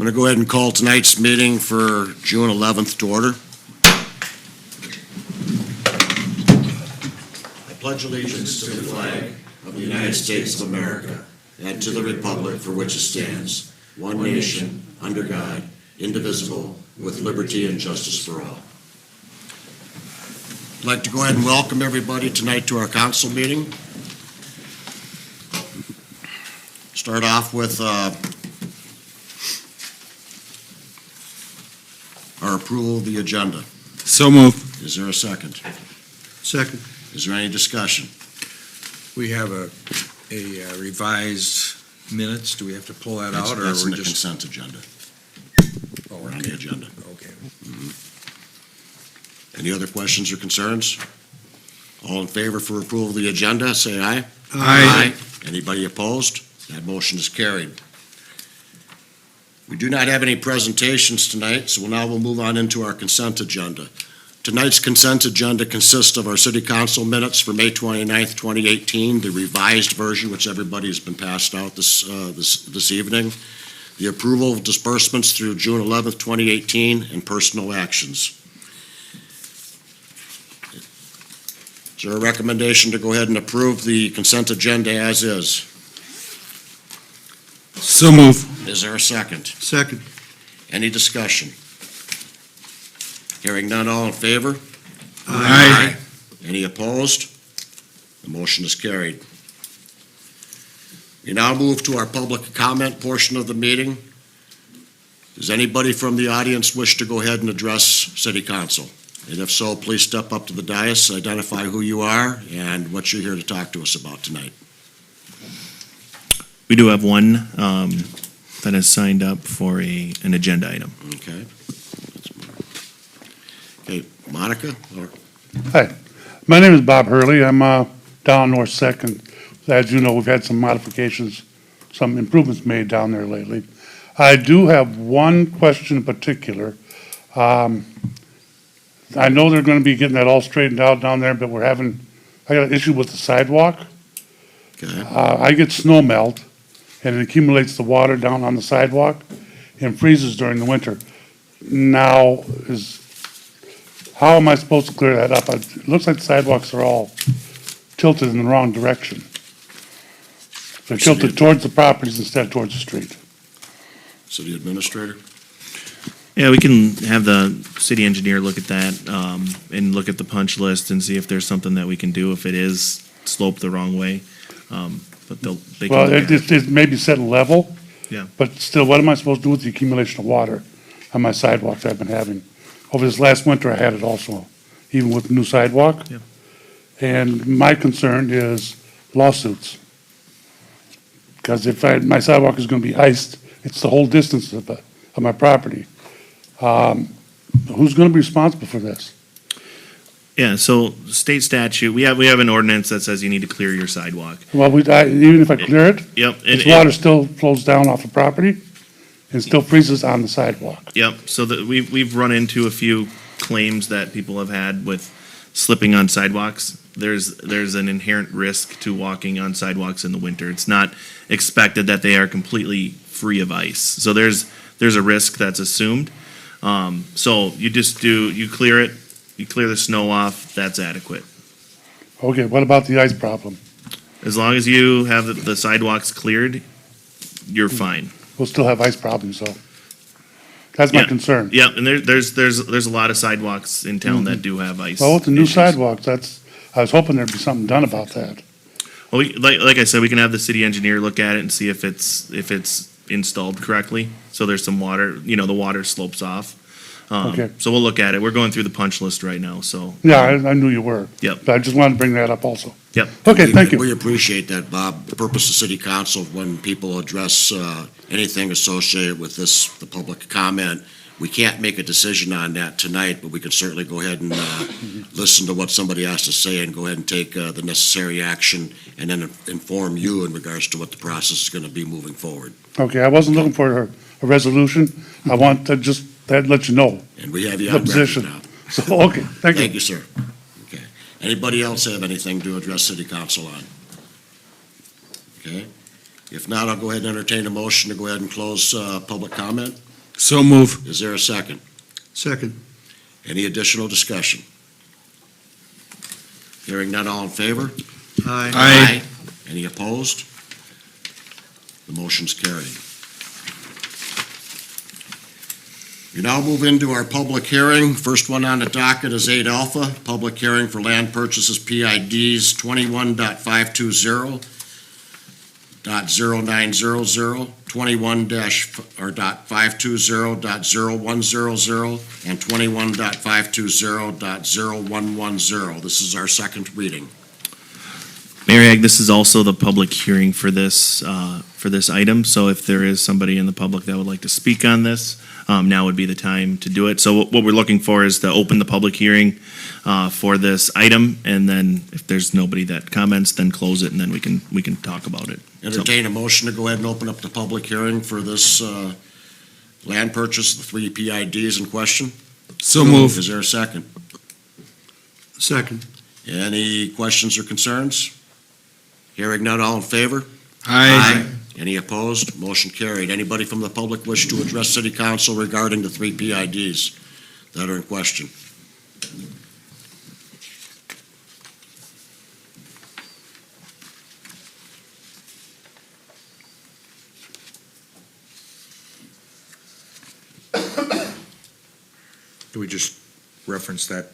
going to go ahead and call tonight's meeting for June 11th to order. I pledge allegiance to the flag of the United States of America and to the republic for which it stands, one nation, under God, indivisible, with liberty and justice for all. I'd like to go ahead and welcome everybody tonight to our council meeting. Start off with our approval of the agenda. So moved. Is there a second? Second. Is there any discussion? We have a revised minutes. Do we have to pull that out, or That's in we're the just? consent agenda. Oh, We're on the agenda. Okay. Any other questions or concerns? All in favor for approval of the agenda, say aye. Aye. Anybody opposed? That motion is carried. We do not have any presentations tonight, so now we'll move on into our consent agenda. Tonight's consent agenda consists of our city council minutes for May 29th, 2018, the revised version, which everybody has been passed out this evening, the approval of disbursements through June 11th, 2018, and personal actions. Is there a recommendation to go ahead and approve the consent agenda as is? So moved. Is there a second? Second. Any discussion? Hearing none, all in favor? Aye. Any opposed? The motion is carried. We now move to our public comment portion of the meeting. Does anybody from the audience wish to go ahead and address City Council? And if so, please step up to the dais, identify who you are and what you're here to talk to us about tonight. We do have one that has signed up for an agenda item. Okay. Okay, Monica? Hi, my name is Bob Hurley. I'm down North Second. As you know, we've had some modifications, some improvements made down there lately. I do have one question in particular. I know they're going to be getting that all straightened out down there, but I got an issue with the sidewalk. Okay. I get snow melt, and it accumulates the water down on the sidewalk and freezes during the winter. Now, how am I supposed to clear that up? It looks like the sidewalks are all tilted in the wrong direction. They're tilted towards the properties instead of towards the street. City Administrator? Yeah, we can have the city engineer look at that and look at the punch list and see if there's something that we can do if it is sloped the wrong way. But they can Well, look at it. it may be set level. Yeah. But still, what am I supposed to do with the accumulation of water on my sidewalks I've been having? Over this last winter, I had it also, even with the new sidewalk. Yeah. And my concern is lawsuits. Because if my sidewalk is gonna be iced, it's the whole distance of my property. Who's gonna be responsible for this? Yeah, so state statute, we have an ordinance that says you need to clear your sidewalk. Well, even if I clear it, Yep. this water still flows down off the property and still freezes on the sidewalk. Yep, so we've run into a few claims that people have had with slipping on sidewalks. There's an inherent risk to walking on sidewalks in the winter. It's not expected that they are completely free of ice. So there's a risk that's assumed. So you clear it, you clear the snow off, that's adequate. Okay, what about the ice problem? As long as you have the sidewalks cleared, you're fine. We'll still have ice problems, so. That's my Yeah. concern. Yeah, and there's a lot of sidewalks in town that do have ice. Well, with the new issues. sidewalks, I was hoping there'd be something done about that. Well, like I said, we can have the city engineer look at it and see if it's installed correctly. So there's some water, the water slopes off. Okay. So we'll look at it. We're going through the punch list right now, so. Yeah, I knew you were. Yep. But I just wanted to bring that up also. Yep. Okay, thank you. We appreciate that, Bob. The purpose of City Council, when people address anything associated with the public comment, we can't make a decision on that tonight, but we could certainly go ahead and listen to what somebody has to say and go ahead and take the necessary action and then inform you in regards to what the process is going to be moving forward. Okay, I wasn't looking for a resolution. I want to just let you know. And we have you The on record position. now. So, okay, thank Thank you. you, sir. Okay. Anybody else have anything to address City Council on? Okay. If not, I'll go ahead and entertain a motion to go ahead and close public comment. So move. Is there a second? Second. Any additional discussion? Hearing none, all in favor? Aye. Any opposed? The motion's carried. We now move into our public hearing. First one on the docket is 8 Alpha, public hearing for land purchases PIDs 21.520, .0900, 21-520.0100, and 21.520.0110. This is our second reading. Mayor Ag, this is also the public hearing for this item, so if there is somebody in the public that would like to speak on this, now would be the time to do it. So what we're looking for is to open the public hearing for this item, and then if there's nobody that comments, then close it, and then we can talk about it. So, Entertain a motion to go ahead and open up the public hearing for this land purchase, the 3 PIDs in question. So move. Is there a second? Second. Any questions or concerns? Hearing none, all in favor? Aye. Any opposed? Motion carried. Anybody from the public wish to address City Council regarding the 3 PIDs that are in question? Do we just reference that,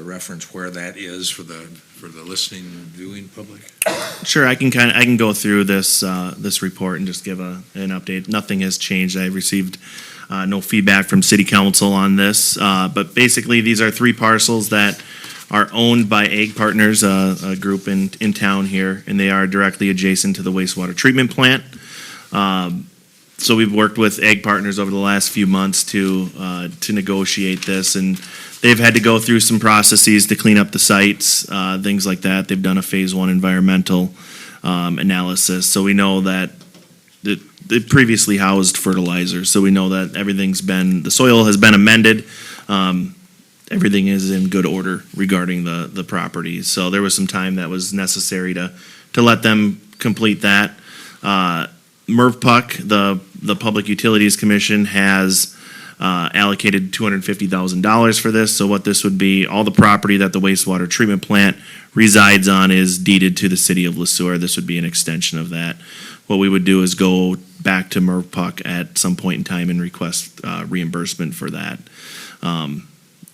reference where that is for the listening and viewing public? Sure, I can go through this report and just give an update. Nothing has changed. I received no feedback from City Council on this, but basically these are 3 parcels that are owned by Ag Partners, a group in town here, and they are directly adjacent to the wastewater treatment plant. So we've worked with Ag Partners over the last few months to negotiate this, and they've had to go through some processes to clean up the sites, things like that. They've done a phase 1 environmental analysis, so we know that it previously housed fertilizer, so we know that the soil has been amended. Everything is in good order regarding the property. So there was some time that was necessary to let them complete that. MRVPUC, the Public Utilities Commission, has allocated $250,000 for this. So what this would be, all the property that the wastewater treatment plant resides on is deeded to the city of Sueur. This would be an extension of that. What we would do is go back to MRVPUC at some point in time and request reimbursement for that.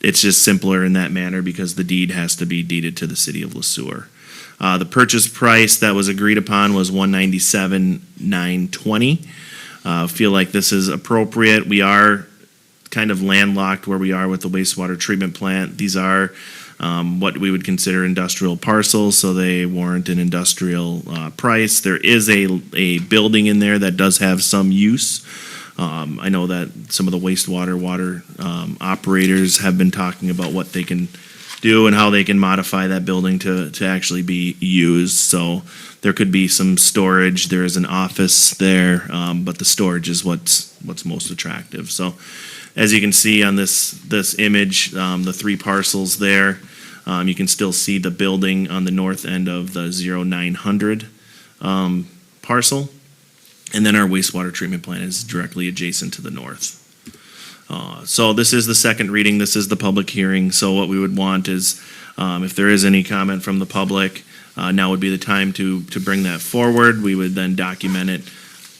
It's just simpler in that manner because the deed has to be deeded to the city of Sueur. The purchase price that was agreed upon was $197,920. Feel like this is appropriate. We are kind of landlocked where we are with the wastewater treatment plant. These are what we would consider industrial parcels, so they warrant an industrial price. There is a building in there that does have some use. I know that some of the water operators have been talking about what they can do and how they can modify that building to actually be used. So there could be some storage. There is an office there, but the storage is what's most attractive. So as you can see on this image, the 3 parcels there, you can still see the building on the north end of the 0900 parcel. And then our wastewater treatment plant is directly adjacent to the north. So this is the second reading. This is the public hearing. So what we would want is, if there is any comment from the public, now would be the time to bring that forward. We would then document it,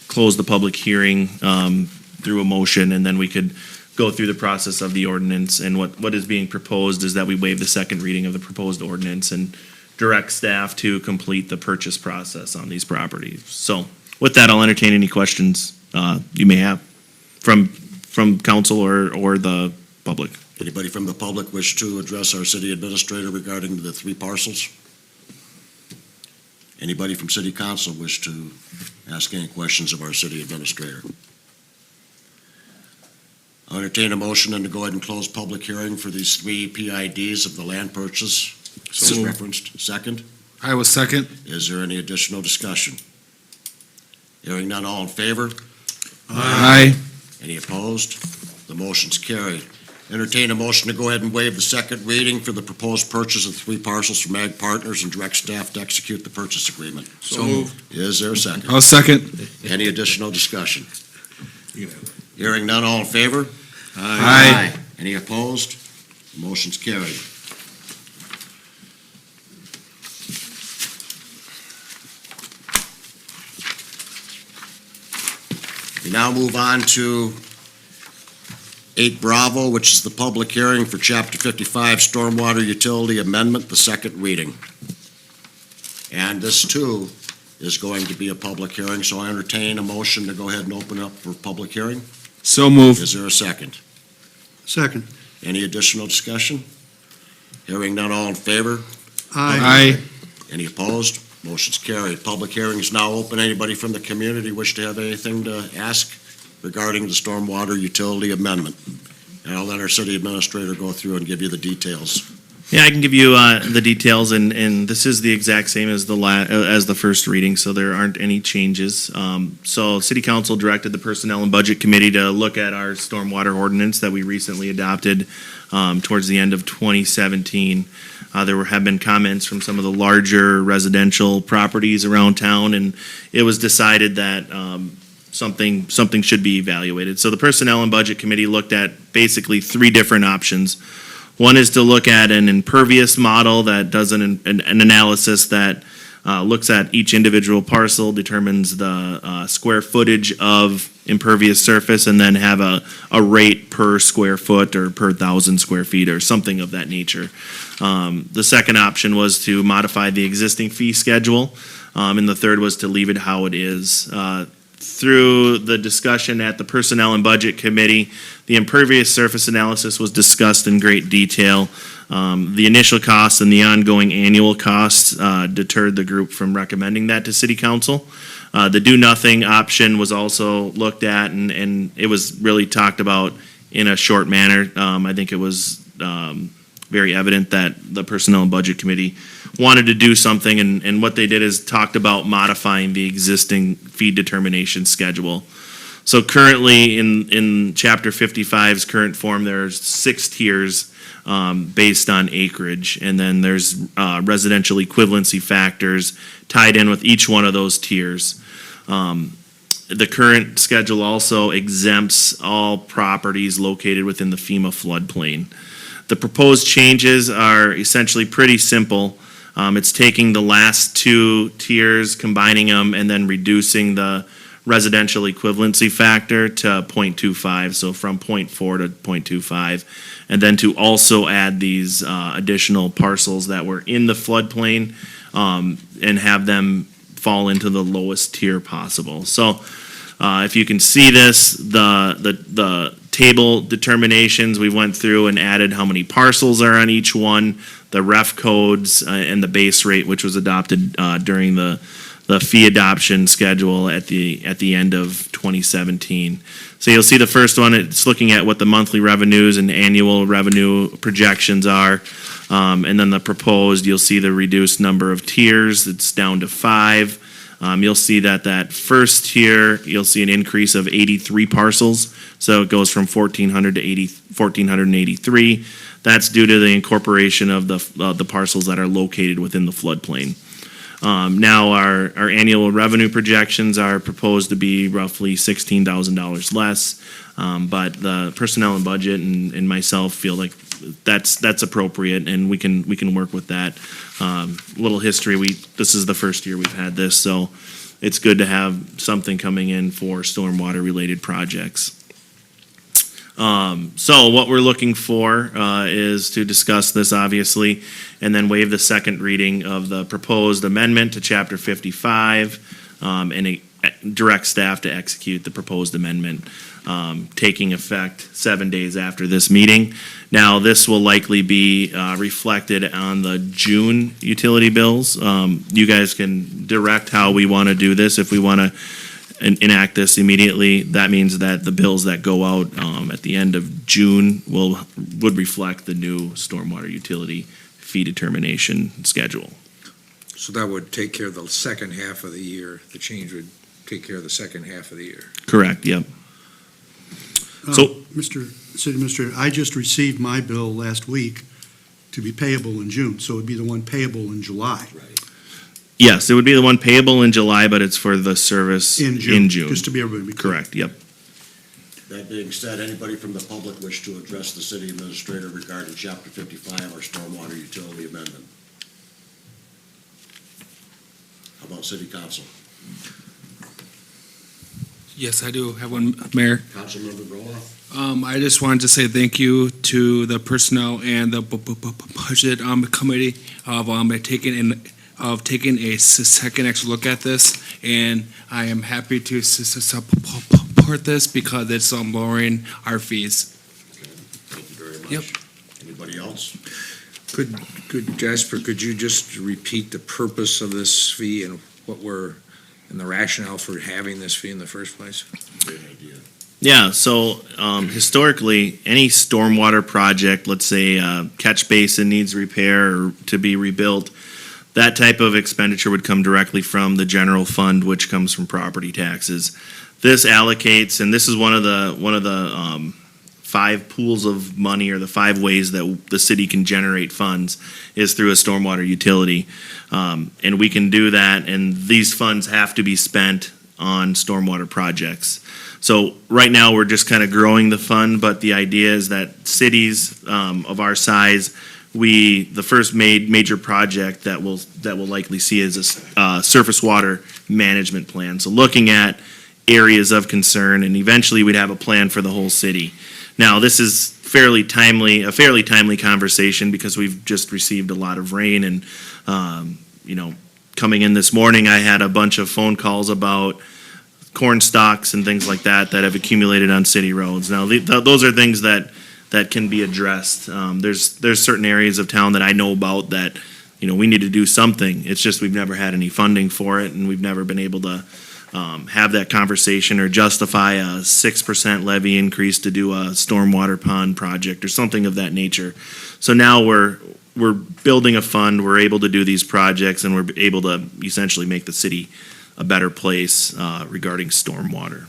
close the public hearing through a motion, and then we could go through the process of the ordinance. And what is being proposed is that we waive the second reading of the proposed ordinance and direct staff to complete the purchase process on these properties. So with that, I'll entertain any questions you may have from council or the public. Anybody from the public wish to address our city administrator regarding the 3 parcels? Anybody from city council wish to ask any questions of our city administrator? I'll entertain a motion and to go ahead and close public hearing for these 3 PIDs of the land purchase. As referenced. Second, I will second. is there any additional discussion? Hearing none, all in favor? Aye. Any opposed? The motion's carried. Entertain a motion to go ahead and waive the second reading for the proposed purchase of 3 parcels from Ag Partners and direct staff to execute the purchase agreement. So moved. Is there a second? I'll second. Any additional discussion? You know, Hearing none, all in favor? Aye. Any opposed? Motion's carried. We now move on to 8 Bravo, which is the public hearing for Chapter 55 Stormwater Utility Amendment, the second reading. And this, too, is going to be a public hearing, so I entertain a motion to go ahead and open up for public hearing. So moved. Is there a second? Second. Any additional discussion? Hearing none, all in favor? Aye. Any opposed? Motion's carried. Public hearing is now open. Anybody from the community wish to have anything to ask regarding the stormwater utility amendment? And I'll let our city administrator go through and give you the details. Yeah, I can give you the details, and this is the exact same as the first reading, so there aren't any changes. So City Council directed the Personnel and Budget Committee to look at our stormwater ordinance that we recently adopted towards the end of 2017. There have been comments from some of the larger residential properties around town, and it was decided that something should be evaluated. So the Personnel and Budget Committee looked at basically 3 different options. One is to look at an impervious model that does an analysis that looks at each individual parcel, determines the square footage of impervious surface, and then have a rate per square foot or per 1,000 square feet or something of that nature. The second option was to modify the existing fee schedule, and the third was to leave it how it is. Through the discussion at the Personnel and Budget Committee, the impervious surface analysis was discussed in great detail. The initial costs and the ongoing annual costs deterred the group from recommending that to City Council. The do-nothing option was also looked at, and it was really talked about in a short manner. I think it was very evident that the Personnel and Budget Committee wanted to do something, and what they did is talked about modifying the existing fee determination schedule. So currently, in Chapter 55's current form, there's 6 tiers based on acreage, and then there's residential equivalency factors tied in with each one of those tiers. The current schedule also exempts all properties located within the FEMA floodplain. The proposed changes are essentially pretty simple. It's taking the last 2 tiers, combining them, and then reducing the residential equivalency factor to 0.25, so from 0.4 to 0.25, and then to also add these additional parcels that were in the floodplain and have them fall into the lowest tier possible. So if you can see this, the table determinations, we went through and added how many parcels are on each one, the ref codes, and the base rate, which was adopted during the fee adoption schedule at the end of 2017. So you'll see the first one, it's looking at what the monthly revenues and annual revenue projections are. And then the proposed, you'll see the reduced number of tiers, it's down to 5. You'll see that first tier, you'll see an increase of 83 parcels. So it goes from 1,400 to 1,483. That's due to the incorporation of the parcels that are located within the floodplain. Now our annual revenue projections are proposed to be roughly $16,000 less, but the Personnel and Budget and myself feel like that's appropriate, and we can work with that. Little history: this is the first year we've had this, so it's good to have something coming in for stormwater related projects. So what we're looking for is to discuss this, obviously, and then waive the second reading of the proposed amendment to Chapter 55, and direct staff to execute the proposed amendment, taking effect 7 days after this meeting. Now, this will likely be reflected on the June utility bills. You guys can direct how we want to do this. If we want to enact this immediately, that means that the bills that go out at the end of June would reflect the new stormwater utility fee determination schedule. So that would take care of the second half of the year. The change would take care of the second half of the year. Correct, yep. So- Mr. City Administrator, I just received my bill last week to be payable in June, so it would be the one payable in July. Yes, it would be the one payable in July, but it's for the service In June. Just to be everybody. Correct, yep. That being said, anybody from the public wish to address the city administrator regarding Chapter 55, our stormwater utility amendment? How about city council? Yes, I do have one, Mayor. Councilmember Roloff? I just wanted to say thank you to the personnel and the budget committee of taking a second extra look at this, and I am happy to support this because it's lowering our fees. Thank you very much. Yep. Anybody else? Could Jasper, could you just repeat the purpose of this fee and and the rationale for having this fee in the first place? Great idea. Yeah, so historically, any stormwater project, let's say catch basin needs repair or to be rebuilt, that type of expenditure would come directly from the general fund, which comes from property taxes. This allocates, and this is one of the 5 pools of money, or the 5 ways that the city can generate funds, is through a stormwater utility. And we can do that, and these funds have to be spent on stormwater projects. So right now, we're just kind of growing the fund, but the idea is that cities of our size, the first major project that we'll likely see is a surface water management plan. So looking at areas of concern, and eventually we'd have a plan for the whole city. Now, this is a fairly timely conversation because we've just received a lot of rain, and coming in this morning, I had a bunch of phone calls about corn stalks and things like that have accumulated on city roads. Now, those are things that can be addressed. There's certain areas of town that I know about that, we need to do something. It's just we've never had any funding for it, and we've never been able to have that conversation or justify a 6% levy increase to do a stormwater pond project or something of that nature. So now we're building a fund, we're able to do these projects, and we're able to essentially make the city a better place regarding stormwater.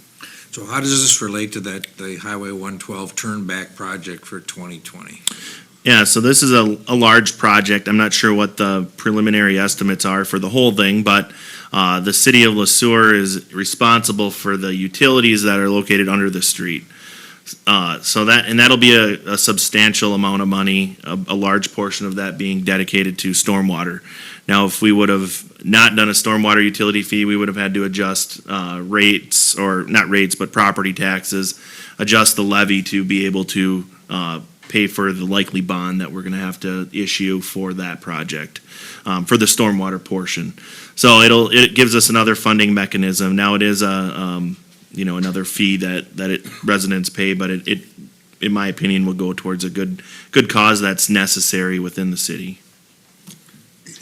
So how does this relate to the Highway 112 turnback project for 2020? Yeah, so this is a large project. I'm not sure what the preliminary estimates are for the whole thing, but the city of Sueur is responsible for the utilities that are located under the street. That'll be a substantial amount of money, a large portion of that being dedicated to stormwater. Now, if we would have not done a stormwater utility fee, we would have had to adjust rates, or not rates, but property taxes, adjust the levy to be able to pay for the likely bond that we're going to have to issue for that project, for the stormwater portion. So it gives us another funding mechanism. Now it is another fee that residents pay, but it in my opinion will go towards a good cause that's necessary within the city.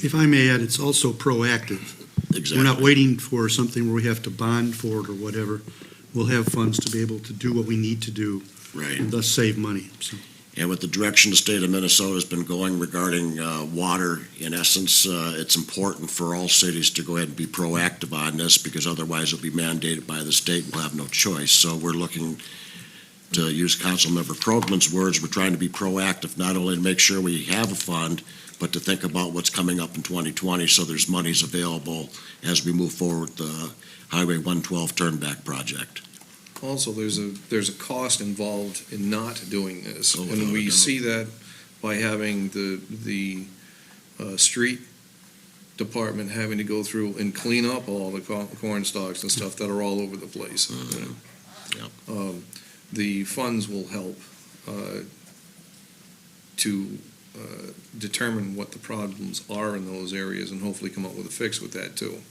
If I may add, it's also proactive. Exactly. We're not waiting for something where we have to bond for it or whatever. We'll have funds to be able to do what we need to do, Right. and thus save money. So, And with the direction the state of Minnesota has been going regarding water, in essence, it's important for all cities to go ahead and be proactive on this, because otherwise it'll be mandated by the state. We'll have no choice. So we're looking, to use Councilmember Krogman's words, we're trying to be proactive, not only to make sure we have a fund, but to think about what's coming up in 2020, so there's monies available as we move forward the Highway 112 turnback project. Also, there's a cost involved in not doing this, Oh, and without a we doubt. see that by having the street department having to go through and clean up all the corn stalks and stuff that are all over the place. Yep. The funds will help to determine what the problems are in those areas, and hopefully come up with a fix with that too.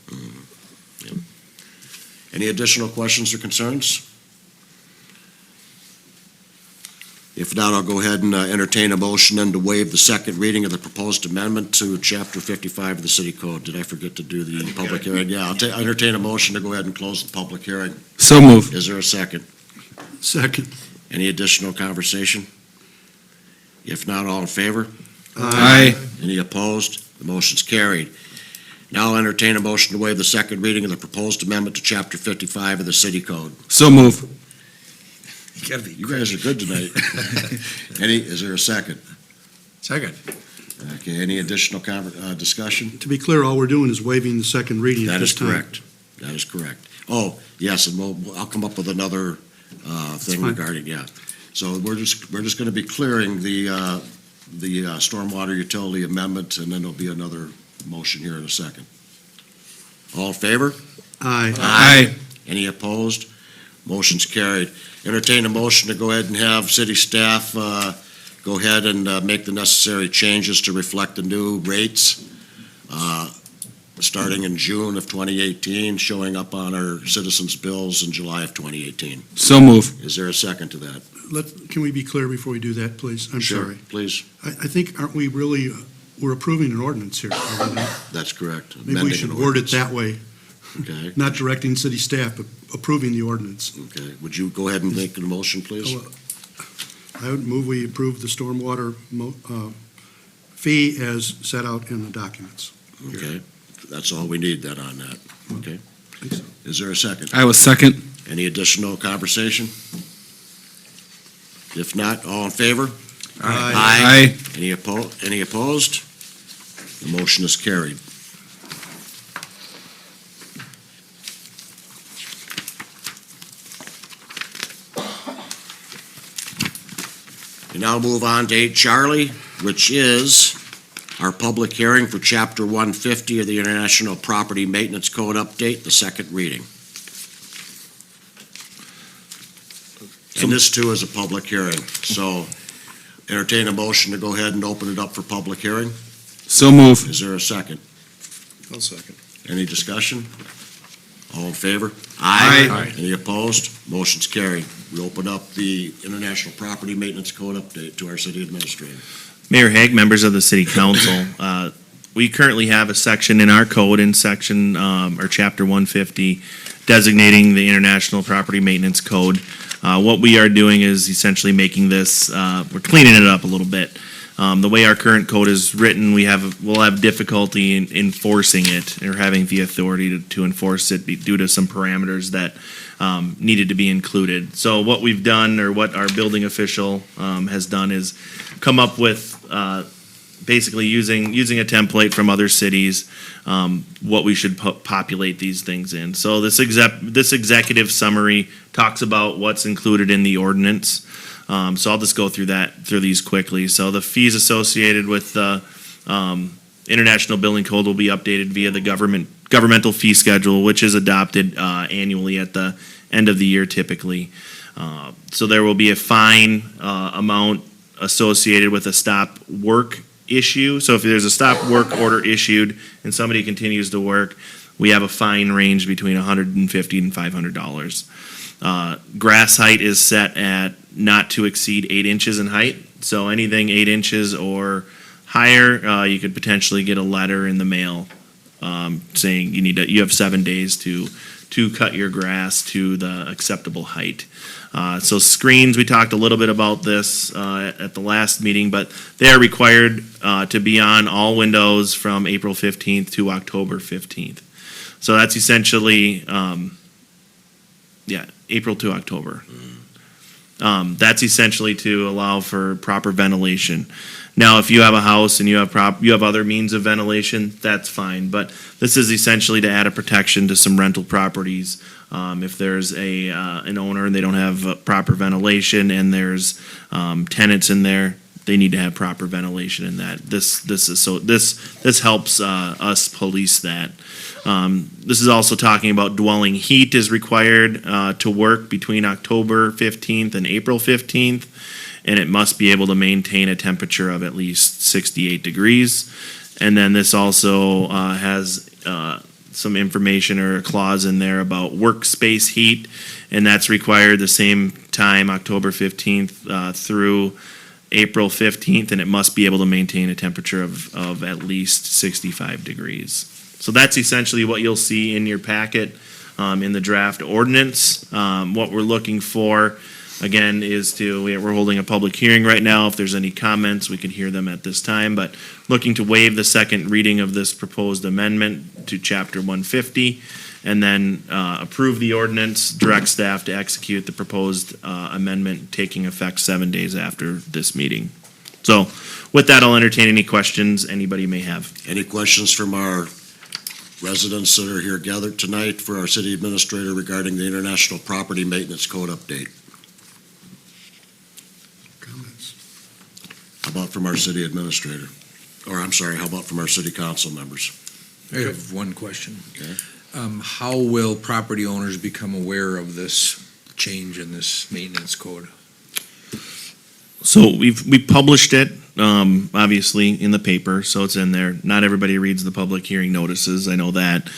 Any additional questions or concerns? If not, I'll go ahead and entertain a motion then to waive the second reading of the proposed amendment to Chapter 55 of the City Code. Did I forget to do the public hearing? Yeah, I'll entertain a motion to go ahead and close the public hearing. So moved. Is there a second? second. Any additional conversation? If not, all in favor? Aye. Any opposed? The motion's carried. Now I'll entertain a motion to waive the second reading of the proposed amendment to Chapter 55 of the City Code. So moved. You guys are good tonight. Is there a second? Second. Okay, any additional discussion? To be clear, all we're doing is waiving the second reading at That this is time. correct. That is correct. Oh, yes, and I'll come up with another thing fine. regarding, yeah. So we're just gonna be clearing the stormwater utility amendment, and then there'll be another motion here in a second. All in favor? Aye. Aye. Any opposed? Motion's carried. Entertain a motion to go ahead and have city staff go ahead and make the necessary changes to reflect the new rates starting in June of 2018, showing up on our citizens' bills in July of 2018. So move. Is there a second to that? Can we be clear before we do that, please? I'm Sure, sorry. please. I think, aren't we really, we're approving an ordinance here, are we not? That's correct. Maybe we Amending should an word it ordinance. that way, Okay, not directing city staff, but approving the ordinance. okay. Would you go ahead and make the motion, please? I would move we approve the stormwater fee as set out in the documents. Okay, that's all we need then on that. Okay. Think so. Is there a second? I was second. Any additional conversation? If not, all in favor? Aye. Any opposed? The motion is carried. We now move on to 8 Charlie, which is our public hearing for Chapter 150 of the International Property Maintenance Code update, the second reading. And this too is a public hearing, so entertain a motion to go ahead and open it up for public hearing. So move. Is there a second? I'll second. Any discussion? All in favor? Aye. Any opposed? Motion's carried. We open up the International Property Maintenance Code update to our city administrator. Mayor Hague, members of the city council, we currently have a section in our code in section, or chapter 150, designating the International Property Maintenance Code. What we are doing is essentially making this, we're cleaning it up a little bit. The way our current code is written, we'll have difficulty in enforcing it or having the authority to enforce it due to some parameters that needed to be included. So what we've done, or what our building official has done, is come up with basically using a template from other cities, what we should populate these things in. So this executive summary talks about what's included in the ordinance. So I'll just go through these quickly. So the fees associated with the International Building Code will be updated via the governmental fee schedule, which is adopted annually at the end of the year typically. So there will be a fine amount associated with a stop work issue. So if there's a stop work order issued and somebody continues to work, we have a fine range between $150 and $500. Grass height is set at not to exceed 8 inches in height. So anything 8 inches or higher, you could potentially get a letter in the mail saying you have 7 days to cut your grass to the acceptable height. So screens, we talked a little bit about this at the last meeting, but they are required to be on all windows from April 15th to October 15th. So that's essentially, April to October. That's essentially to allow for proper ventilation. Now, if you have a house and you have other means of ventilation, that's fine. But this is essentially to add a protection to some rental properties. If there's an owner and they don't have proper ventilation and there's tenants in there, they need to have proper ventilation in that. This helps us police that. This is also talking about dwelling heat is required to work between October 15th and April 15th, and it must be able to maintain a temperature of at least 68 degrees. And then this also has some information or a clause in there about workspace heat, and that's required the same time, October 15th through April 15th, and it must be able to maintain a temperature of at least 65 degrees. So that's essentially what you'll see in your packet in the draft ordinance. What we're looking for, again, is we're holding a public hearing right now. If there's any comments, we can hear them at this time, but looking to waive the second reading of this proposed amendment to Chapter 150, and then approve the ordinance, direct staff to execute the proposed amendment, taking effect 7 days after this meeting. So with that, I'll entertain any questions anybody may have. Any questions from our residents that are here gathered tonight for our city administrator regarding the International Property Maintenance Code update? Comments? How about from our city administrator? Or, I'm sorry, how about from our city council members? I have one question. Okay. How will property owners become aware of this change in this maintenance code? So we published it, obviously, in the paper, so it's in there. Not everybody reads the public hearing notices, I know that.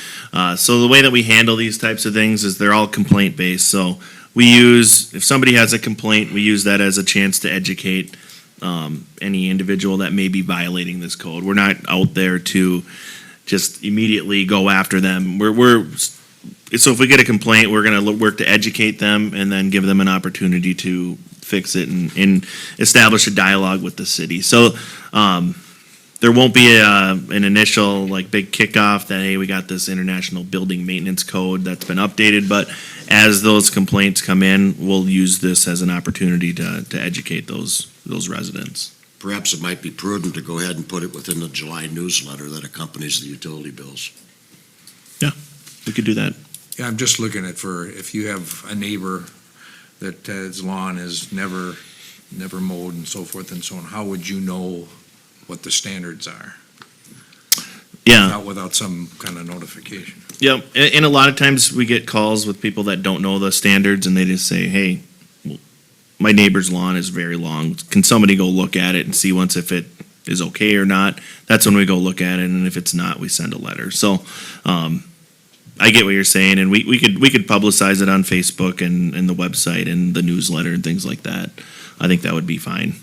So the way that we handle these types of things is they're all complaint-based. So if somebody has a complaint, we use that as a chance to educate any individual that may be violating this code. We're not out there to just immediately go after them. So if we get a complaint, we're gonna work to educate them and then give them an opportunity to fix it and establish a dialogue with the city. So, there won't be an initial like big kickoff that, hey, we got this international building maintenance code that's been updated, but as those complaints come in, we'll use this as an opportunity to educate those residents. Perhaps it might be prudent to go ahead and put it within the July newsletter that accompanies the utility bills. We could do that. Yeah, I'm just looking at if you have a neighbor that his lawn is never mowed and so forth and so on, how would you know what the standards are? Yeah. Without some kind of notification. Yep, and a lot of times we get calls with people that don't know the standards and they just say, hey, well, my neighbor's lawn is very long. Can somebody go look at it and see once if it is okay or not? That's when we go look at it, and if it's not, we send a letter. So, I get what you're saying, and we could publicize it on Facebook and the website and the newsletter and things like that. I think that would be fine.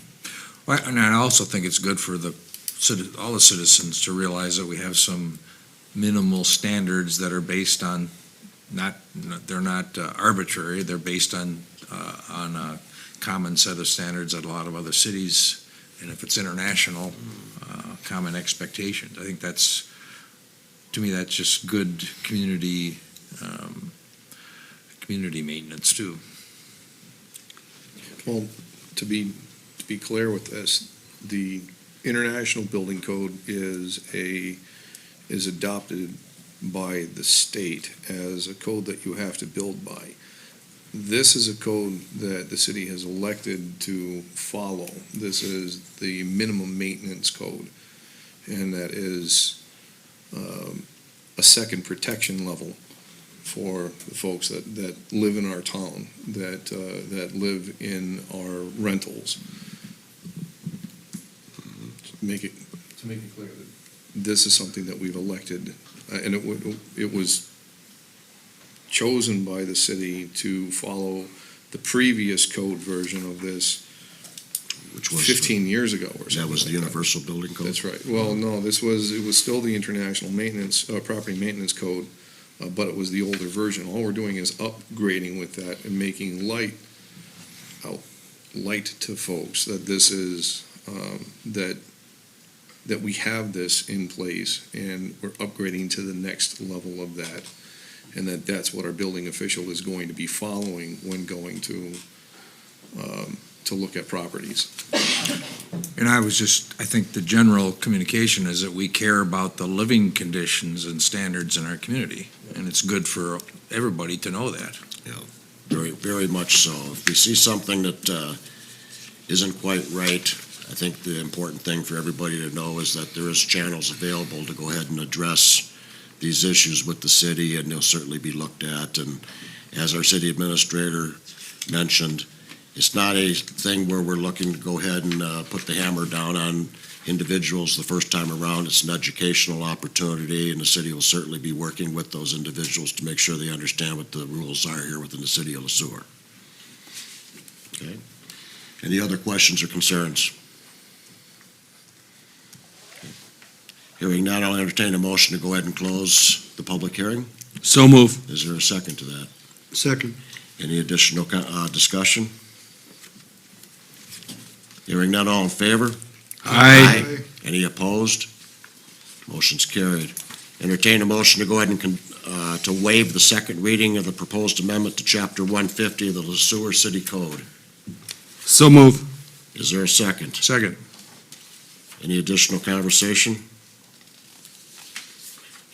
Well, and I also think it's good for all the citizens to realize that we have some minimal standards that are based on they're not arbitrary. They're based on a common set of standards that a lot of other cities, and if it's international, common expectations. I think to me, that's just good community maintenance too. Well, to be clear with this, the International Building Code is adopted by the state as a code that you have to build by. This is a code that the city has elected to follow. This is the minimum maintenance code, and that is a second protection level for the folks that live in our town, that live in our rentals. To make it clear that this is something that we've elected, and it was chosen by the city to follow the previous code version of this, Which was 15 years ago or something. That was the like Universal Building Code? That's right. Well, no, it was still the International Property Maintenance Code, but it was the older version. All we're doing is upgrading with that and making light to folks that this is, that we have this in place, and we're upgrading to the next level of that, and that's what our building official is going to be following when going to look at properties. And I think the general communication is that we care about the living conditions and standards in our community, and it's good for everybody to know that. Very, very much so. If we see something that isn't quite right, I think the important thing for everybody to know is that there is channels available to go ahead and address these issues with the city, and they'll certainly be looked at. And as our city administrator mentioned, it's not a thing where we're looking to go ahead and put the hammer down on individuals the first time around. It's an educational opportunity, and the city will certainly be working with those individuals to make sure they understand what the rules are here within the city of Sueur. Okay. Any other questions or concerns? Hearing none, I'll entertain a motion to go ahead and close the public hearing. So move. Is there a second to that? Second. Any additional discussion? Hearing none, all in favor? Aye. Any opposed? Motion's carried. Entertain a motion to go ahead and to waive the second reading of the proposed amendment to Chapter 150 of the Sueur City Code. So move. Is there a second? Second. Any additional conversation?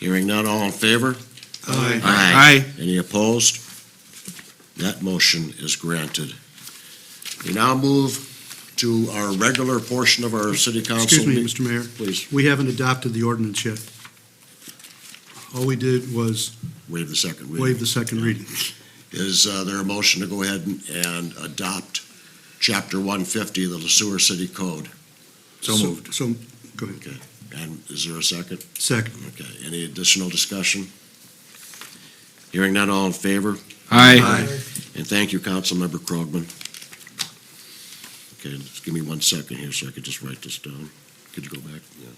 Hearing none, all in favor? Aye. Aye. Any opposed? That motion is granted. We now move to our regular portion of our city council. Excuse me, meet- Mr. Mayor. Please, We haven't adopted the ordinance yet. All we did was waive the second reading. waive the second reading. Is there a motion to go ahead and adopt Chapter 150 of the Sueur City Code? So moved. So, go ahead. Okay, and is there a second? Second. Okay, any additional discussion? Hearing none, all in favor? Aye. And thank you, Councilmember Krogman. Okay, just give me 1 second here so I could just write this down. Could you go back? Yeah.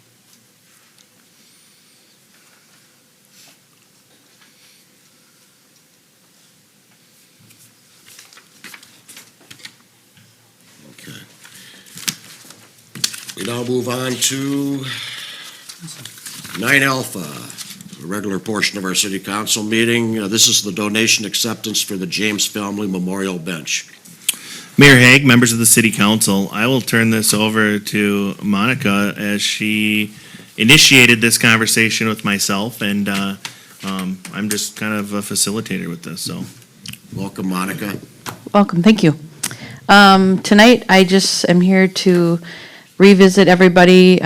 Okay. We now move on to 9 Alpha, a regular portion of our city council meeting. This is the donation acceptance for the James Family Memorial Bench. Mayor Hague, members of the city council, I will turn this over to Monica as she initiated this conversation with myself, and I'm just kind of a facilitator with this, so. Welcome, Monica. Welcome, thank you. Tonight, I just am here to revisit everybody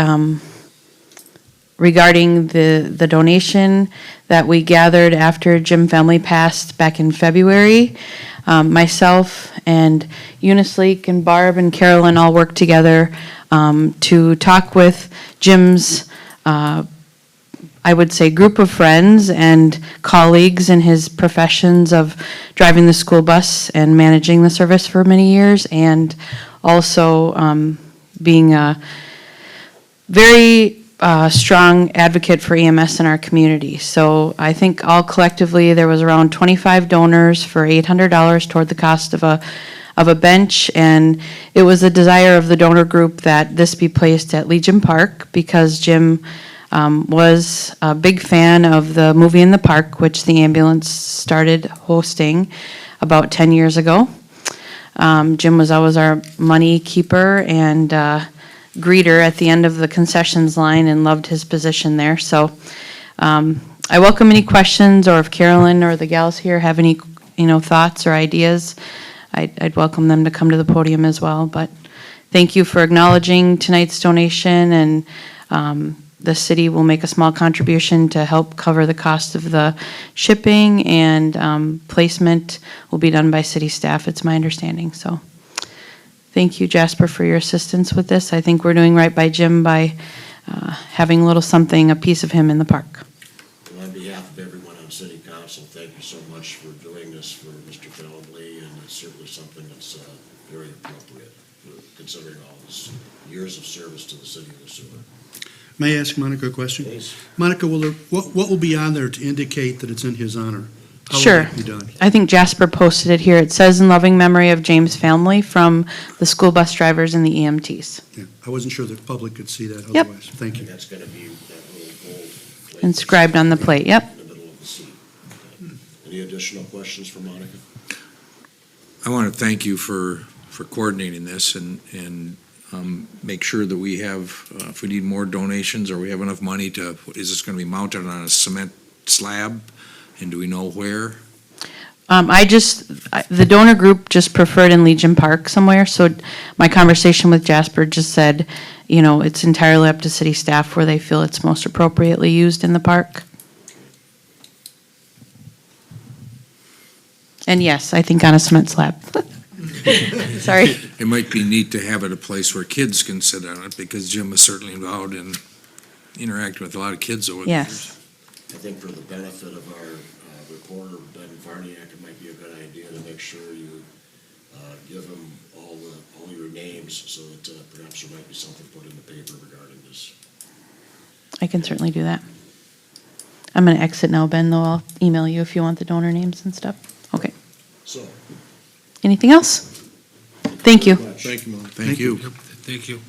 regarding the donation that we gathered after Jim family passed back in February. Myself and Eunice Leak and Barb and Carolyn all worked together to talk with Jim's I would say, group of friends and colleagues in his professions of driving the school bus and managing the service for many years, and also being a very strong advocate for EMS in our community. So I think all collectively there was around 25 donors for $800 toward the cost of a bench, and it was a desire of the donor group that this be placed at Legion Park because Jim was a big fan of the movie In the Park, which the ambulance started hosting about 10 years ago. Jim was always our money keeper and greeter at the end of the concessions line and loved his position there. So I welcome any questions, or if Carolyn or the gals here have any thoughts or ideas, I'd welcome them to come to the podium as well. But thank you for acknowledging tonight's donation, and the city will make a small contribution to help cover the cost of the shipping, and placement will be done by city staff, it's my understanding. So thank you, Jasper, for your assistance with this. I think we're doing right by Jim by having a little something, a piece of him in the park. Well, on behalf of everyone on city council, thank you so much for doing this for Mr. Fellowley, and it's certainly something that's very appropriate, considering all his years of service to the city of Sueur. May I ask Monica a question? Please. Monica, what will be on there to indicate that it's in his honor? How will Sure. that be done? I think Jasper posted it here. It says in loving memory of James family from the school bus drivers and the EMTs. Yeah, I wasn't sure the public could see that Yep. otherwise. Thank you. And that's gonna be that little gold plate Inscribed on the plate, yep. in the middle of the seat. Okay. Any additional questions for Monica? I want to thank you for coordinating this and make sure that we have, if we need more donations or we have enough money to, is this going to be mounted on a cement slab? And do we know where? The donor group just preferred in Legion Park somewhere, so my conversation with Jasper just said, it's entirely up to city staff where they feel it's most appropriately used in the park. And yes, I think on a cement slab. Sorry. It might be neat to have it a place where kids can sit on it, because Jim is certainly involved in interacting with a lot of kids over the years. Yes. I think for the benefit of our reporter, Ben Varniak, it might be a good idea to make sure you give him all your names, so that perhaps there might be something put in the paper regarding this. I can certainly do that. I'm going to exit now, Ben, though. I'll email you if you want the donor names and stuff. Okay. So, Anything else? Thank you. Thank you, Monica. Thank you. Thank you.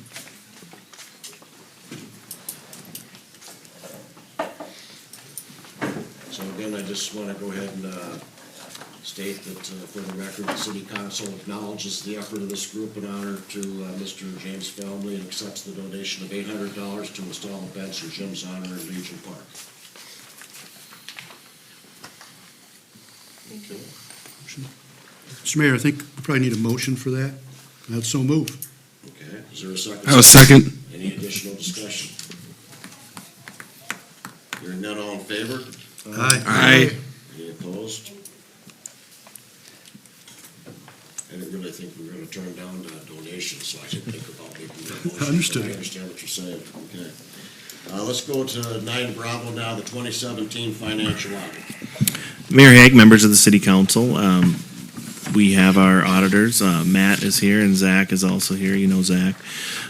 So again, I just want to go ahead and state that for the record, the city council acknowledges the effort of this group in honor to Mr. James Fellowley, and accepts the donation of $800 to install a bench in Jim's honor in Legion Park. Mr. Mayor, I think we probably need a motion for that. That's so move. Okay, is there a second? I was second. Any additional discussion? Hearing none, all in favor? Aye. Any opposed? I didn't really think we were gonna turn down donations, so I didn't think about making that motion. Understood. I understand what you're saying, okay. Let's go to 9 Bravo now, the 2017 financial audit. Mayor Hague, members of the city council, we have our auditors. Matt is here and Zach is also here. You know Zach.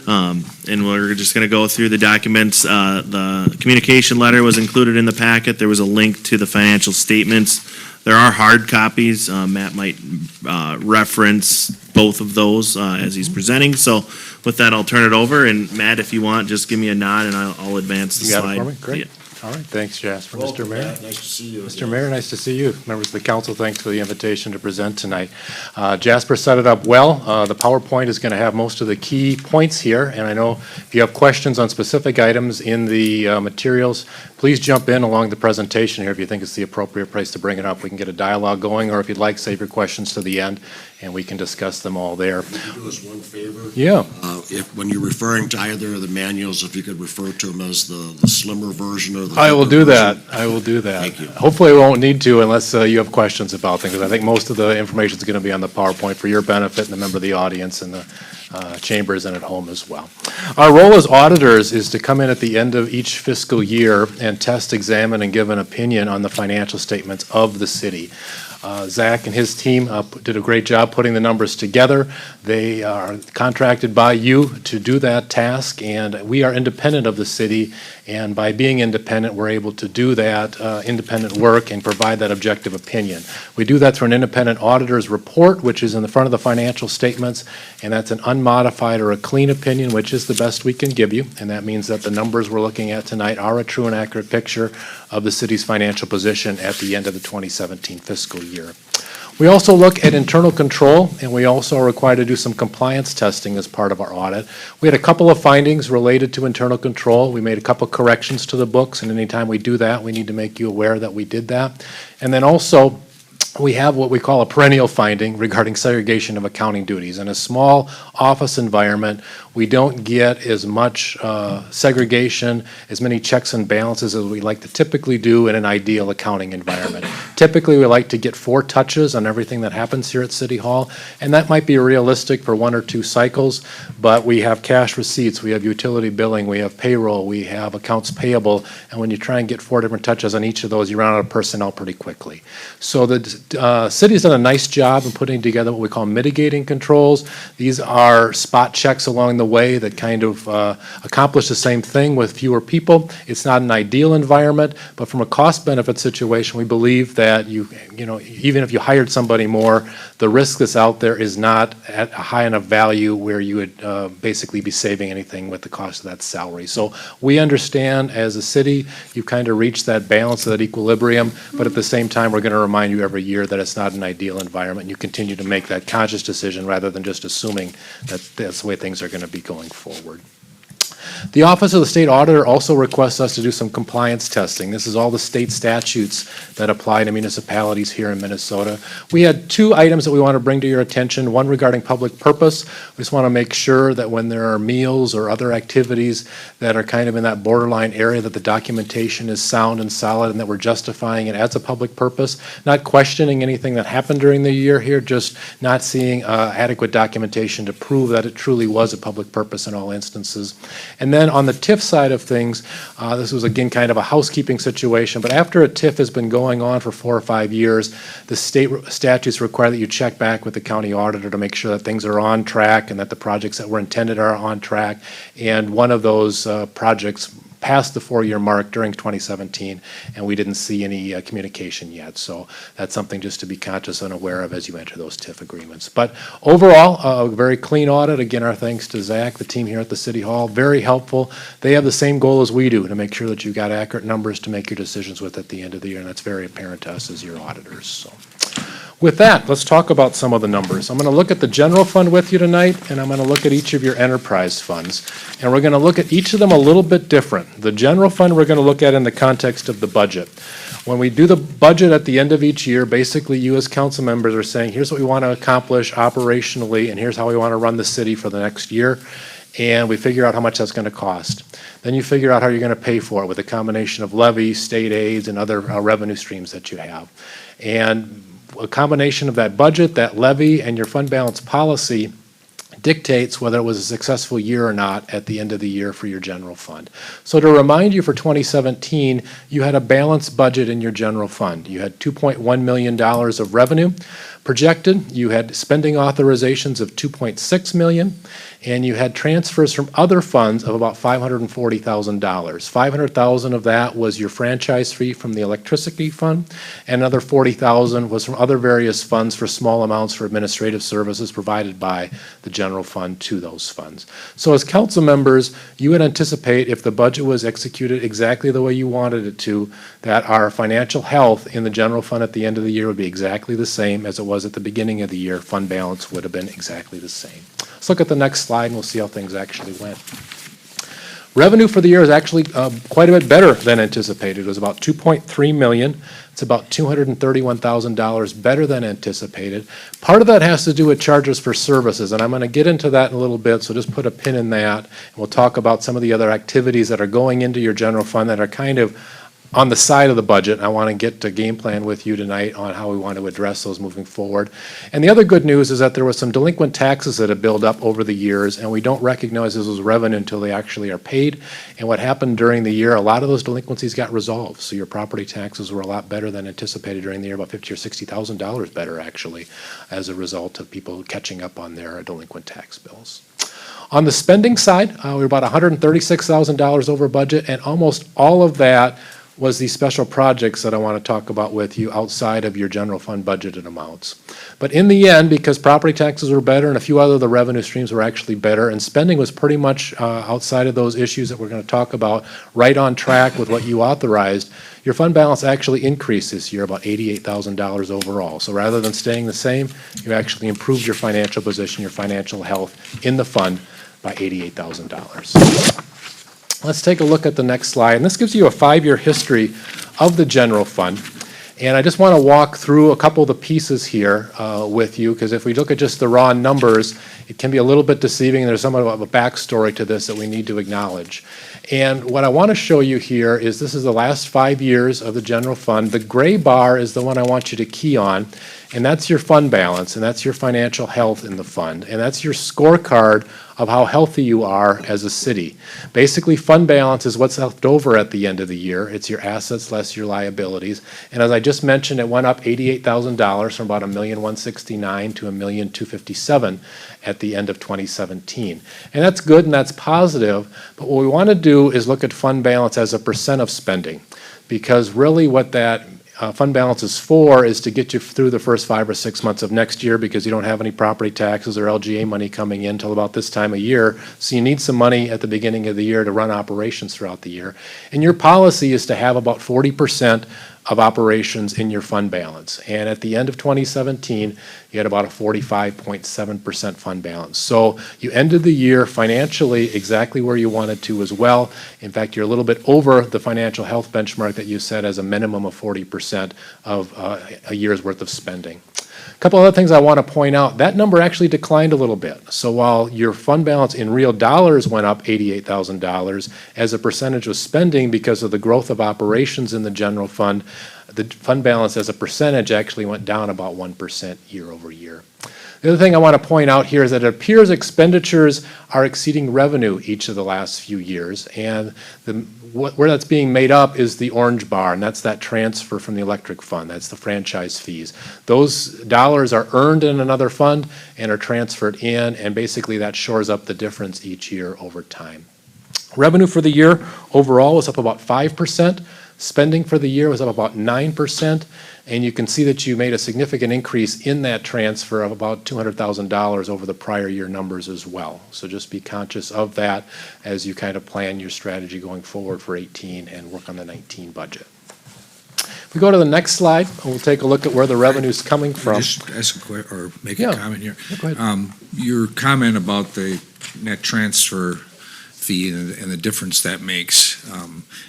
And we're just going to go through the documents. The communication letter was included in the packet. There was a link to the financial statements. There are hard copies. Matt might reference both of those as he's presenting. So with that, I'll turn it over. And Matt, if you want, just give me a nod and I'll advance the You got slide. it for me? Great. Yeah. All right, thanks, Jasper. Welcome, Mr. Mayor? Matt. Nice to see you. Mr. Mayor, nice to see you. Members of the council, thanks for the invitation to present tonight. Jasper set it up well. The PowerPoint is going to have most of the key points here, and I know if you have questions on specific items in the materials, please jump in along the presentation here if you think it's the appropriate place to bring it up. We can get a dialogue going, or if you'd like, save your questions to the end, and we can discuss them all there. Would you do us one favor? Yeah. If, when you're referring to either of the manuals, if you could refer to them as the slimmer version or the. I will thicker do version. that. I will do that. Thank you. Hopefully, we won't need to unless you have questions about things, because I think most of the information is going to be on the PowerPoint for your benefit and the member of the audience and the chambers and at home as well. Our role as auditors is to come in at the end of each fiscal year and test, examine, and give an opinion on the financial statements of the city. Zach and his team did a great job putting the numbers together. They are contracted by you to do that task, and we are independent of the city, and by being independent, we're able to do that independent work and provide that objective opinion. We do that through an independent auditor's report, which is in the front of the financial statements, and that's an unmodified or a clean opinion, which is the best we can give you, and that means that the numbers we're looking at tonight are a true and accurate picture of the city's financial position at the end of the 2017 fiscal year. We also look at internal control, and we also are required to do some compliance testing as part of our audit. We had a couple of findings related to internal control. We made a couple corrections to the books, and anytime we do that, we need to make you aware that we did that. And then also, we have what we call a perennial finding regarding segregation of accounting duties. In a small office environment, we don't get as much segregation, as many checks and balances as we like to typically do in an ideal accounting environment. Typically, we like to get 4 touches on everything that happens here at City Hall, and that might be realistic for 1 or 2 cycles, but we have cash receipts, we have utility billing, we have payroll, we have accounts payable, and when you try and get 4 different touches on each of those, you run out of personnel pretty quickly. So the city's done a nice job in putting together what we call mitigating controls. These are spot checks along the way that kind of accomplish the same thing with fewer people. It's not an ideal environment, but from a cost-benefit situation, we believe that you know, even if you hired somebody more, the risk that's out there is not at a high enough value where you would basically be saving anything with the cost of that salary. So we understand as a city, you've kind of reached that balance, that equilibrium, but at the same time, we're going to remind you every year that it's not an ideal environment. You continue to make that conscious decision rather than just assuming that that's the way things are going to be going forward. The Office of the State Auditor also requests us to do some compliance testing. This is all the state statutes that apply to municipalities here in Minnesota. We had 2 items that we want to bring to your attention, one regarding public purpose. We just want to make sure that when there are meals or other activities that are kind of in that borderline area, that the documentation is sound and solid and that we're justifying it as a public purpose, not questioning anything that happened during the year here, just not seeing adequate documentation to prove that it truly was a public purpose in all instances. And then on the TIF side of things, this was again kind of a housekeeping situation, but after a TIF has been going on for 4 or 5 years, the state statutes require that you check back with the county auditor to make sure that things are on track and that the projects that were intended are on track. And one of those projects passed the 4-year mark during 2017, and we didn't see any communication yet. So that's something just to be conscious and aware of as you enter those TIF agreements. But overall, a very clean audit. Again, our thanks to Zach, the team here at the City Hall. Very helpful. They have the same goal as we do, to make sure that you've got accurate numbers to make your decisions with at the end of the year, and that's very apparent to us as your auditors. So, with that, let's talk about some of the numbers. I'm going to look at the general fund with you tonight, and I'm going to look at each of your enterprise funds. And we're going to look at each of them a little bit different. The general fund we're going to look at in the context of the budget. When we do the budget at the end of each year, basically you as council members are saying, here's what we want to accomplish operationally, and here's how we want to run the city for the next year. And we figure out how much that's going to cost. Then you figure out how you're going to pay for it with a combination of levies, state aids, and other revenue streams that you have. And a combination of that budget, that levy, and your fund balance policy dictates whether it was a successful year or not at the end of the year for your general fund. So to remind you, for 2017, you had a balanced budget in your general fund. You had $2.1 million of revenue projected, you had spending authorizations of $2.6 million, and you had transfers from other funds of about $540,000. $500,000 of that was your franchise fee from the electricity fund, and another $40,000 was from other various funds for small amounts for administrative services provided by the general fund to those funds. So as council members, you would anticipate, if the budget was executed exactly the way you wanted it to, that our financial health in the general fund at the end of the year would be exactly the same as it was at the beginning of the year. Fund balance would have been exactly the same. Let's look at the next slide and we'll see how things actually went. Revenue for the year is actually quite a bit better than anticipated. It was about $2.3 million. It's about $231,000 better than anticipated. Part of that has to do with charges for services, and I'm going to get into that in a little bit, so just put a pin in that. And we'll talk about some of the other activities that are going into your general fund that are kind of on the side of the budget. I want to get to game plan with you tonight on how we want to address those moving forward. And the other good news is that there was some delinquent taxes that have built up over the years, and we don't recognize this as revenue until they actually are paid. And what happened during the year, a lot of those delinquencies got resolved. So your property taxes were a lot better than anticipated during the year, about $50,000 or $60,000 better actually, as a result of people catching up on their delinquent tax bills. On the spending side, we were about $136,000 over budget, and almost all of that was these special projects that I want to talk about with you outside of your general fund budgeted amounts. But in the end, because property taxes were better and a few other of the revenue streams were actually better, and spending was pretty much outside of those issues that we're going to talk about, right on track with what you authorized, your fund balance actually increased this year about $88,000 overall. So rather than staying the same, you actually improved your financial position, your financial health in the fund by $88,000. Let's take a look at the next slide. And this gives you a 5-year history of the general fund. And I just want to walk through a couple of the pieces here with you, because if we look at just the raw numbers, it can be a little bit deceiving. There's somewhat of a backstory to this that we need to acknowledge. And what I want to show you here is this is the last 5 years of the general fund. The gray bar is the one I want you to key on, and that's your fund balance, and that's your financial health in the fund, and that's your scorecard of how healthy you are as a city. Basically, fund balance is what's left over at the end of the year. It's your assets less your liabilities. And as I just mentioned, it went up $88,000 from about $1,169,000 to $1,257,000 at the end of 2017. And that's good and that's positive, but what we want to do is look at fund balance as a percent of spending, because really what that fund balance is for is to get you through the first 5 or 6 months of next year, because you don't have any property taxes or LGA money coming in until about this time of year. So you need some money at the beginning of the year to run operations throughout the year. And your policy is to have about 40% of operations in your fund balance. And at the end of 2017, you had about a 45.7% fund balance. So you ended the year financially exactly where you wanted to as well. In fact, you're a little bit over the financial health benchmark that you set as a minimum of 40% of a year's worth of spending. A couple other things I want to point out. That number actually declined a little bit. So while your fund balance in real dollars went up $88,000, as a percentage of spending because of the growth of operations in the general fund, the fund balance as a percentage actually went down about 1% year over year. The other thing I want to point out here is that it appears expenditures are exceeding revenue each of the last few years, and where that's being made up is the orange bar, and that's that transfer from the electric fund. That's the franchise fees. Those dollars are earned in another fund and are transferred in, and basically that shores up the difference each year over time. Revenue for the year overall was up about 5%. Spending for the year was up about 9%, and you can see that you made a significant increase in that transfer of about $200,000 over the prior year numbers as well. So just be conscious of that as you kind of plan your strategy going forward for 18 and work on the 19 budget. If we go to the next slide, we'll take a look at where the revenue is coming from. Just ask or make Yeah. a comment here. Go ahead. Your comment about the net transfer fee and the difference that makes.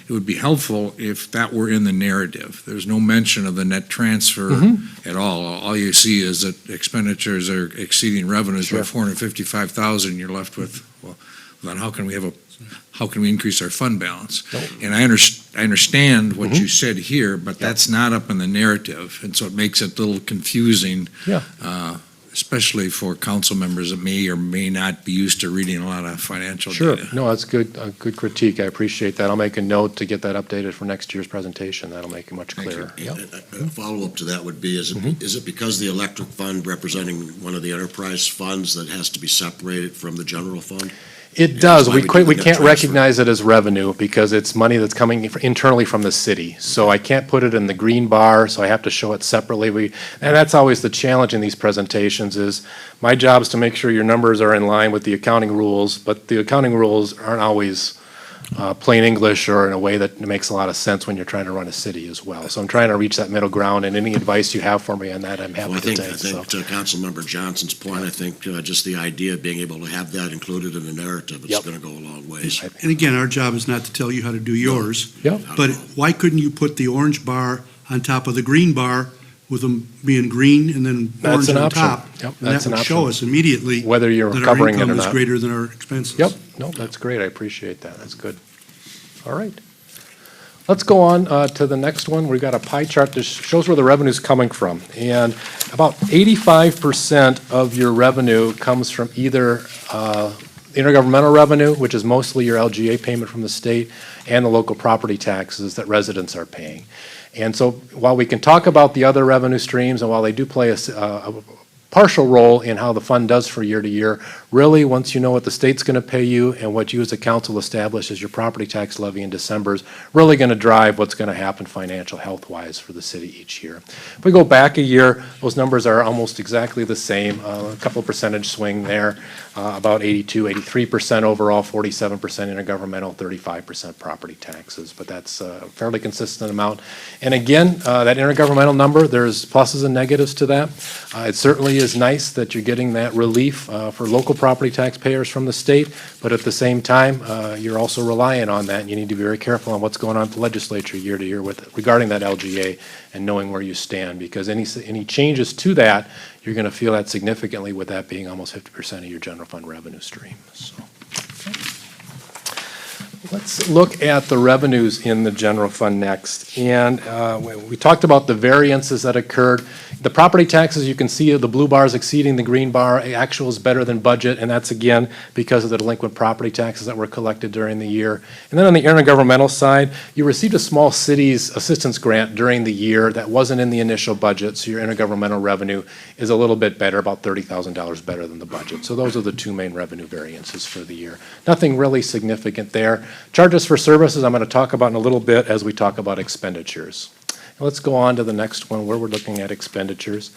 It would be helpful if that were in the narrative. There's no mention of the net transfer at all. All you see is that expenditures are exceeding revenues by 455,000. You're left with, well, then how can we increase our fund balance? And I understand what you said here, but that's not up in the narrative, and so it makes it a little confusing. Especially for council members that may or may not be used to reading a lot of financial data. No, that's good, a good critique. I appreciate that. I'll make a note to get that updated for next year's presentation. That'll make it much clearer. A follow-up to that would be, is it because the electric fund representing one of the enterprise funds that has to be separated from the general fund? It does. why We we do the net can't transfer. recognize it as revenue because it's money that's coming internally from the city. So I can't put it in the green bar, so I have to show it separately. And that's always the challenge in these presentations is my job is to make sure your numbers are in line with the accounting rules, but the accounting rules aren't always plain English or in a way that makes a lot of sense when you're trying to run a city as well. So I'm trying to reach that middle ground, and any advice you have for me on that, I'm happy Well, to I take. think to Councilmember Johnson's point, I think just the idea of being able to have that included in the narrative is going to go a long ways. And again, our job is not to tell you how to do yours. Yep. But why couldn't you put the orange bar on top of the green bar with them being green and then That's orange an on option. top? Yep, And that's that an would show option. us immediately Whether you're that our covering it or income is not. greater than our expenses. Yep, no, that's great, I appreciate that, that's good. All right. Let's go on to the next one. We've got a pie chart that shows where the revenue's coming from. And about 85% of your revenue comes from either intergovernmental revenue, which is mostly your LGA payment from the state, and the local property taxes that residents are paying. And so while we can talk about the other revenue streams, and while they do play a partial role in how the fund does for year to year, really, once you know what the state's going to pay you and what you as a council establish as your property tax levy in December is really going to drive what's going to happen financial health-wise for the city each year. If we go back a year, those numbers are almost exactly the same, a couple of percentage swing there, about 82, 83% overall, 47% intergovernmental, 35% property taxes, but that's a fairly consistent amount. And again, that intergovernmental number, there's pluses and negatives to that. It certainly is nice that you're getting that relief for local property taxpayers from the state, but at the same time, you're also relying on that, and you need to be very careful on what's going on at the legislature year to year regarding that LGA and knowing where you stand, because any changes to that, you're going to feel that significantly with that being almost 50% of your general fund revenue stream. So, okay. Let's look at the revenues in the general fund next. And we talked about the variances that occurred. The property taxes, you can see the blue bar is exceeding the green bar. Actual is better than budget, and that's again because of the delinquent property taxes that were collected during the year. And then on the intergovernmental side, you received a small cities assistance grant during the year that wasn't in the initial budget, so your intergovernmental revenue is a little bit better, about $30,000 better than the budget. So those are the two main revenue variances for the year. Nothing really significant there. Charges for services I'm going to talk about in a little bit as we talk about expenditures. Let's go on to the next one where we're looking at expenditures.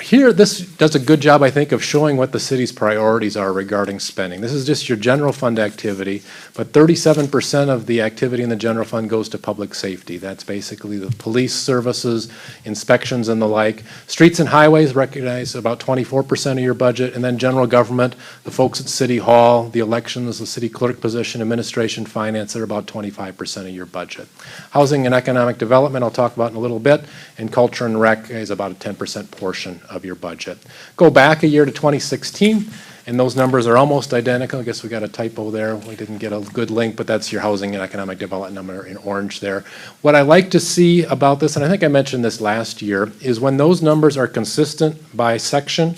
Here, this does a good job, I think, of showing what the city's priorities are regarding spending. This is just your general fund activity, but 37% of the activity in the general fund goes to public safety. That's basically the police services, inspections, and the like. Streets and highways recognize about 24% of your budget, and then general government, the folks at City Hall, the elections, the city clerk position, administration, finance, they're about 25% of your budget. Housing and economic development, I'll talk about in a little bit, and culture and rec is about a 10% portion of your budget. Go back a year to 2016, and those numbers are almost identical. I guess we got a typo there. We didn't get a good link, but that's your housing and economic development number in orange there. What I like to see about this, and I think I mentioned this last year, is when those numbers are consistent by section,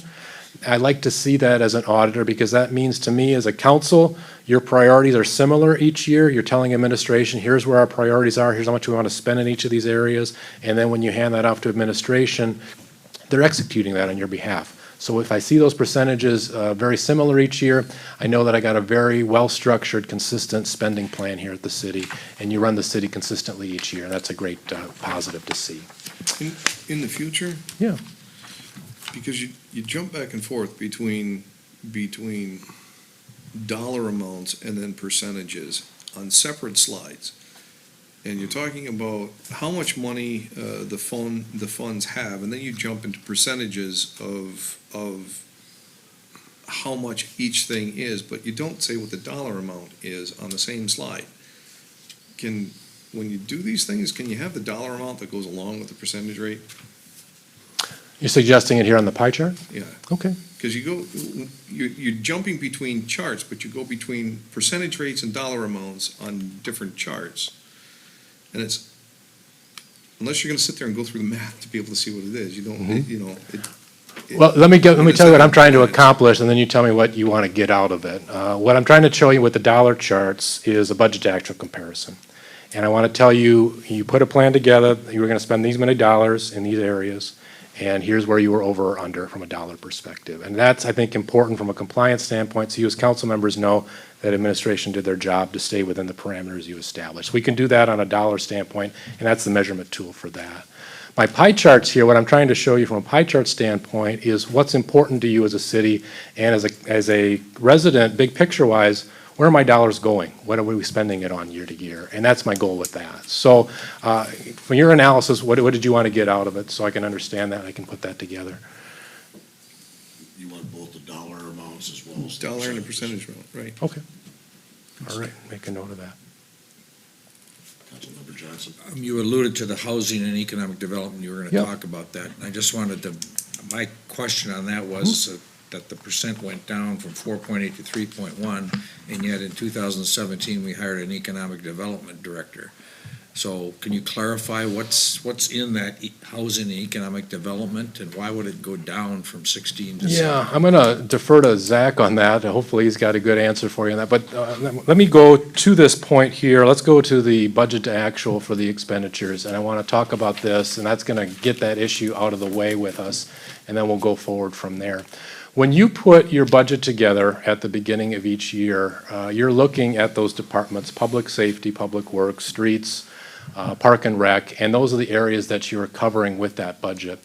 I like to see that as an auditor because that means to me as a council, your priorities are similar each year. You're telling administration, here's where our priorities are, here's how much we want to spend in each of these areas, and then when you hand that off to administration, they're executing that on your behalf. So if I see those percentages very similar each year, I know that I got a very well-structured, consistent spending plan here at the city, and you run the city consistently each year. That's a great positive to see. In the future? Yeah. Because you jump back and forth between dollar amounts and then percentages on separate slides. And you're talking about how much money the funds have, and then you jump into percentages of how much each thing is, but you don't say what the dollar amount is on the same slide. When you do these things, can you have the dollar amount that goes along with the percentage rate? You're suggesting it here on the pie chart? Yeah. Okay. Because you're jumping between charts, but you go between percentage rates and dollar amounts on different charts. And it's, unless you're gonna sit there and go through the math to be able to see what it is, you don't, you know. Well, let me tell you what I'm trying to accomplish, and then you tell me what you want to get out of it. What I'm trying to show you with the dollar charts is a budget to actual comparison. And I want to tell you, you put a plan together, you were going to spend these many dollars in these areas, and here's where you were over or under from a dollar perspective. And that's, I think, important from a compliance standpoint, so you as council members know that administration did their job to stay within the parameters you established. We can do that on a dollar standpoint, and that's the measurement tool for that. My pie charts here, what I'm trying to show you from a pie chart standpoint is what's important to you as a city and as a resident, big picture-wise, where are my dollars going? What are we spending it on year to year? And that's my goal with that. So from your analysis, what did you want to get out of it so I can understand that and I can put that together? You want both the dollar amounts as well as the Dollar and a percentages. percentage amount, right? Okay. All right, make a note of that. Councilmember Johnson. You alluded to the housing and economic development, you were gonna Yep. talk about that. I just wanted to, my question on that was that the percent went down from 4.8 to 3.1, and yet in 2017, we hired an economic development director. So can you clarify what's in that housing and economic development, and why would it go down from 16 to 7? Yeah, I'm going to defer to Zach on that. Hopefully, he's got a good answer for you on that. But let me go to this point here. Let's go to the budget to actual for the expenditures, and I want to talk about this, and that's going to get that issue out of the way with us, and then we'll go forward from there. When you put your budget together at the beginning of each year, you're looking at those departments: public safety, public works, streets, park and rec, and those are the areas that you're covering with that budget.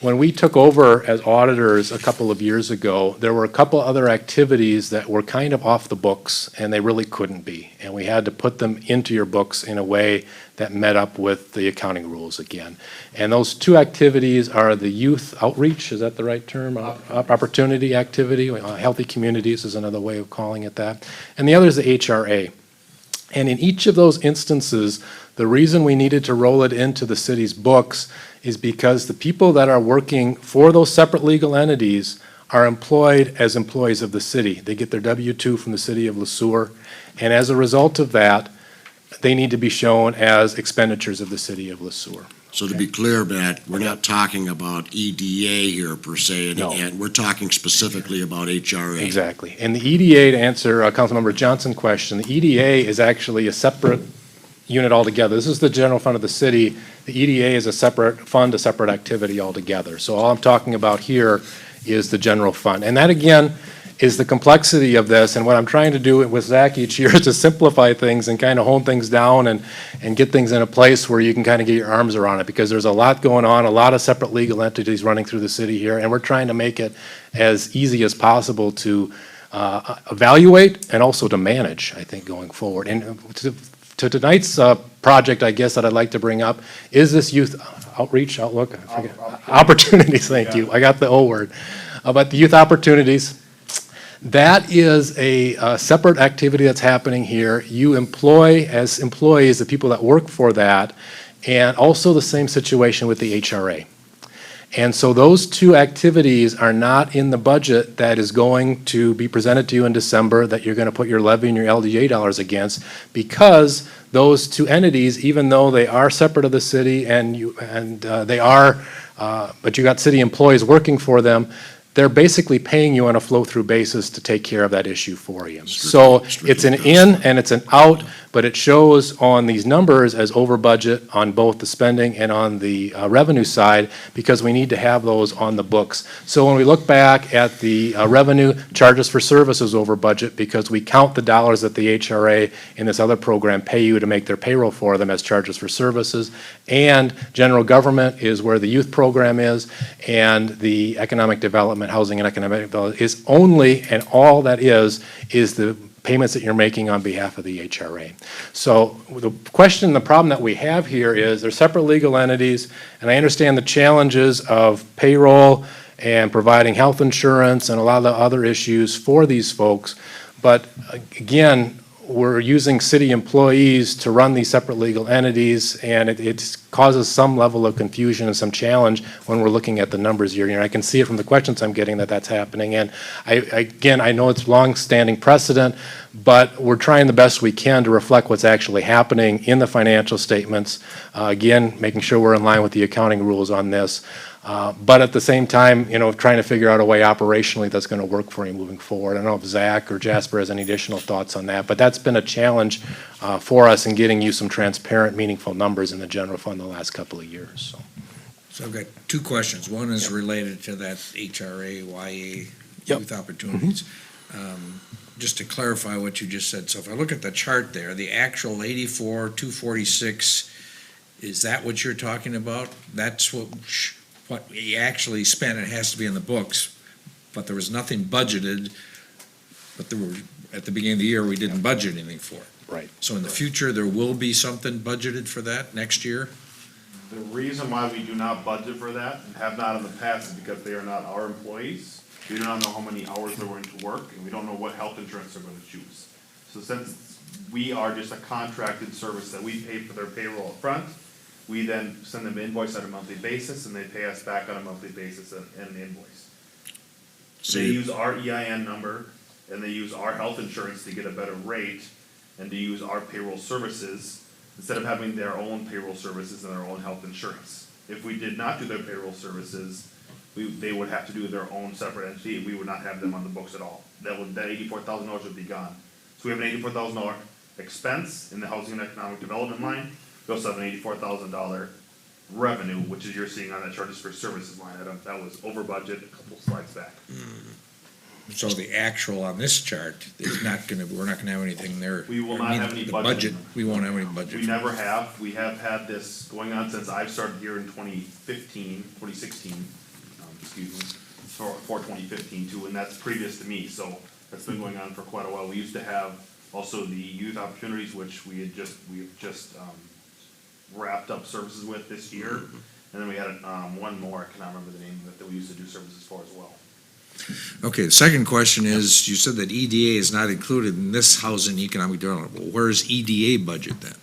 When we took over as auditors a couple of years ago, there were a couple other activities that were kind of off the books, and they really couldn't be. And we had to put them into your books in a way that met up with the accounting rules again. And those two activities are the youth outreach, is that the right term? Opportunity activity, healthy communities is another way of calling it that. And the other is the HRA. And in each of those instances, the reason we needed to roll it into the city's books is because the people that are working for those separate legal entities are employed as employees of the city. They get their W-2 from the city of Sueur, and as a result of that, they need to be shown as expenditures of the city of Sueur. So to be clear, Matt, we're not talking about EDA here per se, No. and we're talking specifically about HRA. Exactly. And the EDA, to answer Councilmember Johnson's question, the EDA is actually a separate unit altogether. This is the general fund of the city. The EDA is a separate fund, a separate activity altogether. So all I'm talking about here is the general fund. And that, again, is the complexity of this. And what I'm trying to do with Zach each year is to simplify things and kind of hone things down and get things in a place where you can kind of get your arms around it, because there's a lot going on, a lot of separate legal entities running through the city here, and we're trying to make it as easy as possible to evaluate and also to manage, I think, going forward. And to tonight's project, I guess, that I'd like to bring up is this youth outreach, outlook, I forget. Opportunities, thank you. I got the O word. But the youth opportunities, that is a separate activity that's happening here. You employ, as employees, the people that work for that, and also the same situation with the HRA. And so those two activities are not in the budget that is going to be presented to you in December that you're going to put your levy and your LDA dollars against, because those two entities, even though they are separate of the city but you got city employees working for them, they're basically paying you on a flow-through basis to take care of that issue for you. So it's an in and it's an out, but it shows on these numbers as over budget on both the spending and on the revenue side, because we need to have those on the books. So when we look back at the revenue, charges for services over budget, because we count the dollars that the HRA in this other program pay you to make their payroll for them as charges for services, and general government is where the youth program is, and the economic development, housing and economic development is only, and all that is the payments that you're making on behalf of the HRA. So the question, the problem that we have here is they're separate legal entities, and I understand the challenges of payroll and providing health insurance and a lot of the other issues for these folks. But again, we're using city employees to run these separate legal entities, and it causes some level of confusion and some challenge when we're looking at the numbers year to year. I can see it from the questions I'm getting that that's happening, and I know it's long-standing precedent, but we're trying the best we can to reflect what's actually happening in the financial statements. Again, making sure we're in line with the accounting rules on this. But at the same time, trying to figure out a way operationally that's going to work for you moving forward. I don't know if Zach or Jasper has any additional thoughts on that, but that's been a challenge for us in getting you some transparent, meaningful numbers in the general fund the last couple of years. So I've got two questions. One is related to that HRA, YA, youth opportunities. Just to clarify what you just said, so if I look at the chart there, the actual 84,246, is that what you're talking about? That's what we actually spent, it has to be in the books, but there was nothing budgeted, but there were, at the beginning of the year, we didn't budget anything for it. Right. So in the future, there will be something budgeted for that next year? The reason why we do not budget for that, and have not in the past, is because they are not our employees. We do not know how many hours they're going to work, and we don't know what health insurance they're going to choose. So since we are just a contracted service that we pay for their payroll up front, we then send them an invoice on a monthly basis, and they pay us back on a monthly basis and an invoice. They use our EIN number, and they use our health insurance to get a better rate, and to use our payroll services, instead of having their own payroll services and their own health insurance. If we did not do their payroll services, they would have to do their own separate entity, and we would not have them on the books at all. That $84,000 would be gone. So we have an $84,000 expense in the housing and economic development line. We also have an $84,000 revenue, which is you're seeing on that chart is for services line item. That was over budget a couple slides back. So the actual on this chart is not gonna, we're not gonna have anything there. We will I not mean, have any the budget. We won't have any budget. We never have. We have had this going on since I've started here in 2016, excuse me, for 2015 too, and that's previous to me, so that's been going on for quite a while. We used to have also the youth opportunities, which we've just wrapped up services with this year, and then we had one more, I cannot remember the name of it, that we used to do services for as well. Okay, the second question is, you said that EDA is not included in this housing economic development. Well, where's EDA budget then?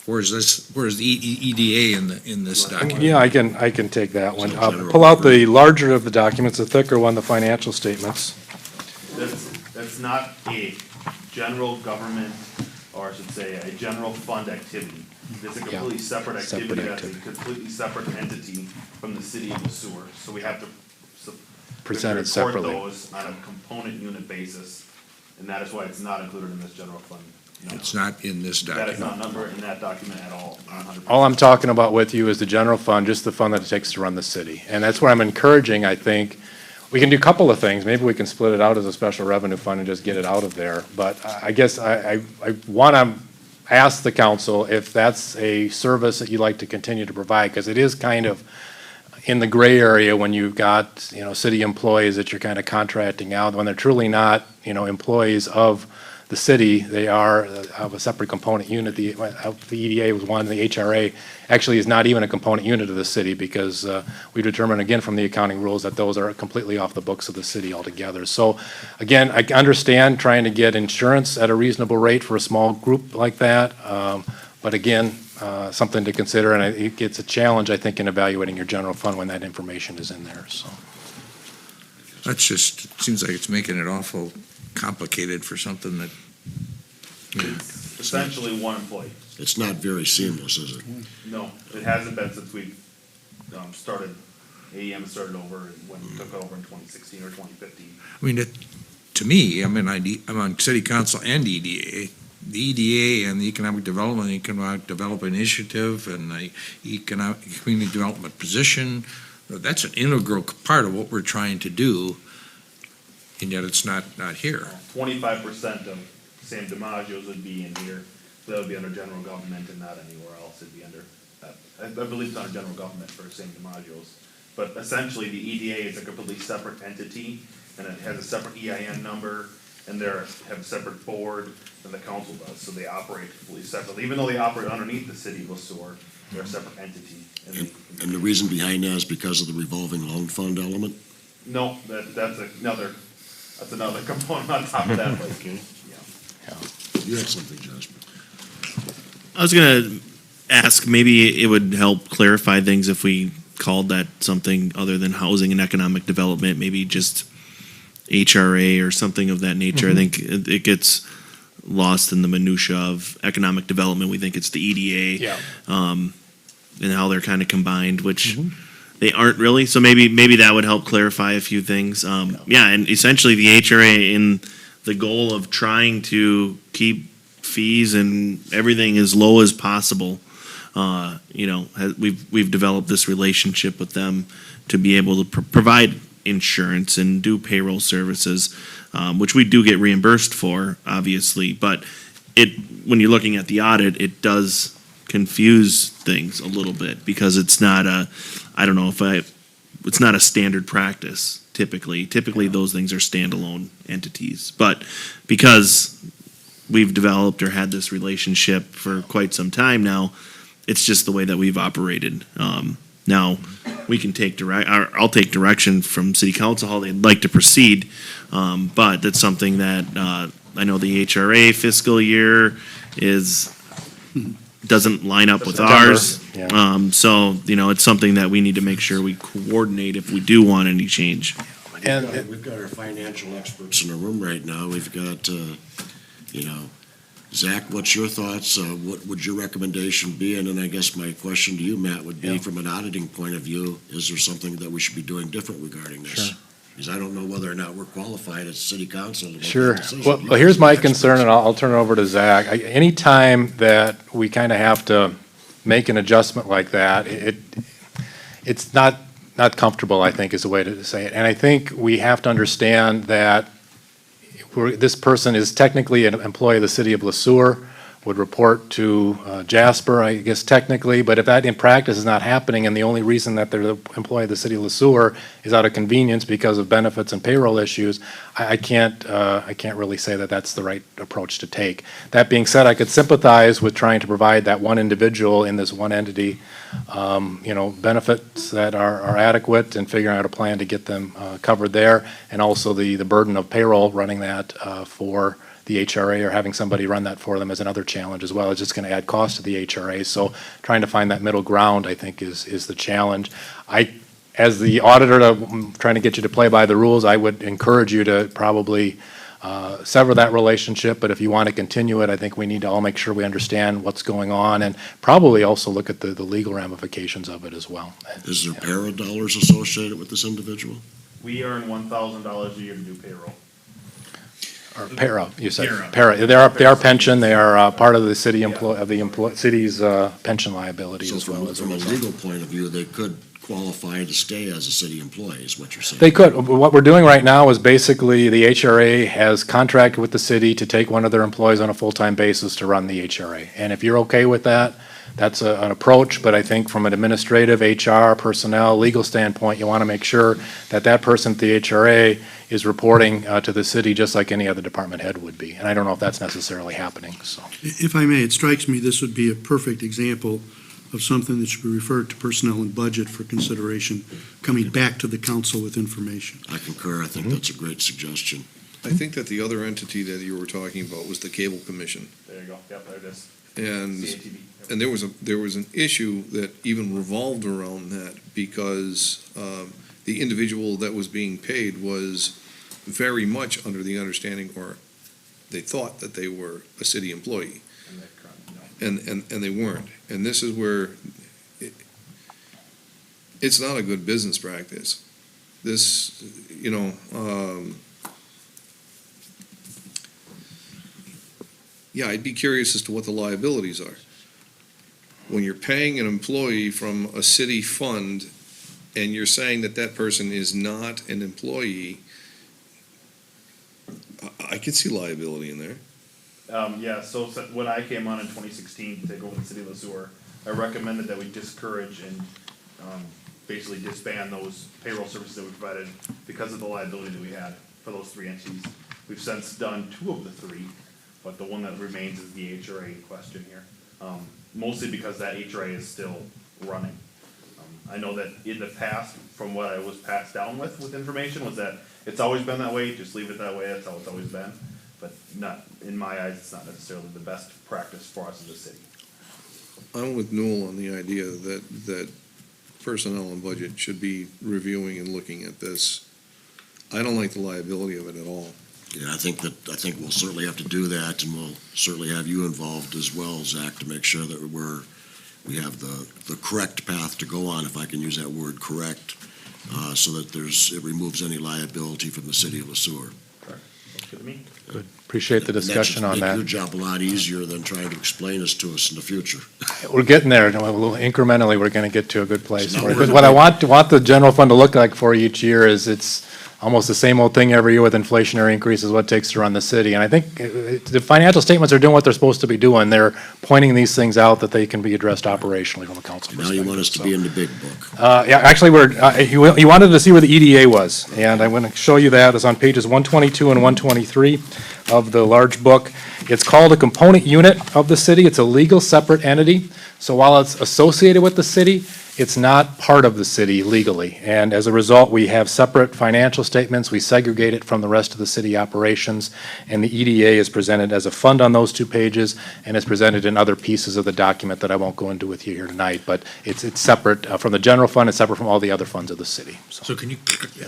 Where's the EDA in this document? Yeah, I can take that one. Pull out the larger of the documents, the thicker one, the financial statements. That's not a general government, or I should say, a general fund activity. It's a completely separate activity, that's a completely separate entity from the city of Sueur. So we have to Present it report separately. those on a component unit basis, and that is why it's not included in this general fund. number. It's not in this That is document. not numbered in that document at all. 100%. All I'm talking about with you is the general fund, just the fund that it takes to run the city. And that's where I'm encouraging, I think, we can do a couple of things. Maybe we can split it out as a special revenue fund and just get it out of there. But I guess I want to ask the council if that's a service that you'd like to continue to provide, because it is kind of in the gray area when you've got, city employees that you're kind of contracting out, when they're truly not, employees of the city. They are of a separate component unit. The EDA was one, the HRA actually is not even a component unit of the city, because we determined, again, from the accounting rules, that those are completely off the books of the city altogether. So, again, I understand trying to get insurance at a reasonable rate for a small group like that, but again, something to consider, and it's a challenge, I think, in evaluating your general fund when that information is in there, so. That's just, it seems like it's making it awful complicated for something that, It's essentially one employee. It's not very seamless, is it? No, it hasn't been since we started, AEM started over when we took over in 2016 or 2015. I mean, to me, I'm on city council and EDA. The EDA and the Economic Development Initiative and the Community Development Position, that's an integral part of what we're trying to do, and yet it's not here. 25% of Sam DiMaggio's would be in here, so that would be under general government and not anywhere else. It'd be under, I believe it's under general government for Sam DiMaggio's. But essentially, the EDA is a completely separate entity, and it has a separate EIN number, and they have a separate board than the council does, so they operate completely separately. Even though they operate underneath the city of Sueur, they're a separate entity. And the reason behind that is because of the revolving loan fund element? No, that's another component on top of that, but, Okay. yeah. You had something, Jasper? I was gonna ask, maybe it would help clarify things if we called that something other than housing and economic development, maybe just HRA or something of that nature. I think it gets lost in the minutia of economic development. We think it's the EDA. Yeah. And how they're kind of combined, which they aren't really. So maybe that would help clarify a few things. Yeah, and essentially the HRA in the goal of trying to keep fees and everything as low as possible. We've developed this relationship with them to be able to provide insurance and do payroll services, which we do get reimbursed for, obviously. But when you're looking at the audit, it does confuse things a little bit because it's not it's not a standard practice typically. Typically, those things are standalone entities. But because we've developed or had this relationship for quite some time now, it's just the way that we've operated. Now, we can I'll take direction from city council how they'd like to proceed, but that's something that I know the HRA fiscal year doesn't line up with ours. Yeah. So, it's something that we need to make sure we coordinate if we do want any change. And We've got our financial experts in the room right now. We've got, Zach, what's your thoughts? What would your recommendation be? And then I guess my question to you, Matt, would be from an auditing point of view, is there something that we should be doing different regarding this? Sure. Because I don't know whether or not we're qualified as city council to make Sure. that decision. Well, You here's guys are my experts. concern, and I'll turn it over to Zach. Anytime that we kind of have to make an adjustment like that, it's not comfortable, I think, is the way to say it. And I think we have to understand that this person is technically an employee of the city of Sueur, would report to Jasper, I guess technically, but if that in practice is not happening and the only reason that they're the employee of the city of Sueur is out of convenience because of benefits and payroll issues, I can't really say that that's the right approach to take. That being said, I could sympathize with trying to provide that one individual in this one entity, benefits that are adequate and figuring out a plan to get them covered there, and also the burden of payroll running that for the HRA or having somebody run that for them is another challenge as well. It's just going to add cost to the HRA. So trying to find that middle ground, I think, is the challenge. As the auditor, trying to get you to play by the rules, I would encourage you to probably sever that relationship. But if you want to continue it, I think we need to all make sure we understand what's going on and probably also look at the legal ramifications of it as well. Is there para dollars associated with this individual? We earn $1,000 a year to do payroll. Or para, you said. Para. Para. They are pension. They are part of the city city's pension liability So as well. from a legal point of view, they could qualify to stay as a city employee, is what you're saying? They could. What we're doing right now is basically the HRA has contracted with the city to take one of their employees on a full-time basis to run the HRA. And if you're okay with that, that's an approach, but I think from an administrative, HR, personnel, legal standpoint, you want to make sure that that person at the HRA is reporting to the city just like any other department head would be. And I don't know if that's necessarily happening, so. If I may, it strikes me this would be a perfect example of something that should be referred to personnel and budget for consideration, coming back to the council with information. I concur. I think that's a great suggestion. I think that the other entity that you were talking about was the Cable Commission. There you go. Yep, there it is. And CATV. And there was an issue that even revolved around that because the individual that was being paid was very much under the understanding, or they thought that they were a city employee, and they weren't. And this is where it's not a good business practice. This, yeah, I'd be curious as to what the liabilities are. When you're paying an employee from a city fund and you're saying that that person is not an employee, I could see liability in there. So when I came on in 2016 to take over the city of Sueur, I recommended that we discourage and basically disband those payroll services that we provided because of the liability that we had for those three entities. We've since done 2 of the 3, but the one that remains is the HRA in question here. Mostly because that HRA is still running. I know that in the past, from what I was passed down with information, was that it's always been that way, just leave it that way, that's how it's always been. But not, in my eyes, it's not necessarily the best practice for us as a city. I'm with Newell on the idea that personnel and budget should be reviewing and looking at this. I don't like the liability of it at all. Yeah, I think we'll certainly have to do that, and we'll certainly have you involved as well, Zach, to make sure that we have the correct path to go on, if I can use that word, correct, so that it removes any liability from the city of Sueur. Looks good to me. Good. Appreciate the discussion on Make that. your job a lot easier than trying to explain this to us in the future. We're getting there. Incrementally, we're going to get to a good place. So now we're Because gonna what I want the general fund to look like for each year is it's almost the same old thing every year with inflationary increases, what it takes to run the city. And I think the financial statements are doing what they're supposed to be doing. They're pointing these things out that they can be addressed operationally from a council perspective. Now you want us to So, be in the big book. yeah, actually, you wanted to see where the EDA was, and I'm going to show you that. It's on pages 122 and 123 of the large book. It's called a component unit of the city. It's a legal separate entity. So while it's associated with the city, it's not part of the city legally. And as a result, we have separate financial statements. We segregate it from the rest of the city operations. And the EDA is presented as a fund on those 2 pages, and it's presented in other pieces of the document that I won't go into with you here tonight. But it's separate from the general fund. It's separate from all the other funds of the city. So can you,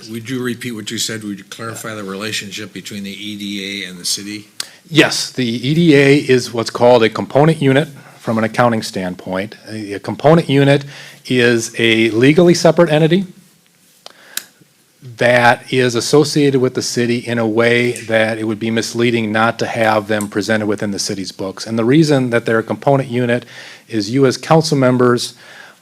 would you repeat what you said? Would you clarify the relationship between the EDA and the city? Yes, the EDA is what's called a component unit from an accounting standpoint. A component unit is a legally separate entity that is associated with the city in a way that it would be misleading not to have them presented within the city's books. And the reason that they're a component unit is you as council members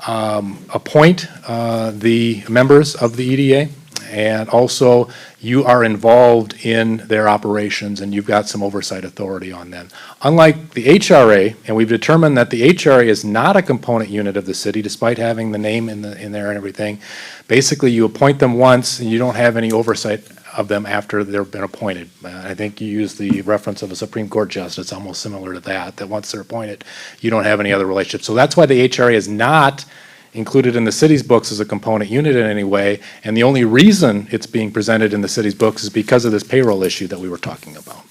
appoint the members of the EDA, and also you are involved in their operations and you've got some oversight authority on them. Unlike the HRA, and we've determined that the HRA is not a component unit of the city despite having the name in there and everything. Basically, you appoint them once and you don't have any oversight of them after they've been appointed. I think you use the reference of a Supreme Court justice, almost similar to that once they're appointed, you don't have any other relationship. So that's why the HRA is not included in the city's books as a component unit in any way, and the only reason it's being presented in the city's books is because of this payroll issue that we were talking about.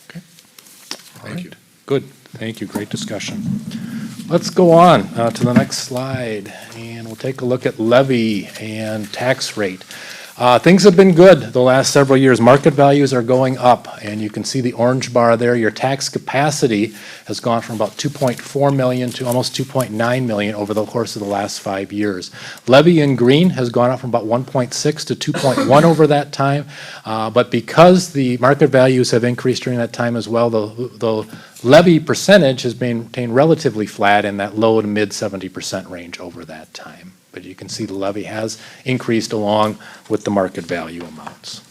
Okay. Thank you. Good, thank you, great discussion. Let's go on to the next slide, and we'll take a look at levy and tax rate. Things have been good the last several years. Market values are going up, and you can see the orange bar there. Your tax capacity has gone from about 2.4 million to almost 2.9 million over the course of the last 5 years. Levy in green has gone up from about 1.6 to 2.1 over that time, but because the market values have increased during that time as well, the levy percentage has maintained relatively flat in that low to mid 70% range over that time. But you can see the levy has increased along with the market value amounts.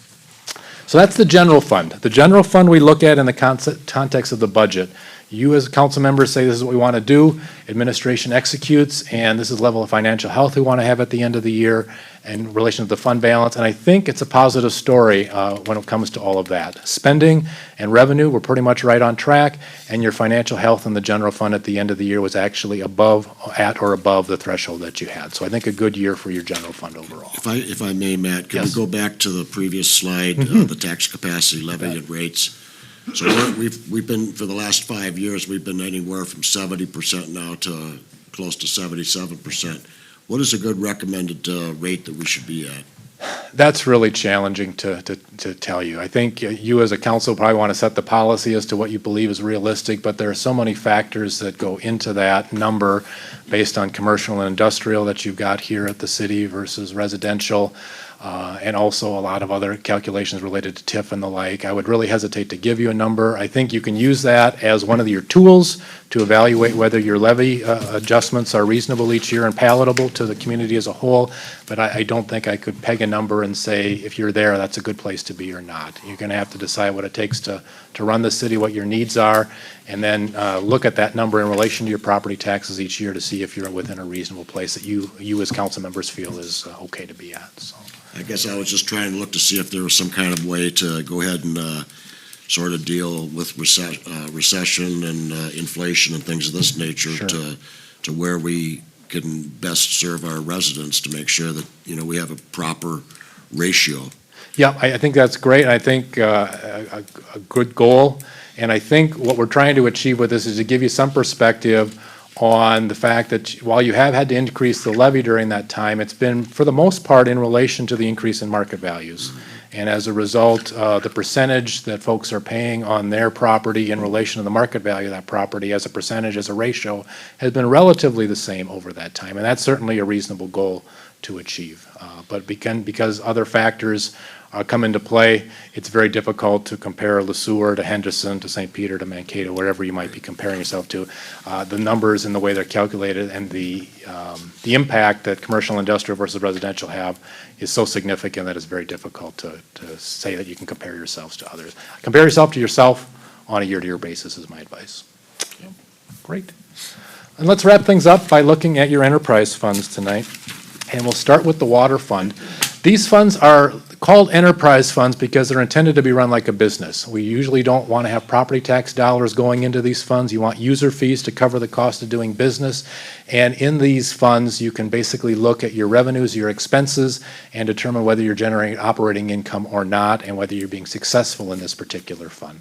So that's the general fund. The general fund we look at in the context of the budget. You as council members say this is what we want to do, administration executes, and this is the level of financial health we want to have at the end of the year in relation to the fund balance. And I think it's a positive story when it comes to all of that. Spending and revenue were pretty much right on track, and your financial health in the general fund at the end of the year was actually at or above the threshold that you had. So I think a good year for your general fund overall. If I may, Matt, can we Yes. go back to the previous slide, the tax capacity, levy, and rates? So we've been, for the last 5 years, we've been anywhere from 70% now to close to 77%. What is a good recommended rate that we should be at? That's really challenging to tell you. I think you as a council probably want to set the policy as to what you believe is realistic, but there are so many factors that go into that number based on commercial and industrial that you've got here at the city versus residential. And also a lot of other calculations related to TIF and the like. I would really hesitate to give you a number. I think you can use that as one of your tools to evaluate whether your levy adjustments are reasonable each year and palatable to the community as a whole. But I don't think I could peg a number and say, if you're there, that's a good place to be or not. You're going to have to decide what it takes to run the city, what your needs are, and then look at that number in relation to your property taxes each year to see if you're within a reasonable place that you as council members feel is okay to be at. So. I guess I was just trying to look to see if there was some kind of way to go ahead and sort of deal with recession and inflation and things of this nature Sure. to where we can best serve our residents to make sure that, we have a proper ratio. Yeah, I think that's great. I think a good goal. And I think what we're trying to achieve with this is to give you some perspective on the fact that while you have had to increase the levy during that time, it's been, for the most part, in relation to the increase in market values. And as a result, the percentage that folks are paying on their property in relation to the market value of that property as a percentage, as a ratio, has been relatively the same over that time. And that's certainly a reasonable goal to achieve. But because other factors come into play, it's very difficult to compare Sueur to Henderson to St. Peter to Mankato, wherever you might be comparing yourself to. The numbers and the way they're calculated and the impact that commercial, industrial versus residential have is so significant that it's very difficult to say that you can compare yourselves to others. Compare yourself to yourself on a year-to-year basis is my advice. Great. And let's wrap things up by looking at your enterprise funds tonight. And we'll start with the water fund. These funds are called enterprise funds because they're intended to be run like a business. We usually don't want to have property tax dollars going into these funds. You want user fees to cover the cost of doing business. And in these funds, you can basically look at your revenues, your expenses, and determine whether you're generating operating income or not, and whether you're being successful in this particular fund.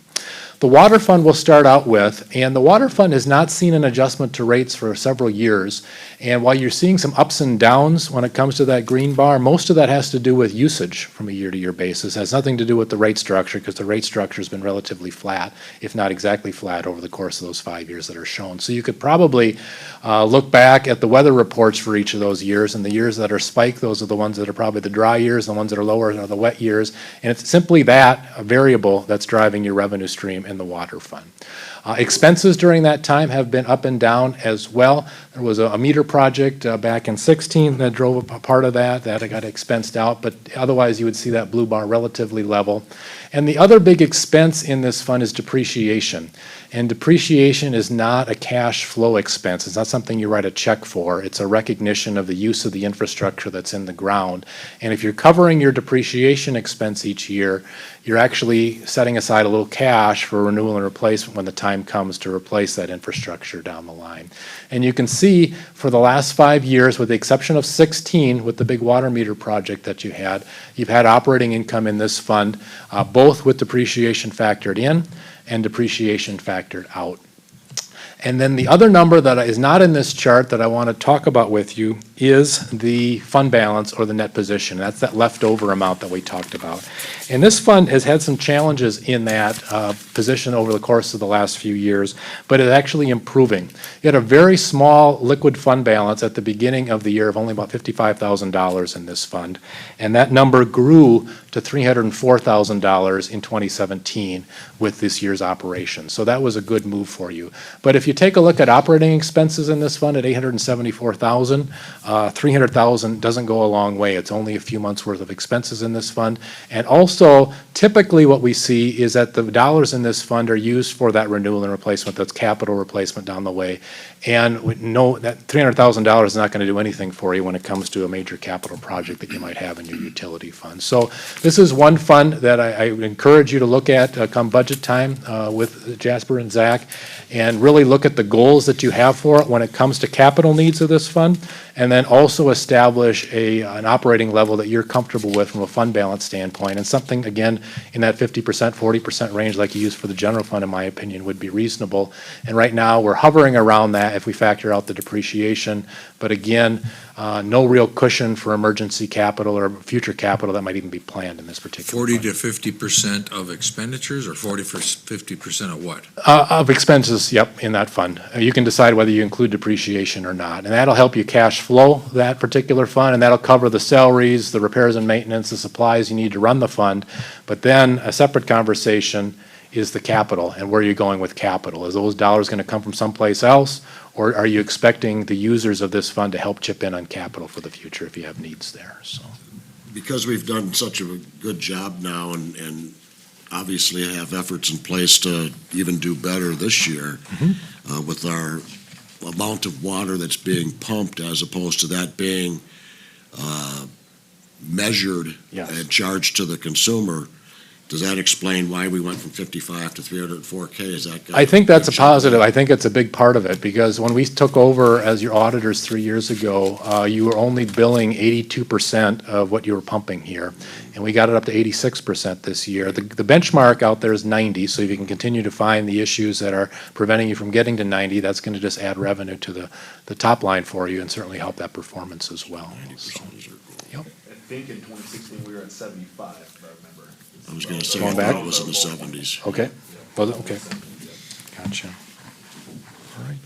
The water fund we'll start out with, and the water fund has not seen an adjustment to rates for several years. And while you're seeing some ups and downs when it comes to that green bar, most of that has to do with usage from a year-to-year basis. It has nothing to do with the rate structure, because the rate structure has been relatively flat, if not exactly flat, over the course of those 5 years that are shown. So you could probably look back at the weather reports for each of those years, and the years that are spiked, those are the ones that are probably the dry years, the ones that are lower are the wet years. And it's simply that, a variable, that's driving your revenue stream in the water fund. Expenses during that time have been up and down as well. There was a meter project back in 16 that drove a part of that got expensed out, but otherwise you would see that blue bar relatively level. And the other big expense in this fund is depreciation. And depreciation is not a cash flow expense. It's not something you write a check for. It's a recognition of the use of the infrastructure that's in the ground. And if you're covering your depreciation expense each year, you're actually setting aside a little cash for renewal and replacement when the time comes to replace that infrastructure down the line. And you can see for the last 5 years, with the exception of 16, with the big water meter project that you've had operating income in this fund, both with depreciation factored in and depreciation factored out. And then the other number that is not in this chart that I want to talk about with you is the fund balance or the net position. That's that leftover amount that we talked about. And this fund has had some challenges in that position over the course of the last few years, but it's actually improving. You had a very small liquid fund balance at the beginning of the year of only about $55,000 in this fund, and that number grew to $304,000 in 2017 with this year's operation. So that was a good move for you. But if you take a look at operating expenses in this fund at $874,000, $300,000 doesn't go a long way. It's only a few months worth of expenses in this fund. And also, typically what we see is that the dollars in this fund are used for that renewal and replacement, that's capital replacement down the way. And we know that $300,000 is not going to do anything for you when it comes to a major capital project that you might have in your utility fund. So this is one fund that I encourage you to look at come budget time with Jasper and Zach, and really look at the goals that you have for it when it comes to capital needs of this fund, and then also establish an operating level that you're comfortable with from a fund balance standpoint. And something, again, in that 50%, 40% range like you use for the general fund, in my opinion, would be reasonable. And right now, we're hovering around that if we factor out the depreciation. But again, no real cushion for emergency capital or future capital that might even be planned in this particular 40 fund. to 50% of expenditures, or 40 to 50% of what? Of expenses, yep, in that fund. You can decide whether you include depreciation or not. And that'll help you cash flow that particular fund, and that'll cover the salaries, the repairs and maintenance, the supplies you need to run the fund. But then a separate conversation is the capital, and where you're going with capital. Is those dollars going to come from someplace else, or are you expecting the users of this fund to help chip in on capital for the future if you have needs there? So, Because we've done such a good job now and obviously have efforts in place to even do better this year with our amount of water that's being pumped, as opposed to that being measured yes. and charged to the consumer, Does that explain why we went from 55 to 304K? Is that? I think that's a positive. I think it's a big part of it, because when we took over as your auditors 3 years ago, you were only billing 82% of what you were pumping here, and we got it up to 86% this year. The benchmark out there is 90, so if you can continue to find the issues that are preventing you from getting to 90, that's going to just add revenue to the top line for you and certainly help that performance as well. So, I think in 2016, we were at 75, if I remember. I was gonna say, I Going thought back? it was in the 70s. Okay, was it? Okay, gotcha. All right.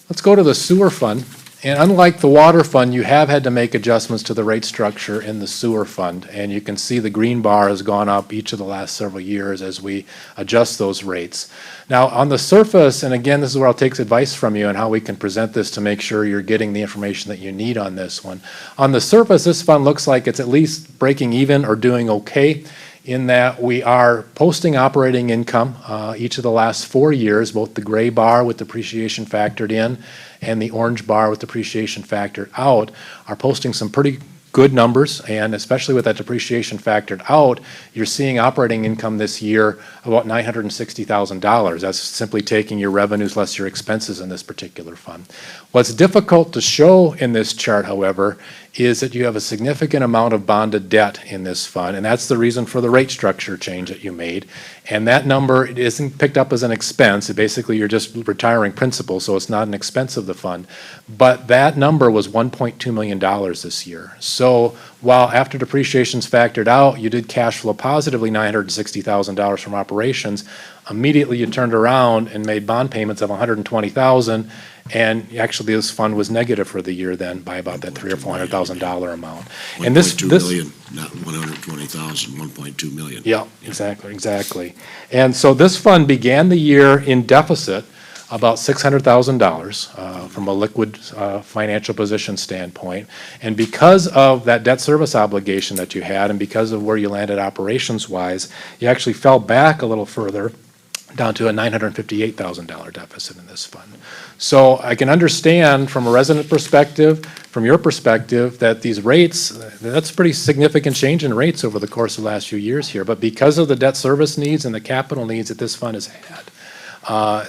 Let's go to the sewer fund. And unlike the water fund, you have had to make adjustments to the rate structure in the sewer fund. And you can see the green bar has gone up each of the last several years as we adjust those rates. Now, on the surface, and again, this is where I'll take advice from you on how we can present this to make sure you're getting the information that you need on this one. On the surface, this fund looks like it's at least breaking even or doing okay, in that we are posting operating income each of the last 4 years, both the gray bar with depreciation factored in and the orange bar with depreciation factored out are posting some pretty good numbers, and especially with that depreciation factored out, you're seeing operating income this year about $960,000. That's simply taking your revenues less your expenses in this particular fund. What's difficult to show in this chart, however, is that you have a significant amount of bonded debt in this fund, and that's the reason for the rate structure change that you made. And that number, it isn't picked up as an expense. Basically, you're just retiring principal, so it's not an expense of the fund. But that number was $1.2 million this year. So while after depreciation's factored out, you did cash flow positively $960,000 from operations, immediately you turned around and made bond payments of $120,000, and actually this fund was negative for the year then by about that $300,000 or $400,000 amount. And this 1.2 million, not 120,000, 1.2 million. Yeah, exactly. And so this fund began the year in deficit about $600,000 from a liquid financial position standpoint. And because of that debt service obligation that you had and because of where you landed operations-wise, you actually fell back a little further down to a $958,000 deficit in this fund. So I can understand from a resident perspective, from your perspective, that these rates, that's a pretty significant change in rates over the course of the last few years here. But because of the debt service needs and the capital needs that this fund has had,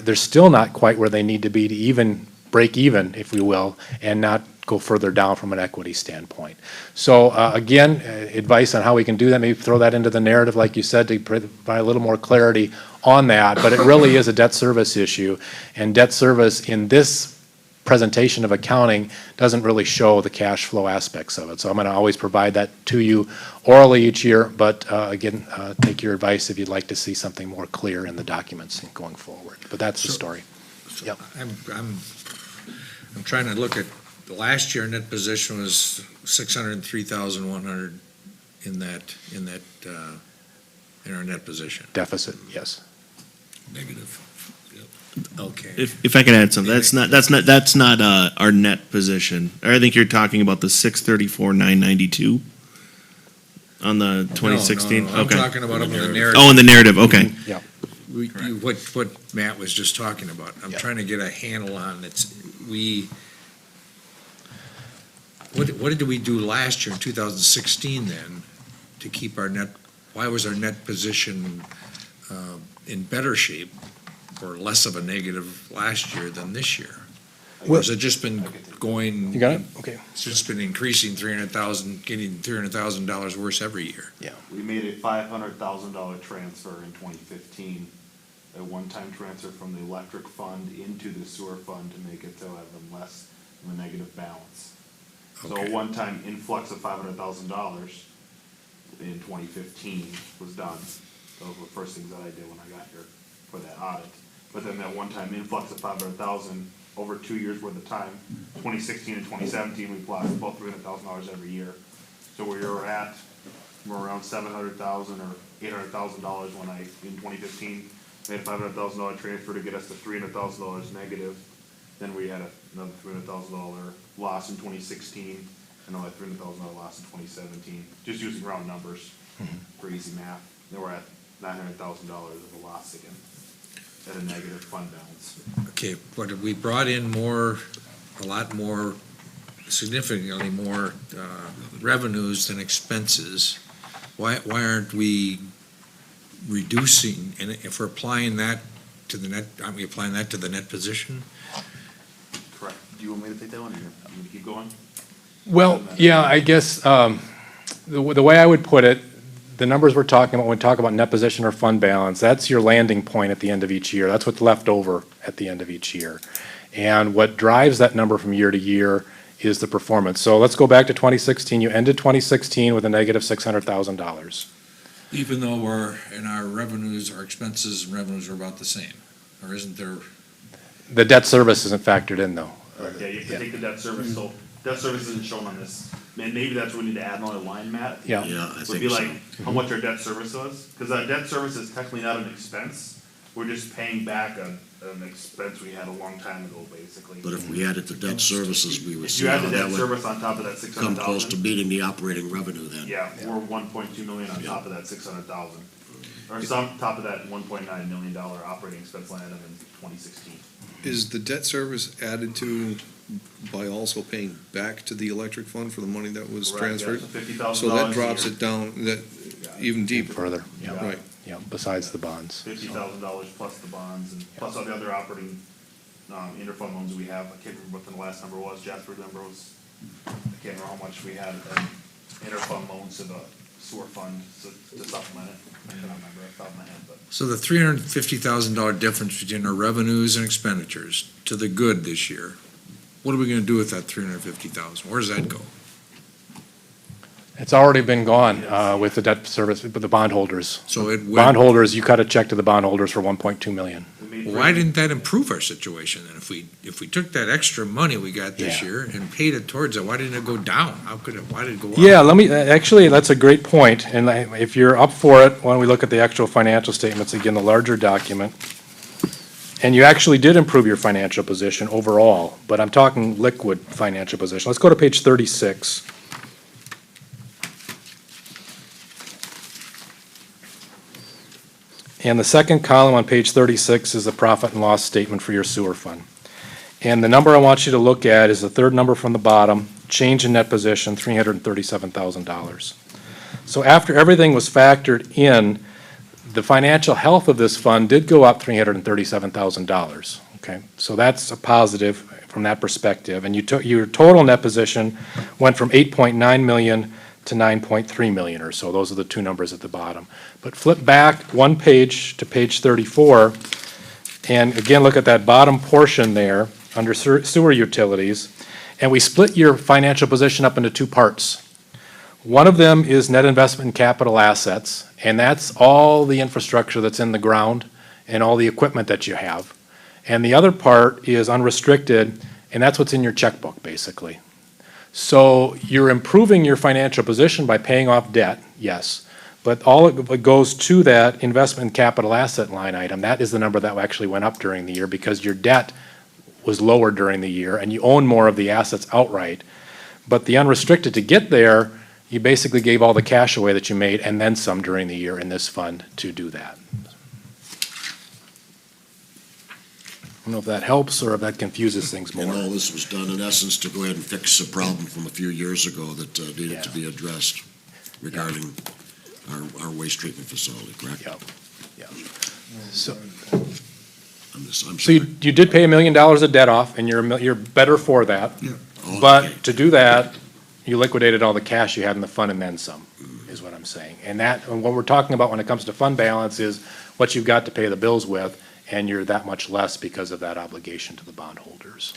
they're still not quite where they need to be to even break even, if we will, and not go further down from an equity standpoint. So again, advice on how we can do that, maybe throw that into the narrative, like you said, to provide a little more clarity on that. But it really is a debt service issue, and debt service in this presentation of accounting doesn't really show the cash flow aspects of it. So I'm going to always provide that to you orally each year, but again, take your advice if you'd like to see something more clear in the documents going forward. But that's the story. Yep. I'm trying to look at, last year net position was 603,100 in our net position. Deficit, yes. Negative. Yep. Okay. If I could add something, that's not our net position. I think you're talking about the 634,992 on the 2016. No, I'm Okay. talking about up in the narrative. Oh, in the narrative. Okay. Yeah. What Matt was just talking about. I'm trying to get a handle on it. What did we do last year in 2016 then to keep our net, why was our net position in better shape or less of a negative last year than this year? Or has it just been going? You got it? Okay. It's just been increasing 300,000, getting $300,000 worse every year. We made a $500,000 transfer in 2015, a one-time transfer from the electric fund into the sewer fund to make it so have them less of a negative balance. So Okay. a one-time influx of $500,000 in 2015 was done. Those were the first things that I did when I got here for that audit. But then that one-time influx of $500,000 over 2 years worth of time, 2016 and 2017, we applied about $300,000 every year. So where you're at, we're around $700,000 or $800,000 when in 2015, made a $500,000 transfer to get us to $300,000 negative. Then we had another $300,000 loss in 2016, another $300,000 loss in 2017, just using round numbers for easy math. Then we're at $900,000 of a loss again, at a negative fund balance. Okay, but we brought in a lot more, significantly more revenues than expenses. Why aren't we reducing, and if we're applying that to the net, aren't we applying that to the net position? Correct. Do you want me to take that one, or you want me to keep going? Well, yeah, I guess, the way I would put it, the numbers we're talking about, when we talk about net position or fund balance, that's your landing point at the end of each year. That's what's left over at the end of each year. And what drives that number from year to year is the performance. So let's go back to 2016. You ended 2016 with a negative $600,000. Even though our revenues, our expenses and revenues are about the same, or isn't there? The debt service isn't factored in, though. Correct, yeah, you have to take the debt service, so debt service isn't shown on this. Man, maybe that's where we need to add another line, Matt. Yeah. Yeah, I Would think be so. like, how much our debt service was, because our debt service is technically not an expense, we're just paying back an expense we had a long time ago, basically. But if we added the debt services, we would If see you how add the that debt would service on top of that six come hundred close to thousand, meeting the operating revenue then. yeah, we're 1.2 million on top of that 600,000. Or some, top of that $1.9 million operating expense line item in 2016. Is the debt service added to by also paying back to the electric fund for the money that was Correct, yeah, transferred? $50,000 So that a drops year. it down, that even deeper. Further, yeah, Right. yeah, besides the bonds. $50,000 plus the bonds and plus all the other operating, interfund loans we have. I can't remember what the last number was, Jasper's number was, I can't remember how much we had in interfund loans to the sewer fund to supplement it. I can't remember off the top of my head, but. So the $350,000 difference between our revenues and expenditures to the good this year, what are we gonna do with that $350,000? Where does that go? It's already been gone with the debt service, with the bondholders. So it went, Bondholders, you cut a check to the bondholders for 1.2 million. We made why didn't that improve our situation then? If we took that extra money we got this Yeah. year and paid it towards it, why didn't it go down? Why did it go up? Yeah, actually, that's a great point, and if you're up for it, when we look at the actual financial statements, again, the larger document, and you actually did improve your financial position overall, but I'm talking liquid financial position. Let's go to page 36. And the second column on page 36 is the profit and loss statement for your sewer fund. And the number I want you to look at is the third number from the bottom, change in net position, $337,000. So after everything was factored in, the financial health of this fund did go up $337,000, okay? So that's a positive from that perspective. And your total net position went from 8.9 million to 9.3 million or so. Those are the two numbers at the bottom. But flip back one page to page 34, and again, look at that bottom portion there under sewer utilities, and we split your financial position up into two parts. One of them is net investment in capital assets, and that's all the infrastructure that's in the ground and all the equipment that you have. And the other part is unrestricted, and that's what's in your checkbook, basically. So you're improving your financial position by paying off debt, yes, but all it goes to that investment in capital asset line item. That is the number that actually went up during the year because your debt was lower during the year and you own more of the assets outright. But the unrestricted, to get there, you basically gave all the cash away that you made and then some during the year in this fund to do that. I don't know if that helps or if that confuses things more. And all this was done in essence to go ahead and fix a problem from a few years ago that needed to be addressed regarding our waste treatment facility, correct? Yep. Yeah. So, I'm so sorry. you did pay $1 million of debt off, and you're better for that. Oh, But okay. to do that, you liquidated all the cash you had in the fund and then some, is what I'm saying. And what we're talking about when it comes to fund balance is what you've got to pay the bills with, and you're that much less because of that obligation to the bondholders.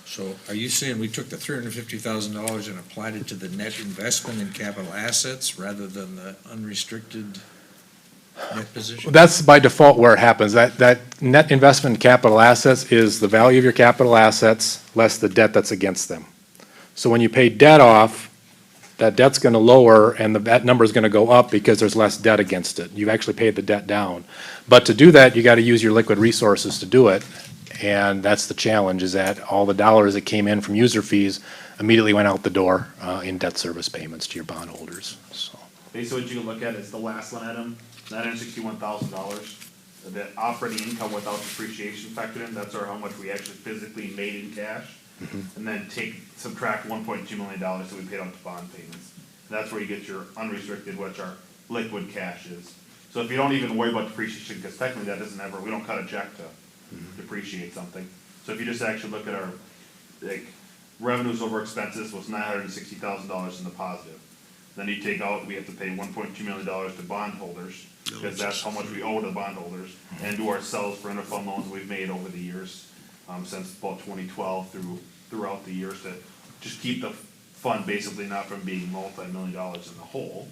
So are you saying we took the $350,000 and applied it to the net investment in capital assets rather than the unrestricted net position? That's by default where it happens. That net investment in capital assets is the value of your capital assets less the debt that's against them. So when you pay debt off, that debt's going to lower and that number is going to go up because there's less debt against it. You've actually paid the debt down. But to do that, you got to use your liquid resources to do it. And that's the challenge, is that all the dollars that came in from user fees immediately went out the door in debt service payments to your bondholders. So. Basically, what you can look at is the last line item, $961,000. The operating income without depreciation factored in, that's how much we actually physically made in cash. And then subtract $1.2 million that we paid out to bond payments. And that's where you get your unrestricted, which our liquid cash is. So if you don't even worry about depreciation, because technically that doesn't ever, we don't cut a check to depreciate something. So if you just actually look at our, like, revenues over expenses was $960,000 in the positive. Then you take out, we have to pay $1.2 million to bondholders, because that's how much we owe to the bondholders, and to ourselves for interfund loans we've made over the years, since about 2012 throughout the years to just keep the fund basically not from being multi-million dollars in the hole.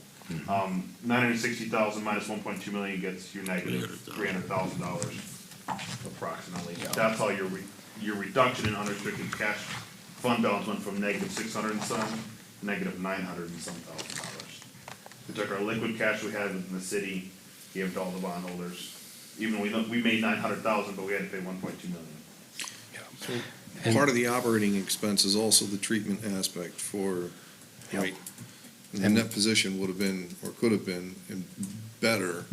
960,000 minus 1.2 million gets you negative $300,000 approximately. That's how your reduction in unrestricted cash fund balance went from negative 600 and some to negative 900 and some $1,000. We took our liquid cash we had within the city, gave it to all the bondholders. Even we made 900,000, but we had to pay 1.2 million. Part of the operating expense is also the treatment aspect for, right? And the net position would have been, or could have been, better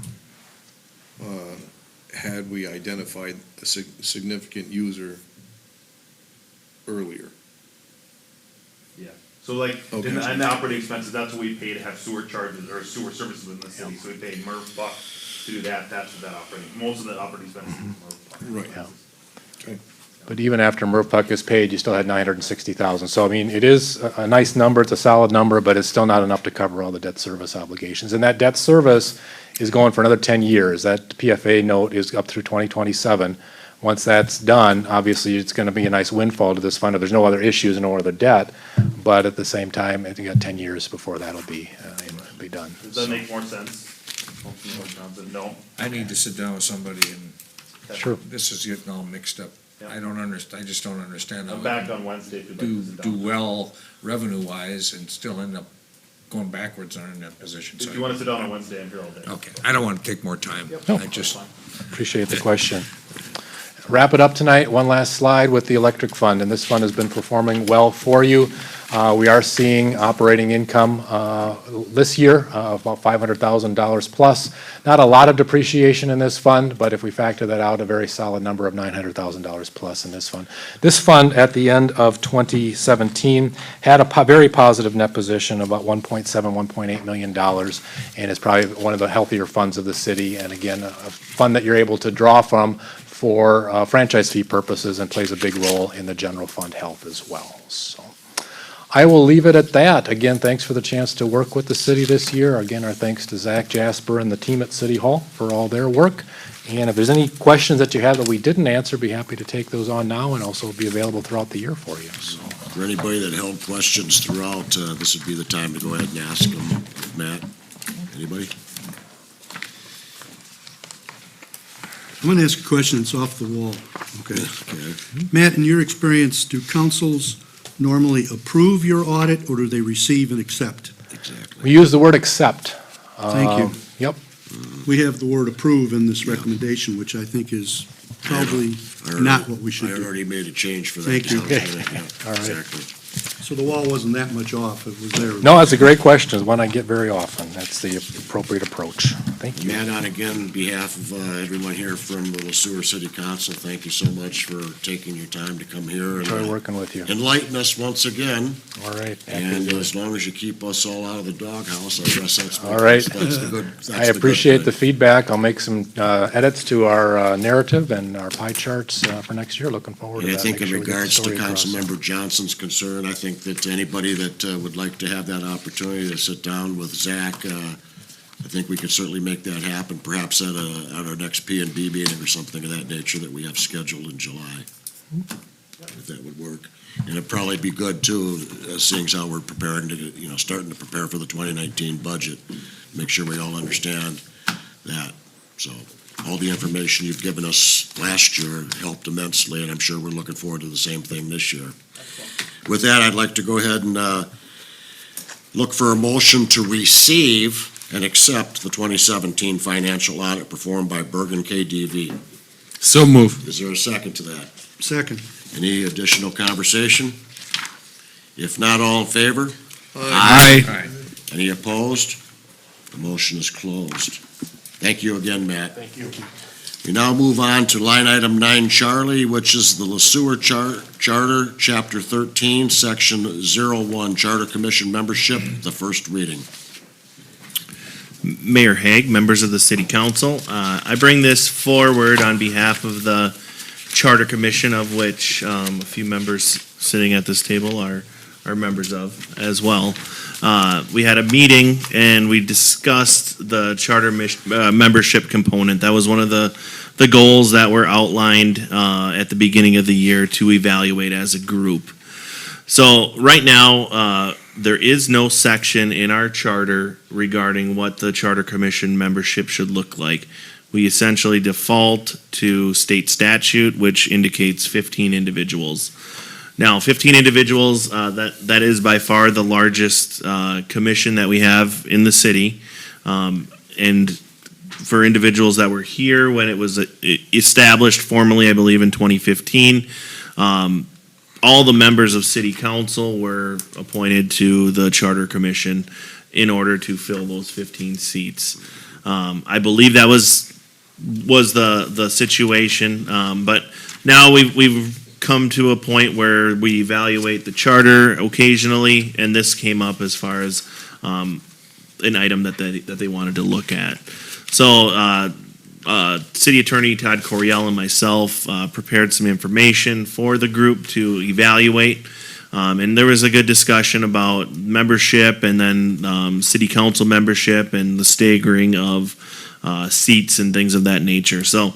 had we identified a significant user earlier. Yeah. So like, Okay. in the operating expenses, that's what we pay to have sewer charges, or sewer services in the city, so we pay Murph Buck to do that, that's what that operating, most of the operating expenses. is Murph Buck. Right. Yeah. Okay. But even after MRPUC is paid, you still had 960,000. So I mean, it is a nice number, it's a solid number, but it's still not enough to cover all the debt service obligations. And that debt service is going for another 10 years. That PFA note is up through 2027. Once that's done, obviously, it's going to be a nice windfall to this fund. There's no other issues, no other debt, but at the same time, I think you got 10 years before that'll be done. Does that make more sense? No? I need to sit down with somebody and Sure. this is getting all mixed up. Yeah. I just don't understand how I'm we back can on Wednesday if you'd like to sit do down. well revenue-wise and still end up going backwards on our net position. If you wanna sit down on Wednesday, I'm here all day. Okay, I don't want to take more time. No. I just, Appreciate the question. Wrap it up tonight, one last slide with the electric fund, and this fund has been performing well for you. We are seeing operating income this year of about $500,000 plus. Not a lot of depreciation in this fund, but if we factor that out, a very solid number of $900,000 plus in this fund. This fund, at the end of 2017, had a very positive net position of about $1.7, $1.8 million, and is probably one of the healthier funds of the city, and again, a fund that you're able to draw from for franchise fee purposes and plays a big role in the general fund health as well. So I will leave it at that. Again, thanks for the chance to work with the city this year. Again, our thanks to Zach Jasper and the team at City Hall for all their work. And if there's any questions that you have that we didn't answer, be happy to take those on now and also be available throughout the year for you. So, For anybody that held questions throughout, this would be the time to go ahead and ask them. Matt, anybody? I'm going to ask a question that's off the wall, okay? Okay. Matt, in your experience, do councils normally approve your audit, or do they receive and accept? Exactly. we use the word accept. Thank you. Yep. We have the word approve in this recommendation, which I think is probably not what we should I do. already made a change for that. Thank you. Yeah, All right. exactly. So the wall wasn't that much off, it was there. No, that's a great question. It's one I get very often. That's the appropriate approach. Thank you. Matt, on again, behalf of everyone here from the Sueur City Council, thank you so much for taking your time to come here Enjoy and working with you. enlighten us once again. All right. And as long as you keep us all out of the doghouse, I guess that's. All right. That's the good. That's I the good appreciate thing. the feedback. I'll make some edits to our narrative and our pie charts for next year. Looking forward to And that. I think Make in sure we get the regards to story across. Councilmember Johnson's concern, I think that anybody that would like to have that opportunity to sit down with Zach, I think we could certainly make that happen, perhaps at our next P&B meeting or something of that nature that we have scheduled in July, if that would work. And it'd probably be good too, seeing as how we're preparing to, starting to prepare for the 2019 budget, make sure we all understand that. So all the information you've given us last year helped immensely, and I'm sure we're looking forward to the same thing this year. With that, I'd like to go ahead and look for a motion to receive and accept the 2017 financial audit performed by Bergen KDV. So move. Is there a second to that? Second. Any additional conversation? If not, all in favor? Aye. Any opposed? The motion is closed. Thank you again, Matt. Thank you. We now move on to line item 9, Charlie, which is the Sueur Charter, Chapter 13, Section 01, Charter Commission membership, the first reading. Mayor Hague, members of the city council. I bring this forward on behalf of the Charter Commission, of which a few members sitting at this table are members of as well. We had a meeting and we discussed the charter membership component. That was one of the goals that were outlined at the beginning of the year to evaluate as a group. So right now, there is no section in our charter regarding what the Charter Commission membership should look like. We essentially default to state statute, which indicates 15 individuals. Now, 15 individuals, that is by far the largest commission that we have in the city. And for individuals that were here when it was established formally, I believe in 2015, all the members of city council were appointed to the Charter Commission in order to fill those 15 seats. I believe that was the situation, but now we've come to a point where we evaluate the charter occasionally, and this came up as far as an item that they wanted to look at. So City Attorney Todd Coriel and myself prepared some information for the group to evaluate, and there was a good discussion about membership and then city council membership and the staggering of seats and things of that nature. So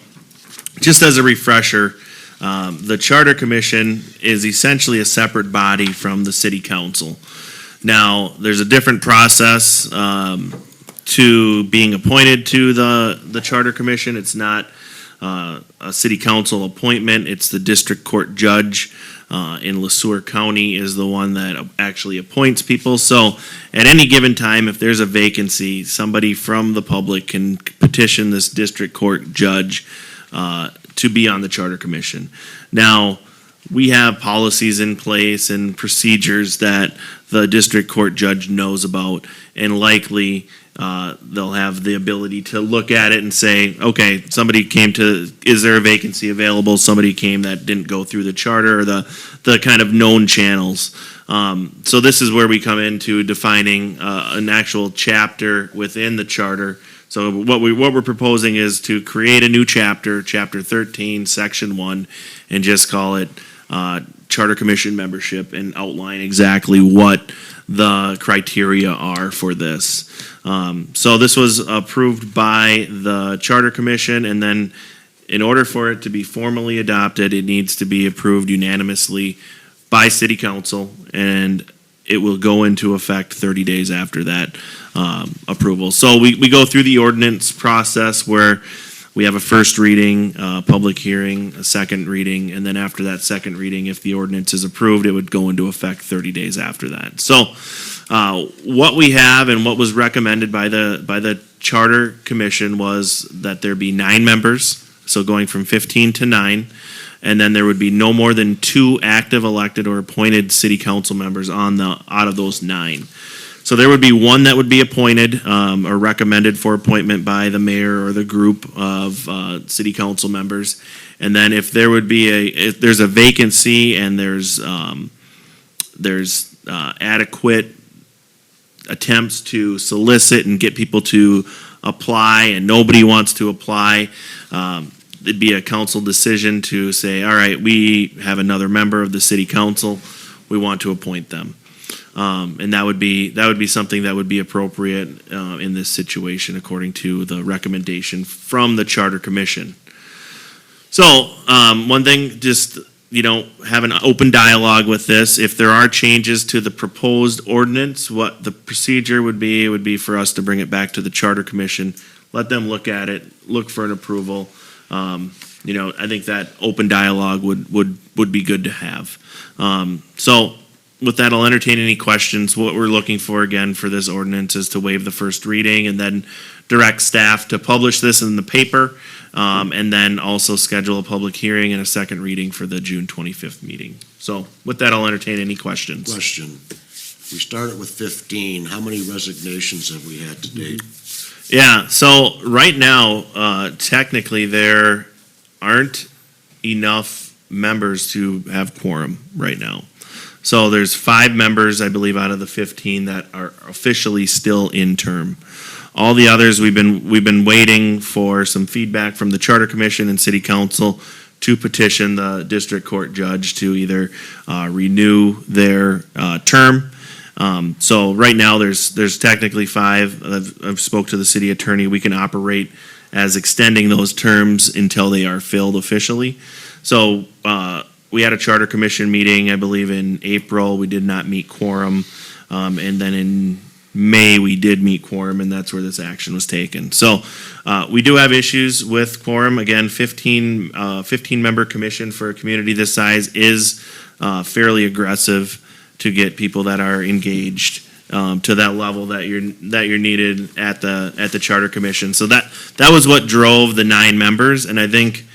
just as a refresher, the Charter Commission is essentially a separate body from the City Council. Now, there's a different process to being appointed to the Charter Commission. It's not a City Council appointment. It's the District Court Judge in Sueur County is the one that actually appoints people. So at any given time, if there's a vacancy, somebody from the public can petition this District Court Judge to be on the Charter Commission. Now, we have policies in place and procedures that the District Court Judge knows about, and likely they'll have the ability to look at it and say, okay, somebody came to, is there a vacancy available? Somebody came that didn't go through the charter or the kind of known channels. So this is where we come into defining an actual chapter within the charter. So what we're proposing is to create a new chapter, Chapter 13, Section 1, and just call it Charter Commission membership and outline exactly what the criteria are for this. So this was approved by the Charter Commission, and then in order for it to be formally adopted, it needs to be approved unanimously by City Council, and it will go into effect 30 days after that approval. So we go through the ordinance process where we have a first reading, public hearing, a second reading, and then after that second reading, if the ordinance is approved, it would go into effect 30 days after that. So what we have and what was recommended by the Charter Commission was that there be 9 members, so going from 15 to 9, and then there would be no more than 2 active elected or appointed city council members out of those 9. So there would be 1 that would be appointed or recommended for appointment by the mayor or the group of city council members. And then if there would be if there's a vacancy and there's adequate attempts to solicit and get people to apply and nobody wants to apply, it'd be a council decision to say, all right, we have another member of the city council, we want to appoint them. And that would be something that would be appropriate in this situation according to the recommendation from the Charter Commission. So one thing, just have an open dialogue with this. If there are changes to the proposed ordinance, what the procedure would be for us to bring it back to the Charter Commission, let them look at it, look for an approval. I think that open dialogue would be good to have. So with that, I'll entertain any questions. What we're looking for again for this ordinance is to waive the first reading and then direct staff to publish this in the paper, and then also schedule a public hearing and a second reading for the June 25th meeting. So with that, I'll entertain any questions. Question. We started with 15. How many resignations have we had to date? Yeah, so right now, technically, there aren't enough members to have quorum right now. So there's 5 members, I believe, out of the 15 that are officially still in term. All the others, we've been waiting for some feedback from the Charter Commission and City Council to petition the district court judge to either renew their term. So right now, there's technically 5. I've spoke to the city attorney. We can operate as extending those terms until they are filled officially. So we had a Charter Commission meeting, I believe, in April. We did not meet quorum. And then in May, we did meet quorum, and that's where this action was taken. So we do have issues with quorum. Again, 15-member commission for a community this size is fairly aggressive to get people that are engaged to that level that you're needed at the Charter Commission. So that was what drove the 9 members, and I think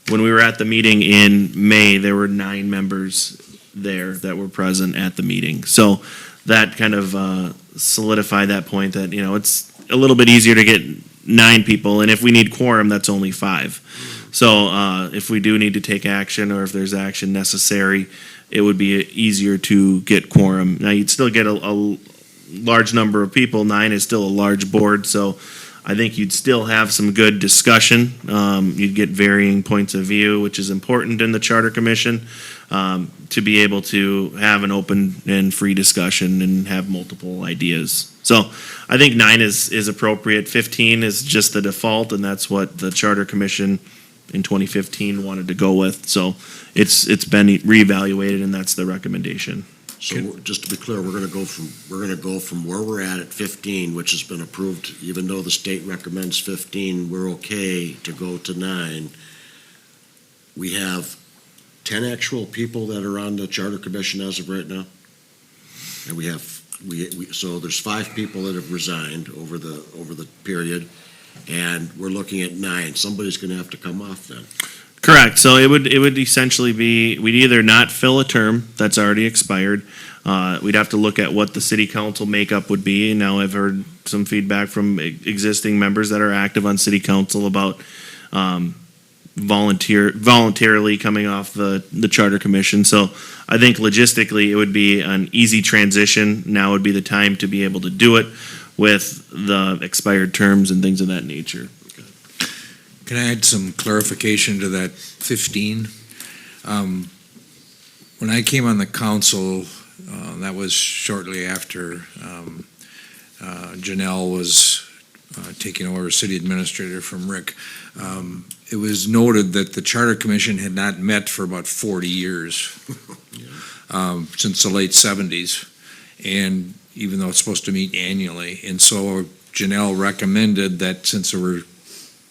when we were at the meeting in May, there were 9 members there that were present at the meeting. So that kind of solidified that point that, it's a little bit easier to get 9 people, and if we need quorum, that's only 5. So if we do need to take action, or if there's action necessary, it would be easier to get quorum. Now, you'd still get a large number of people. 9 is still a large board, so I think you'd still have some good discussion. You'd get varying points of view, which is important in the Charter Commission, to be able to have an open and free discussion and have multiple ideas. So I think 9 is appropriate. 15 is just the default, and that's what the Charter Commission in 2015 wanted to go with. So it's been reevaluated, and that's the recommendation. So just to be clear, we're gonna go from where we're at 15, which has been approved, even though the state recommends 15, we're okay to go to 9. We have 10 actual people that are on the Charter Commission as of right now. And so there's 5 people that have resigned over the period, and we're looking at 9. Somebody's gonna have to come off then. Correct. So it would essentially be, we'd either not fill a term that's already expired. We'd have to look at what the city council makeup would be. And now I've heard some feedback from existing members that are active on city council about voluntarily coming off the Charter Commission. So I think logistically, it would be an easy transition. Now would be the time to be able to do it with the expired terms and things of that nature. Can I add some clarification to that 15? When I came on the council, that was shortly after Janelle was taking over as city administrator from Rick. It was noted that the Charter Commission had not met for about 40 years, since the late 70s, and even though it's supposed to meet annually. And so Janelle recommended that since there were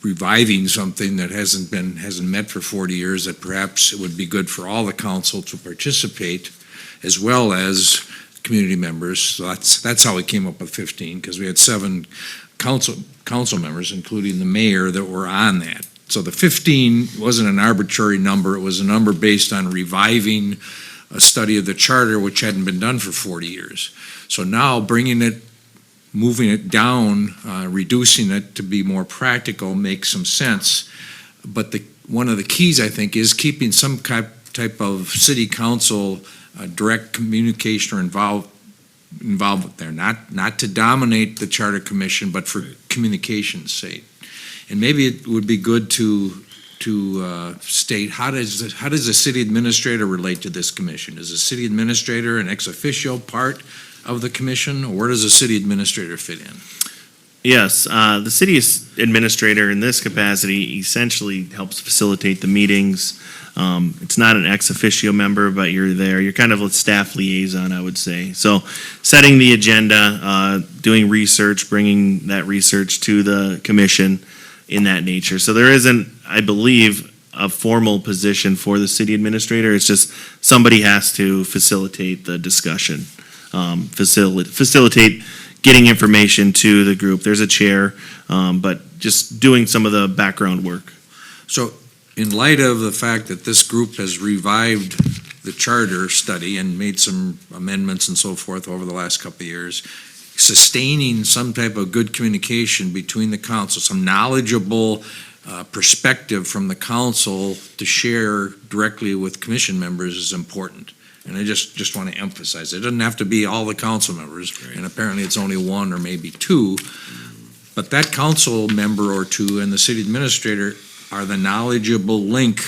reviving something that hasn't met for 40 years, that perhaps it would be good for all the council to participate as well as community members. So that's how we came up with 15, because we had 7 council members, including the mayor, that were on that. So the 15 wasn't an arbitrary number. It was a number based on reviving a study of the charter, which hadn't been done for 40 years. So now moving it down, reducing it to be more practical makes some sense. But one of the keys, I think, is keeping some type of city council direct communication or involvement there, not to dominate the Charter Commission, but for communication's sake. And maybe it would be good to state, how does the city administrator relate to this commission? Is the city administrator an ex officio part of the commission, or where does the city administrator fit in? Yes, the city administrator in this capacity essentially helps facilitate the meetings. It's not an ex officio member, but you're there. You're kind of a staff liaison, I would say. So setting the agenda, doing research, bringing that research to the commission in that nature. So there isn't, I believe, a formal position for the city administrator. It's just somebody has to facilitate the discussion, facilitate getting information to the group. There's a chair, but just doing some of the background work. So in light of the fact that this group has revived the charter study and made some amendments and so forth over the last couple of years, sustaining some type of good communication between the council, some knowledgeable perspective from the council to share directly with commission members is important. And I just want to emphasize, it doesn't have to be all the council members, and apparently it's only 1 or maybe 2, But that council member or two and the city administrator are the knowledgeable link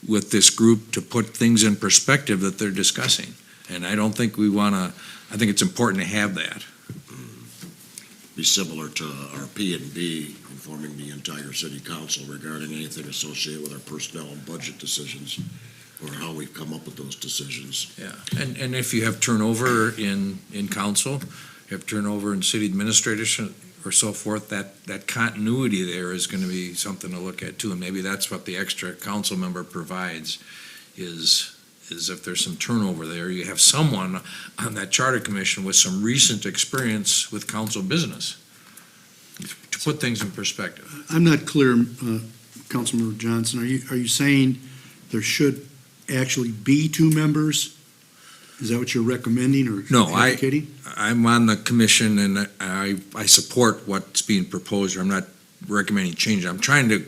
with this group to put things in perspective that they're discussing. And I don't think we want to, I think it's important to have that. Be similar to our P and B, informing the entire city council regarding anything associated with our personnel and budget decisions, or how we've come up with those decisions. Yeah, and if you have turnover in council, you have turnover in city administrators or so forth, that continuity there is going to be something to look at too. And maybe that's what the extra council member provides, is if there's some turnover there, you have someone on that charter commission with some recent experience with council business to put things in perspective. I'm not clear, Councilmember Johnson, are you saying there should actually be two members? Is that what you're recommending or No, advocating? I'm on the commission and I support what's being proposed. I'm not recommending change. I'm trying to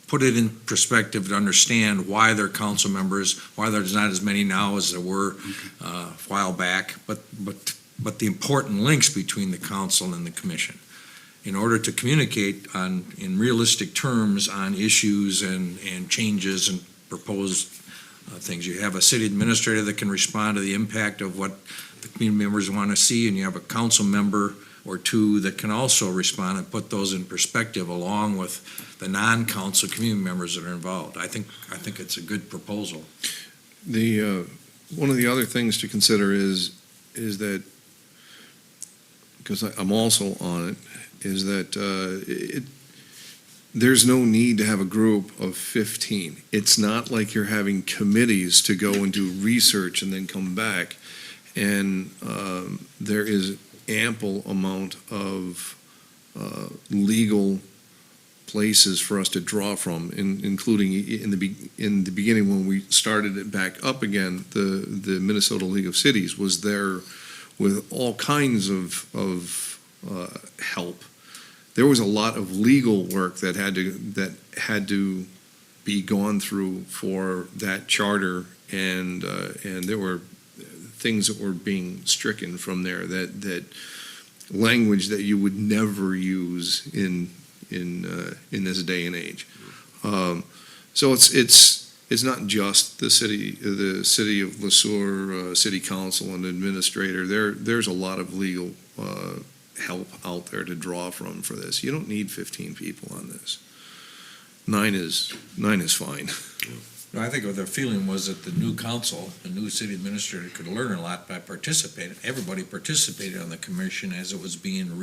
put it in perspective to understand why they're council members, why there's not as many now as there were a while back, but the important links between the council and the commission. In order to communicate in realistic terms on issues and changes and proposed things. You have a city administrator that can respond to the impact of what the community members want to see, and you have a council member or two that can also respond and put those in perspective along with the non-council community members that are involved. I think it's a good proposal. One of the other things to consider is that, because I'm also on it, is that there's no need to have a group of 15. It's not like you're having committees to go and do research and then come back. And there is ample amount of legal places for us to draw from, including in the beginning when we started it back up again. The Minnesota League of Cities was there with all kinds of help. There was a lot of legal work that had to be gone through for that charter, and there were things that were being stricken from there, that language that you would never use in this day and age. So it's not just the city of Le Sueur, city council and administrator. There's a lot of legal help out there to draw from for this. You don't need 15 people on this. 9 is fine. No, I think what their feeling was that the new council, the new city administrator could learn a lot by participating. Everybody participated on the commission as it was being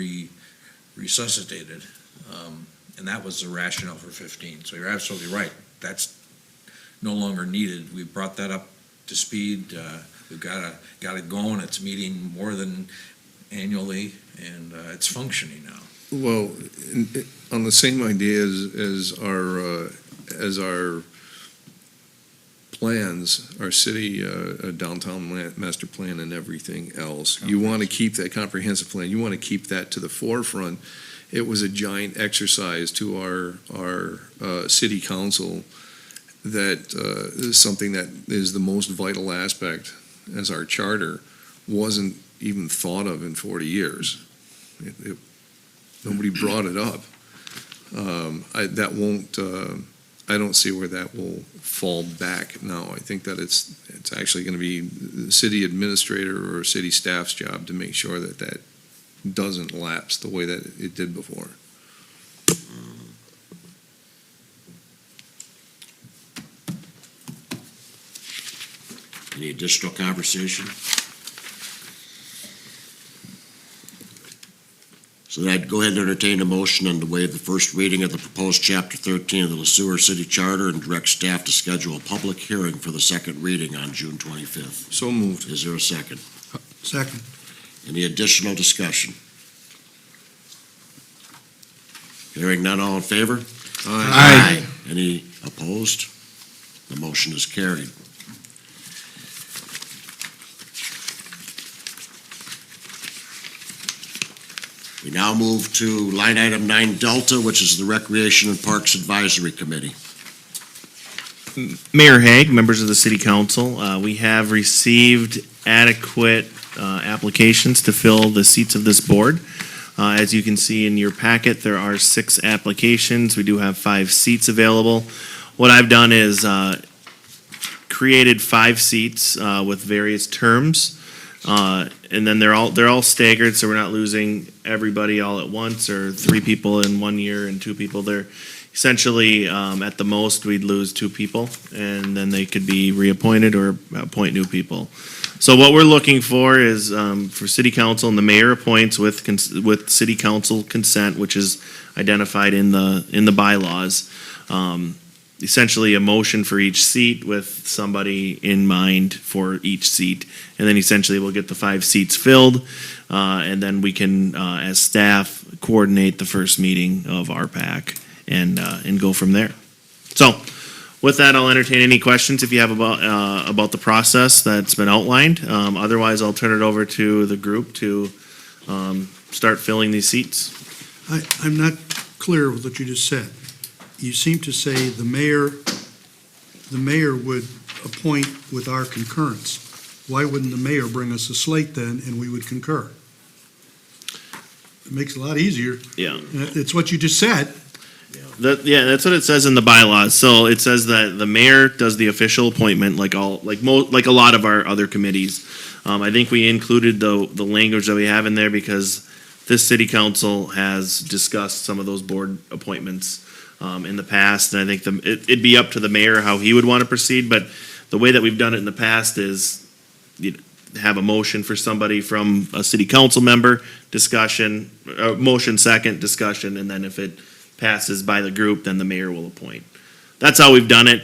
resuscitated. And that was the rationale for 15. So you're absolutely right. That's no longer needed. We brought that up to speed. We've got it going. It's meeting more than annually, and it's functioning now. Well, on the same idea as our plans, our city downtown master plan and everything else, you want to keep that comprehensive plan. You want to keep that to the forefront. It was a giant exercise to our city council that is something that is the most vital aspect as our charter wasn't even thought of in 40 years. Nobody brought it up. I don't see where that will fall back now. I think that it's actually going to be the city administrator or city staff's job to make sure that doesn't lapse the way that it did before. Any additional conversation? So then I'd go ahead and entertain a motion and to waive the first reading of the proposed Chapter 13 of the Le Sueur City Charter and direct staff to schedule a public hearing for the second reading on June 25th. So moved. Is there a second? Second. Any additional discussion? Hearing none, all in favor? Aye. Any opposed? The motion is carried. We now move to line item 9 Delta, which is the Recreation and Parks Advisory Committee. Mayor Hague, members of the city council, we have received adequate applications to fill the seats of this board. As you can see in your packet, there are 6 applications. We do have 5 seats available. What I've done is created 5 seats with various terms. And then they're all staggered, so we're not losing everybody all at once, or 3 people in 1 year and 2 people. They're essentially, at the most, we'd lose 2 people, and then they could be reappointed or appoint new people. So what we're looking for is for city council, and the mayor appoints with city council consent, which is identified in the bylaws. Essentially a motion for each seat with somebody in mind for each seat. And then essentially we'll get the 5 seats filled, and then we can, as staff, coordinate the first meeting of RPAC and go from there. So with that, I'll entertain any questions if you have about the process that's been outlined. Otherwise, I'll turn it over to the group to start filling these seats. I'm not clear with what you just said. You seem to say the mayor would appoint with our concurrence. Why wouldn't the mayor bring us a slate then, and we would concur? It makes it a lot easier. Yeah. It's what you just said. That's what it says in the bylaws. So it says that the mayor does the official appointment, like a lot of our other committees. I think we included the language that we have in there because this city council has discussed some of those board appointments in the past, and I think it'd be up to the mayor how he would want to proceed. But the way that we've done it in the past is have a motion for somebody from a city council member, discussion, motion second, discussion, and then if it passes by the group, then the mayor will appoint. That's how we've done it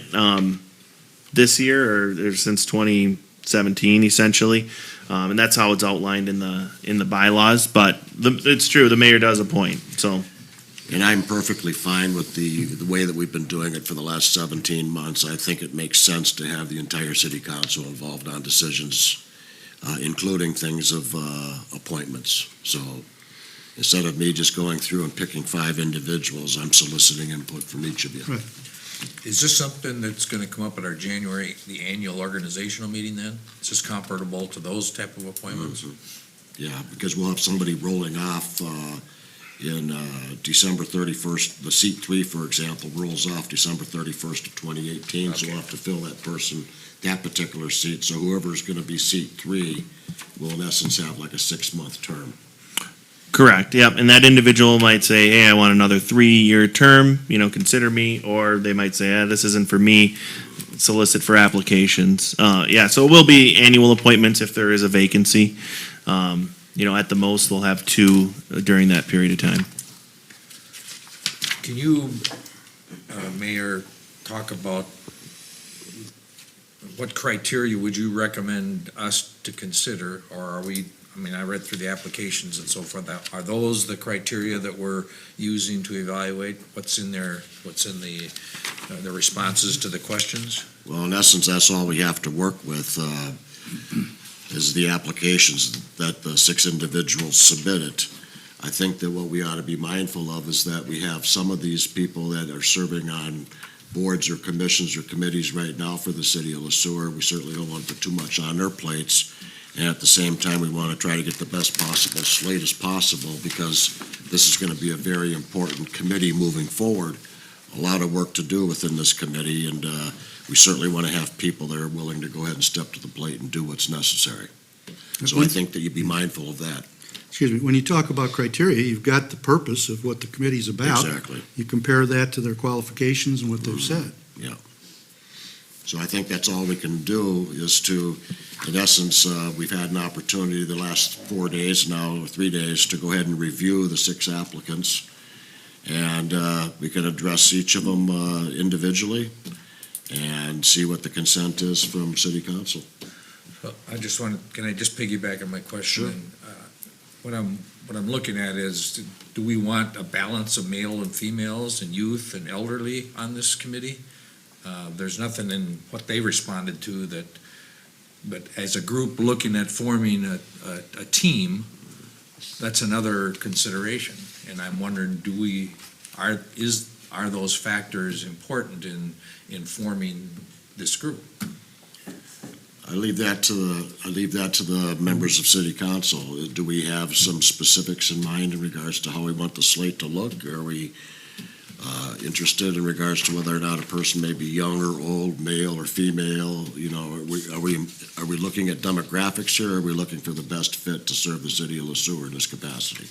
this year or since 2017, essentially, and that's how it's outlined in the bylaws. But it's true, the mayor does appoint. So, And I'm perfectly fine with the way that we've been doing it for the last 17 months. I think it makes sense to have the entire city council involved on decisions, including things of appointments. So instead of me just going through and picking 5 individuals, I'm soliciting input from each of you. Right. Is this something that's gonna come up at our January, the annual organizational meeting then? Is this comparable to those type of appointments? Yeah, because we'll have somebody rolling off in December 31st. The seat 3, for example, rolls off December 31st of 2018, so we'll have to fill that person, that particular seat. So whoever's going to be seat 3 will in essence have like a 6-month term. correct, yep. And that individual might say, hey, I want another 3-year term, consider me. Or they might say, this isn't for me, solicit for applications. So it will be annual appointments if there is a vacancy. At the most, we'll have 2 during that period of time. Can you, Mayor, talk about what criteria would you recommend us to consider? Or are we, I read through the applications and so forth. Are those the criteria that we're using to evaluate what's in the responses to the questions? Well, in essence, that's all we have to work with, is the applications that the 6 individuals submitted. I think that what we ought to be mindful of is that we have some of these people that are serving on boards or commissions or committees right now for the city of Sueur. We certainly don't want to put too much on their plates. And at the same time, we want to try to get the best possible slate as possible because this is going to be a very important committee moving forward. A lot of work to do within this committee, and we certainly want to have people that are willing to go ahead and step to the plate and do what's necessary. So I think that you'd be mindful of that. Excuse me, when you talk about criteria, you've got the purpose of what the committee's about. Exactly. You compare that to their qualifications and what they've said. So I think that's all we can do is to, in essence, we've had an opportunity the last 4 days now, or 3 days, to go ahead and review the 6 applicants. And we can address each of them individually and see what the consent is from city council. Well, can I just piggyback on my question? Sure. What I'm looking at is, do we want a balance of male and females and youth and elderly on this committee? There's nothing in what they responded to but as a group looking at forming a team, that's another consideration. And I'm wondering, are those factors important in forming this group? I leave that to the members of city council. Do we have some specifics in mind in regards to how we want the slate to look? Are we interested in regards to whether or not a person may be young or old, male or female? You know, are we looking at demographics here, or are we looking for the best fit to serve the city of Sueur in this capacity?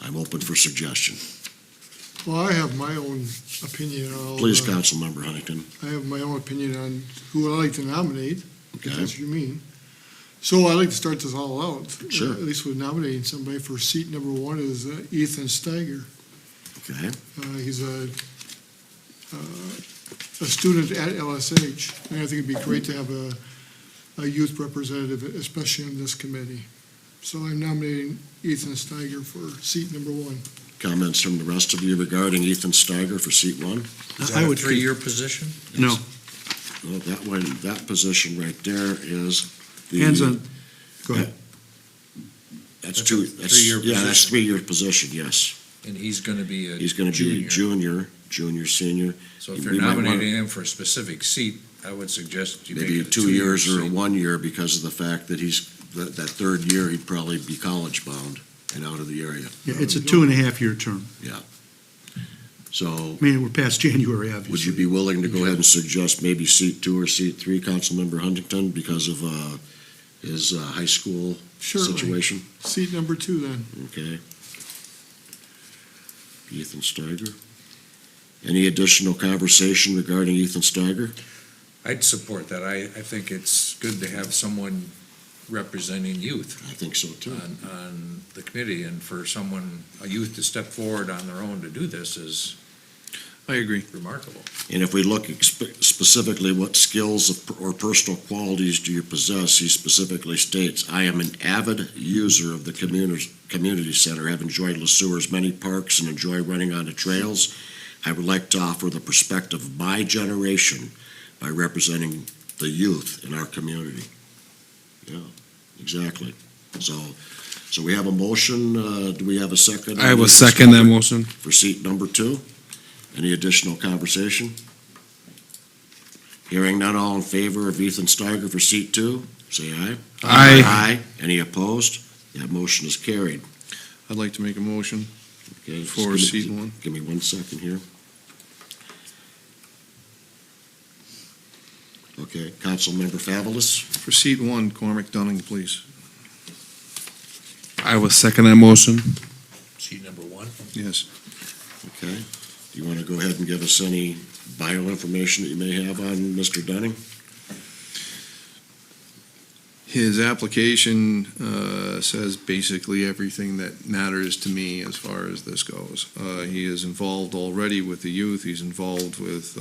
I'm open for suggestion. Well, I have my own opinion on all Please, the- Councilmember Huntington. I have my own opinion on who I like to nominate, if Okay. that's what you mean. So I'd like to start this all out. Sure. At least with nominating somebody for seat number one is Ethan Steiger. Okay. He's a student at LSH, and I think it'd be great to have a youth representative, especially in this committee. So I'm nominating Ethan Steiger for seat number one. Comments from the rest of you regarding Ethan Steiger for seat one? Is I that a would- three-year position? No, Well, that one, that position right there is the. hands on, go ahead. That's That's two, a that's, three-year yeah, that's position. three-year position, yes. And he's gonna be a He's gonna be a junior. junior, senior. So if we you're might wanna- nominating him for a specific seat, I would suggest you make Maybe it a 2 years or seat. 1 year because of the fact that that third year, he'd probably be college bound and out of the area. Yeah, it's a 2.5-year term. So I mean, we're past January, obviously. would you be willing to go ahead and suggest maybe seat 2 or seat 3, Councilmember Huntington, because of his high school Certainly. situation? Seat number two then. Okay. Ethan Steiger. Any additional conversation regarding Ethan Steiger? I'd support that. I think it's good to have someone representing youth I think so too. on the committee, and for a youth to step forward on their own to do this is I agree. remarkable. And if we look specifically what skills or personal qualities do you possess, he specifically states, I am an avid user of the community center, have enjoyed Sueur's many parks and enjoy running on the trails. I would like to offer the perspective of my generation by representing the youth in our community. Yeah, exactly. So we have a motion, do we have a second? I will second that motion. For seat number 2. Any additional conversation? Hearing none, all in favor of Ethan Steiger for seat 2, say aye. Aye. Aye. Any opposed? That motion is carried. I'd like to make a motion Okay. just for give me- seat 1. Give me 1 second here. Okay, Councilmember Favalis, For seat 1, Cormac Dunning, please. I will second that motion. Seat number 1. Yes. okay. Do you want to go ahead and give us any bio information that you may have on Mr. Dunning? His application says basically everything that matters to me as far as this goes. He is involved already with the youth. He's involved with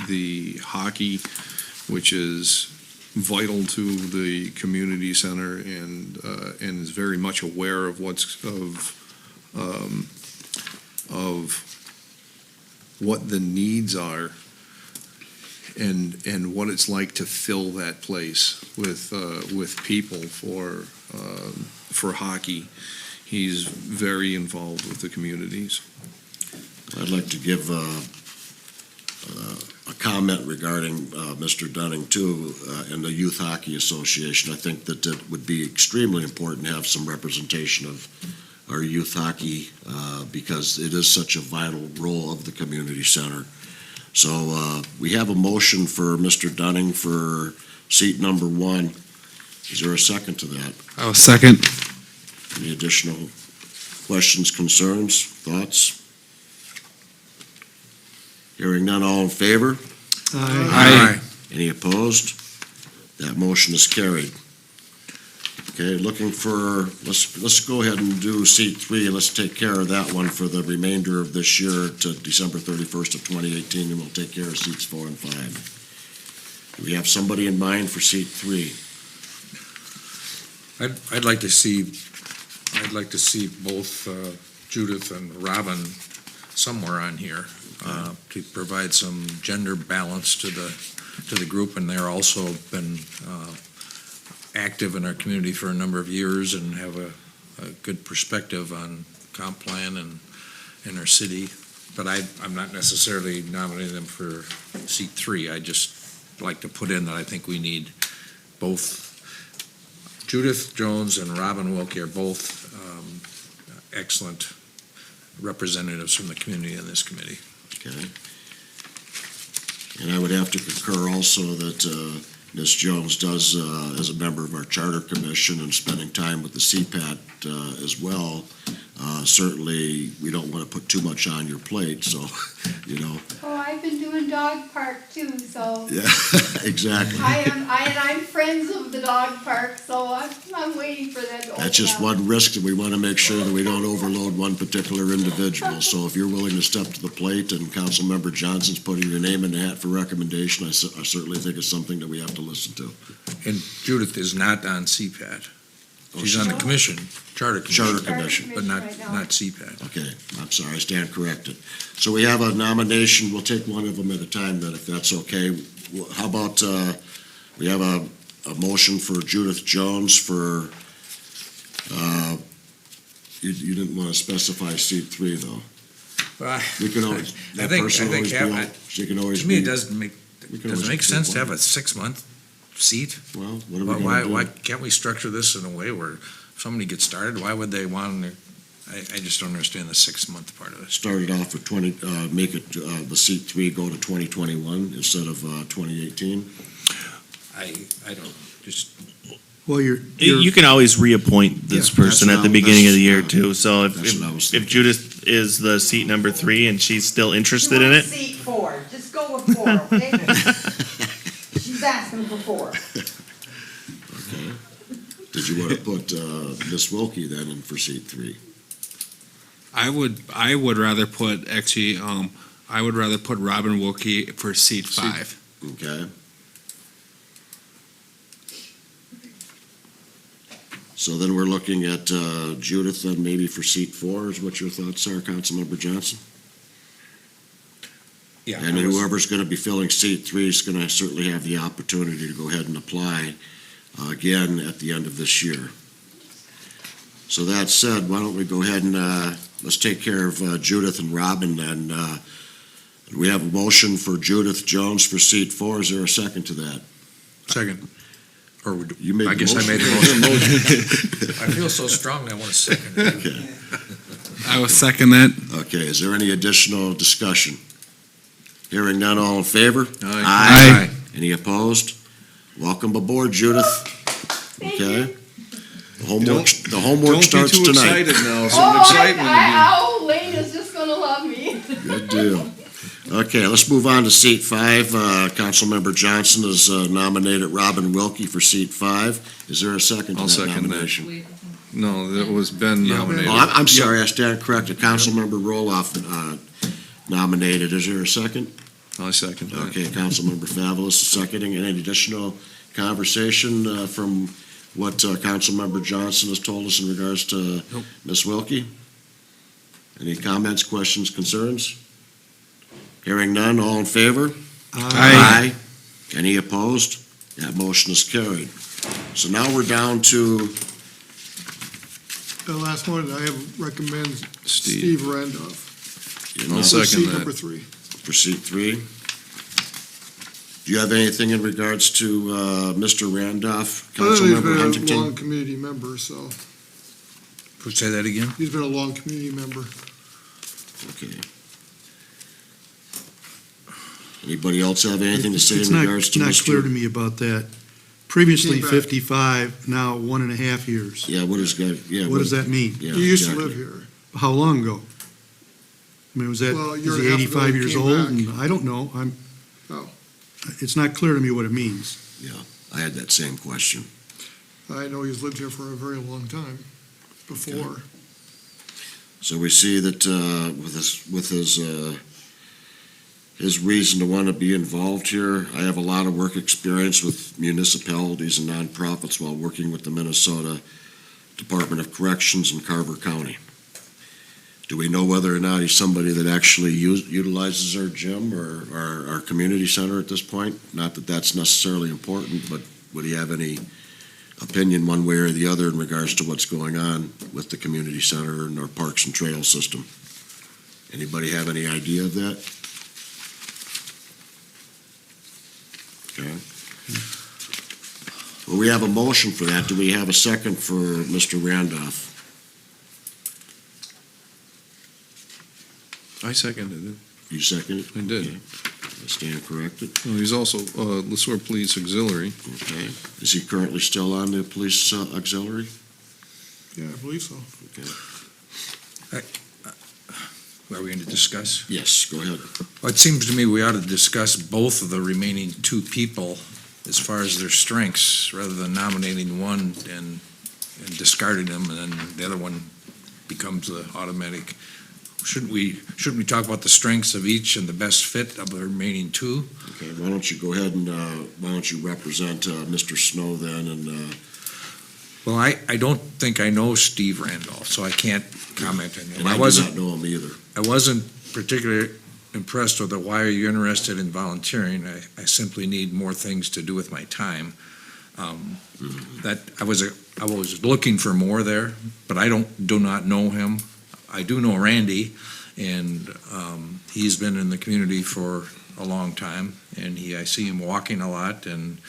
the hockey, which is vital to the community center, and is very much aware of what the needs are, and what it's like to fill that place with people for hockey. He's very involved with the communities. I'd like to give a comment regarding Mr. Dunning too, and the Youth Hockey Association. I think that it would be extremely important to have some representation of our youth hockey, because it is such a vital role of the community center. So we have a motion for Mr. Dunning for seat number 1. Is there a second to that? I will second. Any additional questions, concerns, thoughts? Hearing none, all in favor? Aye. Any opposed? That motion is carried. Okay, looking for, let's go ahead and do seat 3. Let's take care of that one for the remainder of this year to December 31st of 2018, and we'll take care of seats 4 and 5. Do we have somebody in mind for seat 3? I'd like to see both Judith and Robin somewhere on here to provide some gender balance to the group, and they're also been active in our community for a number of years and have a good perspective on comp plan and in our city. but I'm not necessarily nominating them for seat 3. I just like to put in that I think we need both Judith Jones and Robin Wilkie are both excellent representatives from the community in this committee. Okay. And I would have to concur also that Ms. Jones does, as a member of our Charter Commission and spending time with the CPAT as well, certainly we don't want to put too much on your plate, so, you know. Oh, I've been doing dog park too, so. Yeah, exactly. I'm friends of the dog park, so I'm waiting for that to open That's just up. one risk that we want to make sure that we don't overload one particular individual. So if you're willing to step to the plate and Councilmember Johnson's putting your name in the hat for recommendation, I certainly think it's something that we have to listen to. And Judith is not on CPAT. Oh, She's on the commission, Charter Charter Commission, Commission. but not right now. CPAT. Okay, I'm sorry, I stand corrected. So we have a nomination, we'll take one of them at a time then, if that's okay. How about, we have a motion for Judith Jones for, you didn't want to specify seat 3, though. Well, We can always, I that think person always be, she can always To me, be. it doesn't make, we can does it always make pick sense to have one. a 6-month seat? Well, what are we Why, gonna why do? can't we structure this in a way where if somebody gets started, why would they want to, I just don't understand the 6-month part of it. Started off with 20, make it, the seat 3 go to 2021 instead of 2018. I don't, just, Well, You can always reappoint this Yeah, person that's at the what I- beginning of the year that's- too, so that's what I was if thinking. Judith is the seat number 3 and she's still interested in it, Seat 4, just go with 4, okay? She's asking for 4. Okay. Did you want to put Ms. Wilkie then in for seat 3? I would rather put, actually, I would rather put Robin Wilkie for seat 5. Okay. So then we're looking at Judith then maybe for seat 4 is what your thoughts are, Councilmember Johnson? yeah. And I was- whoever's going to be filling seat 3 is going to certainly have the opportunity to go ahead and apply again at the end of this year. So that said, why don't we go ahead and let's take care of Judith and Robin then. We have a motion for Judith Jones for seat 4. Is there a second to that? Second. Or would, You made I the guess I made motion. the motion. I feel so strongly, I want to second it. Okay. I will second that. Okay, is there any additional discussion? Hearing none, all in favor? Aye. Any opposed? Welcome aboard, Judith. Thank Okay. you. The homework starts Don't be too tonight. excited now, Oh, some excitement. Lane is just gonna love me. Good deal. Okay, let's move on to seat 5. Councilmember Johnson has nominated Robin Wilkie for seat 5. Is there a second to I'll that second that. nomination? No, that was Ben nominated. Oh, I'm sorry, I stand corrected. Councilmember Roloff nominated. Is there a second? I'll second that. Okay, Councilmember Favalis is seconding. Any additional conversation from what Councilmember Johnson has told us in regards to Ms. Wilkie? Any comments, questions, concerns? Hearing none, all in favor? Aye. Any opposed? That motion is carried. So now we're down to, The last one, I have recommend Steve. Steve Randolph. you know, I'll for second seat that. number 3. for seat 3. Do you have anything in regards to Mr. Randolph, He's Councilmember been a long Huntington? community member, so Say that again? he's been a long community member. Okay. Anybody else have anything to say It's in not, regards to not clear to Mr.? me about that. Previously Came back. 55, now 1.5 years. Yeah, what is, yeah. What does that mean? Yeah, He used to exactly. live here. How long ago? I mean, was that, Well, a is year and he a half ago 85 he years came old? back. And I don't know. Oh. It's not clear to me what it means. I had that same question. I know he's lived here for a very long time, before. So we see that with his reason to want to be involved here, I have a lot of work experience with municipalities and nonprofits while working with the Minnesota Department of Corrections in Carver County. Do we know whether or not he's somebody that actually utilizes our gym or our community center at this point? Not that that's necessarily important, but would he have any opinion one way or the other in regards to what's going on with the community center and our parks and trail system? Anybody have any idea of that? Okay. Well, we have a motion for that. Do we have a second for Mr. Randolph? I seconded it. You seconded? I did. Okay. I stand corrected. Well, he's also Sueur Police Auxiliary. Okay. Is he currently still on the police auxiliary? Yeah, I believe so. Okay. Are we going to discuss? Yes, go ahead. Well, it seems to me we ought to discuss both of the remaining two people as far as their strengths, rather than nominating one and discarding them, and then the other one becomes the automatic. Shouldn't we talk about the strengths of each and the best fit of the remaining two? Okay, why don't you go ahead and, why don't you represent Mr. Snow then, and, Well, I don't think I know Steve Randolph, so I can't comment on him. and I do not know him either. I wasn't particularly impressed with the, why are you interested in volunteering? I simply need more things to do with my time. That, I was looking for more there, but I do not know him. I do know Randy, and he's been in the community for a long time, and I see him walking a lot, and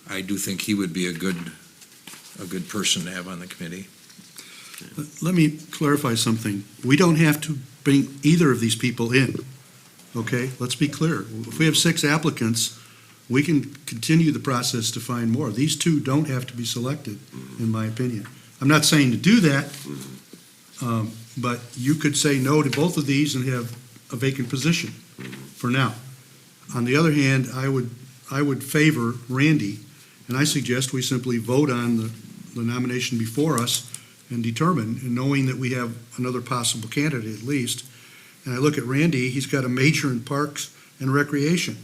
I do think he would be a good person to have on the committee. Let me clarify something. We don't have to bring either of these people in, okay? Let's be clear. If we have 6 applicants, we can continue the process to find more. These 2 don't have to be selected, in my opinion. I'm not saying to do that, but you could say no to both of these and have a vacant position for now. On the other hand, I would favor Randy, and I suggest we simply vote on the nomination before us and determine, and knowing that we have another possible candidate at least. And I look at Randy, he's got a major in parks and recreation,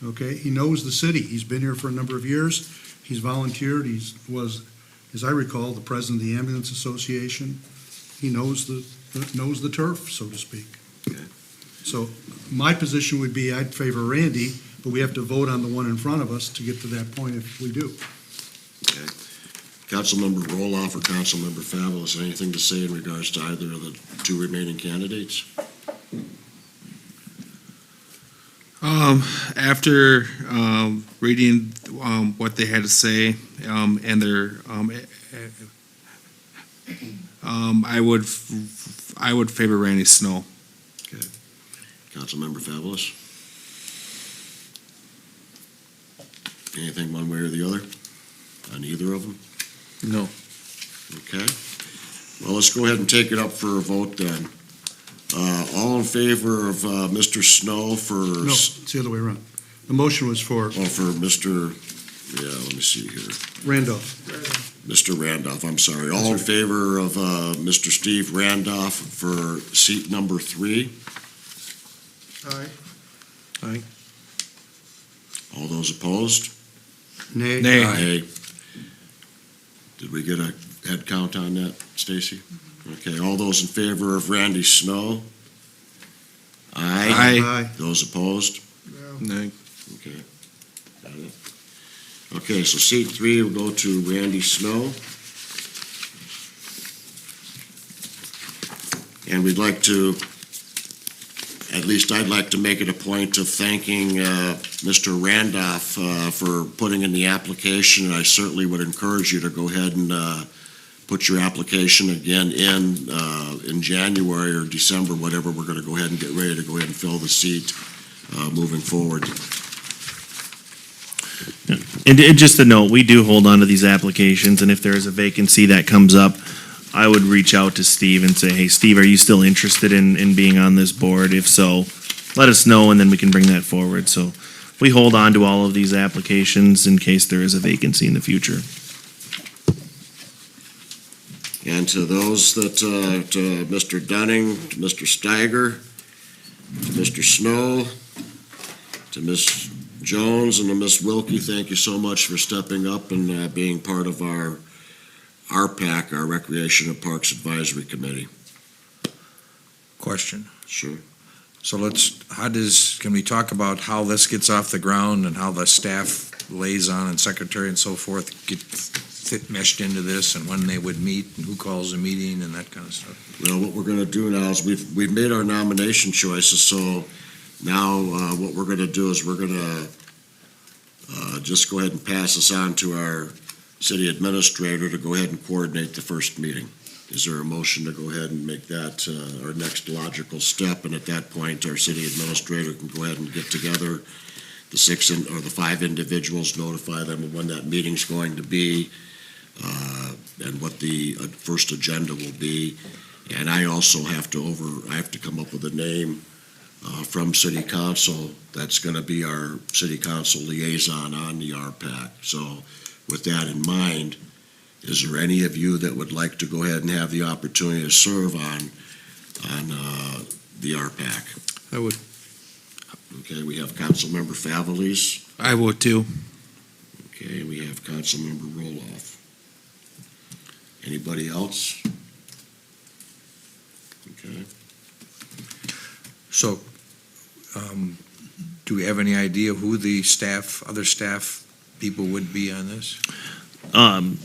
okay? He knows the city. He's been here for a number of years. He's volunteered. Was, as I recall, the president of the Ambulance Association. He knows the turf, so to speak. Okay. So my position would be I'd favor Randy, but we have to vote on the one in front of us to get to that point if we do. Okay. Councilmember Roloff or Councilmember Fabulous, anything to say in regards to either of the 2 remaining candidates? After reading what they had to say and their, I would favor Randy Snow. Okay. Councilmember Fabulous? Anything one way or the other on either of them? No. Okay. Well, let's go ahead and take it up for a vote then. All in favor of Mr. Snow for... No, it's the other way around. The motion was for Oh, for Mr., yeah, let me see here. Randolph. Mr. Randolph, I'm sorry. All in favor of Mr. Steve Randolph for seat number 3? Aye. All those opposed? Nay. Nay. Nay. Did we get a head count on that, Stacy? Okay, all those in favor of Randy Snow? Aye. Aye. Those opposed? Nay. Okay. Got it. Okay, so seat 3 will go to Randy Snow. And we'd like to, at least I'd like to make it a point of thanking Mr. Randolph for putting in the application. And I certainly would encourage you to go ahead and put your application again in January or December, whatever. We're going to go ahead and get ready to go ahead and fill the seat moving forward. And just a note, we do hold on to these applications, and if there is a vacancy that comes up, I would reach out to Steve and say, hey, Steve, are you still interested in being on this board? If so, let us know, and then we can bring that forward. So we hold on to all of these applications in case there is a vacancy in the future. And to those that, to Mr. Dunning, to Mr. Steiger, to Mr. Snow, to Ms. Jones and to Ms. Wilkie, thank you so much for stepping up and being part of our RPAC, our Recreation and Parks Advisory Committee. Question. Sure. So can we talk about how this gets off the ground and how the staff liaison and secretary and so forth fit meshed into this and when they would meet and who calls a meeting and that kind of stuff. Well, what we're gonna do now is we've made our nomination choices, so now, what we're gonna do is we're gonna, just go ahead and pass this on to our city administrator to go ahead and coordinate the first meeting. Is there a motion to go ahead and make that, our next logical step? And at that point, our city administrator can go ahead and get together the 5 individuals, notify them of when that meeting's going to be, and what the first agenda will be. And I also have to come up with a name from city council that's gonna be our city council liaison on the RPAC. So with that in mind, is there any of you that would like to go ahead and have the opportunity to serve on the RPAC? I would. Okay, we have Councilmember Favelis. I would too. Okay, we have Councilmember Roloff. Anybody else? Okay. So, do we have any idea who the other staff people would be on this?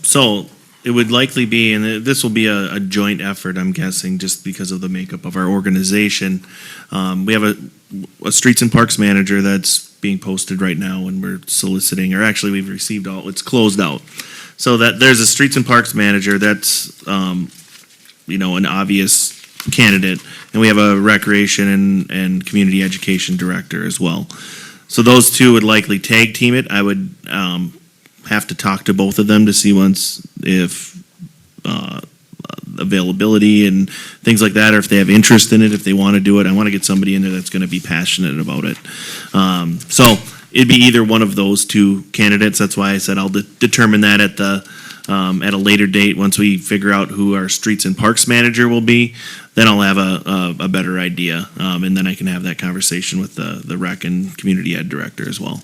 So it would likely be, and this will be a joint effort, I'm guessing, just because of the makeup of our organization. We have a streets and parks manager that's being posted right now, and we're soliciting, or actually we've received it's closed out. So that there's a streets and parks manager that's, an obvious candidate, and we have a recreation and community education director as well. So those two would likely tag team it. I would have to talk to both of them to see if availability and things like that, or if they have interest in it, if they want to do it. I want to get somebody in there that's going to be passionate about it. So it'd be either one of those two candidates. That's why I said I'll determine that at a later date. Once we figure out who our streets and parks manager will be, then I'll have a better idea, and then I can have that conversation with the rec and community ed director as well.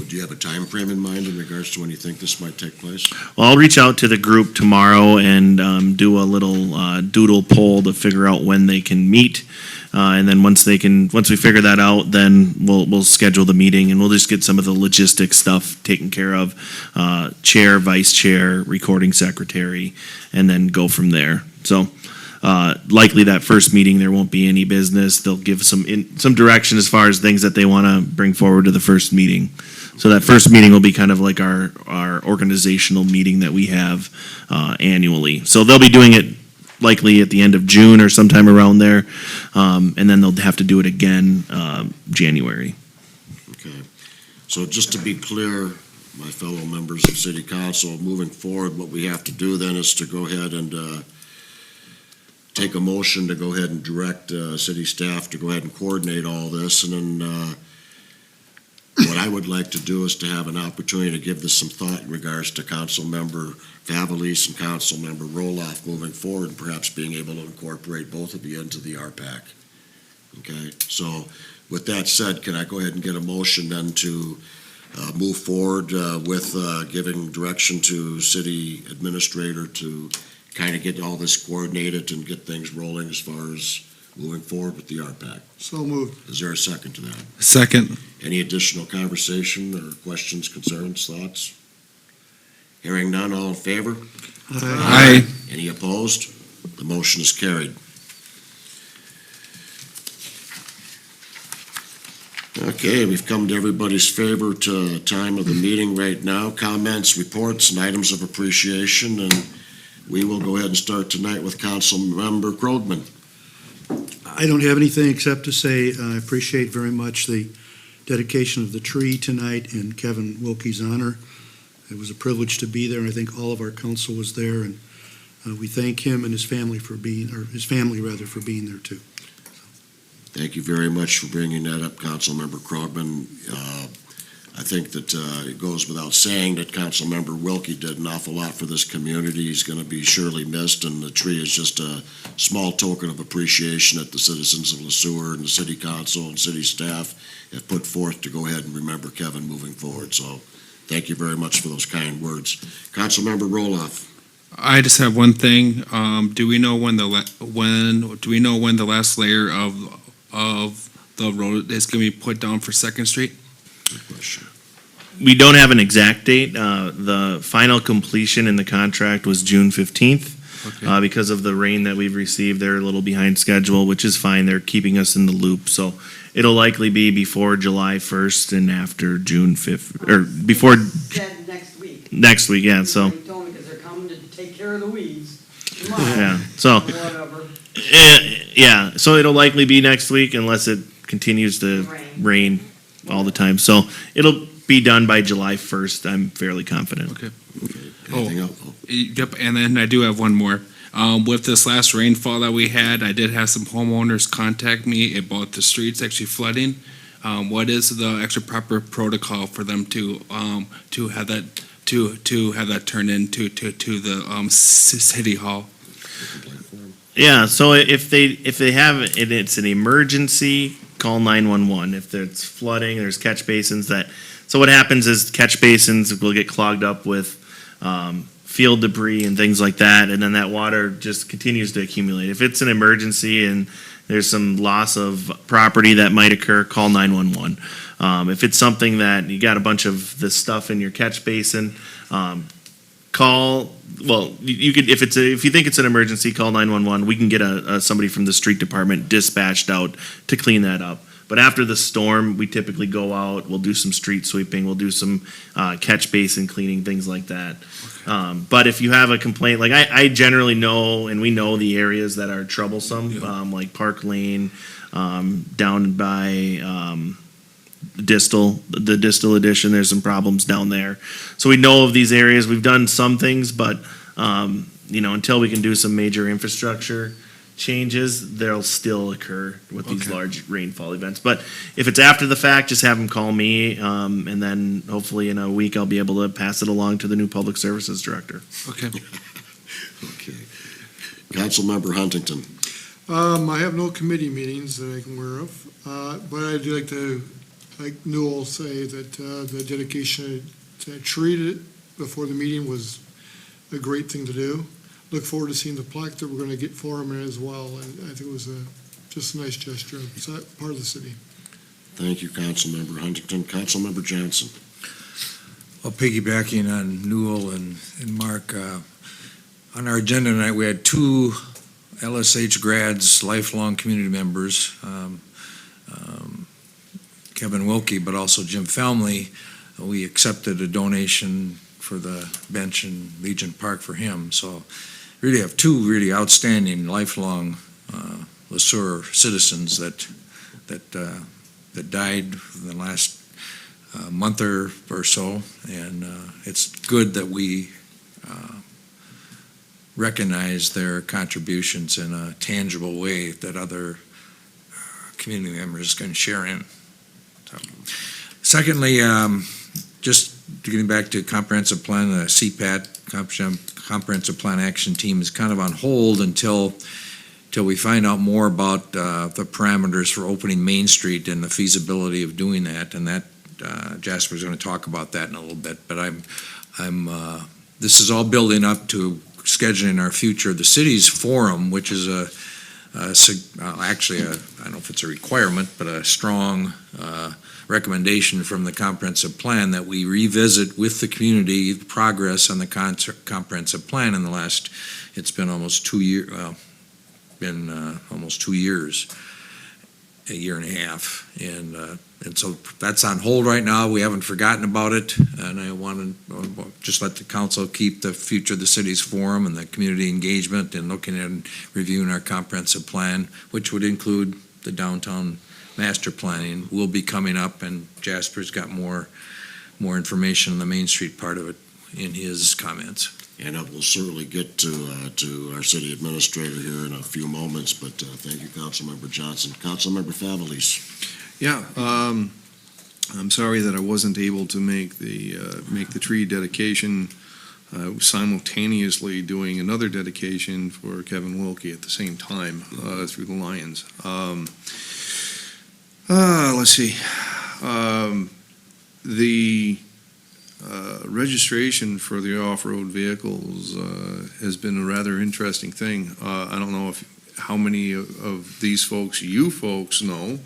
Do you have a time frame in mind in regards to when you think this might take place? Well, I'll reach out to the group tomorrow and do a little doodle poll to figure out when they can meet. And then once we figure that out, then we'll schedule the meeting, and we'll just get some of the logistic stuff taken care of. Chair, vice chair, recording secretary, and then go from there. So likely that first meeting, there won't be any business. They'll give some direction as far as things that they want to bring forward to the first meeting. So that first meeting will be kind of like our organizational meeting that we have annually. So they'll be doing it likely at the end of June or sometime around there, and then they'll have to do it again January. Okay. So just to be clear, my fellow members of City Council, moving forward, what we have to do then is to go ahead and take a motion to go ahead and direct city staff to go ahead and coordinate all this, and then what I would like to do is to have an opportunity to give this some thought in regards to Council Member Favelis and Council Member Roloff moving forward, and perhaps being able to incorporate both of you into the RPAC. Okay, so with that said, can I go ahead and get a motion then to move forward with giving direction to city administrator to kind of get all this coordinated and get things rolling as far as moving forward with the RPAC? So moved. Is there a second to that? Second. Any additional conversation or questions, concerns, thoughts? Hearing none, all in favor? Aye. Any opposed? The motion is carried. Okay, we've come to everybody's favorite time of the meeting right now. Comments, reports, and items of appreciation, and we will go ahead and start tonight with Council Member Krogman. I don't have anything except to say I appreciate very much the dedication of the tree tonight in Kevin Wilkie's honor. It was a privilege to be there, and I think all of our council was there, and we thank him and his family for being there too. Thank you very much for bringing that up, Councilmember Krogman. I think that it goes without saying that Councilmember Wilkie did an awful lot for this community. He's going to be surely missed, and the tree is just a small token of appreciation that the citizens of Sueur and the city council and city staff have put forth to go ahead and remember Kevin moving forward. So thank you very much for those kind words. Councilmember Roloff. I just have one thing. Do we know when the last layer of the road is going to be put down for Second Street? Good question. we don't have an exact date. The final completion in the contract was June 15th. Okay. Because of the rain that we've received, they're a little behind schedule, which is fine. They're keeping us in the loop. So it'll likely be before July 1st and after June 5th, or before Said next week. next week, yeah, so, They told me because they're coming to take care of the weeds tomorrow. yeah, so, Whatever. yeah, so it'll likely be next week unless it continues to rain all the time. So it'll be done by July 1st, I'm fairly confident. Okay. Anything else? Yep, and then I do have one more. With this last rainfall that we had, I did have some homeowners contact me about the streets actually flooding. What is the extra proper protocol for them to have that to have that turned into to the city hall? Yeah, so if they have, and it's an emergency, call 911. If it's flooding, there's catch basins so what happens is catch basins will get clogged up with field debris and things like that, and then that water just continues to accumulate. If it's an emergency and there's some loss of property that might occur, call 911. If it's something that you got a bunch of this stuff in your catch basin, you could, if you think it's an emergency, call 911. We can get somebody from the street department dispatched out to clean that up. But after the storm, we typically go out, we'll do some street sweeping, we'll do some catch basin cleaning, things like that. But if you have a complaint, like I generally know, and we know the areas that are troublesome, like Park Lane, down by the Distal Edition, there's some problems down there. So we know of these areas. We've done some things, but until we can do some major infrastructure changes, they'll still occur with these large rainfall events. But if it's after the fact, just have them call me, and then hopefully in a week I'll be able to pass it along to the new Public Services Director. Okay. Okay. Councilmember Huntington. I have no committee meetings that I can aware of, but I do like to, like Newell, say that the dedication to treat it before the meeting was a great thing to do. Look forward to seeing the plaque that we're going to get for him as well, and I think it was just a nice gesture. It's part of the city. Thank you, Councilmember Huntington. Councilmember Johnson. Well, piggybacking on Newell and Mark, on our agenda tonight, we had two LSH grads, lifelong community members, Kevin Wilkie, but also Jim Felmley. We accepted a donation for the bench in Legion Park for him. So really have two really outstanding lifelong Sueur citizens that died in the last month or so, and it's good that we recognize their contributions in a tangible way that other community members can share in. So, secondly, just getting back to comprehensive plan, the CPAT, comprehensive plan action team is kind of on hold until we find out more about the parameters for opening Main Street and the feasibility of doing that. And that Jasper's going to talk about that in a little bit. But this is all building up to scheduling our future, the city's forum, which is actually I don't know if it's a requirement, but a strong recommendation from the comprehensive plan that we revisit with the community the progress on the comprehensive plan in the last, it's been almost 2 years, almost 2 years, a year and a half. And so that's on hold right now. We haven't forgotten about it. And I want to just let the council keep the future of the city's forum and the community engagement and looking at and reviewing our comprehensive plan, which would include the downtown master planning, will be coming up, and Jasper's got more information on the Main Street part of it in his comments. And we'll certainly get to our city administrator here in a few moments, but thank you, Councilmember Johnson. Councilmember Favelis. Yeah, I'm sorry that I wasn't able to make the tree dedication. I was simultaneously doing another dedication for Kevin Wilkie at the same time through the Lions. Let's see. The registration for the off-road vehicles has been a rather interesting thing. I don't know how many of these folks you folks know.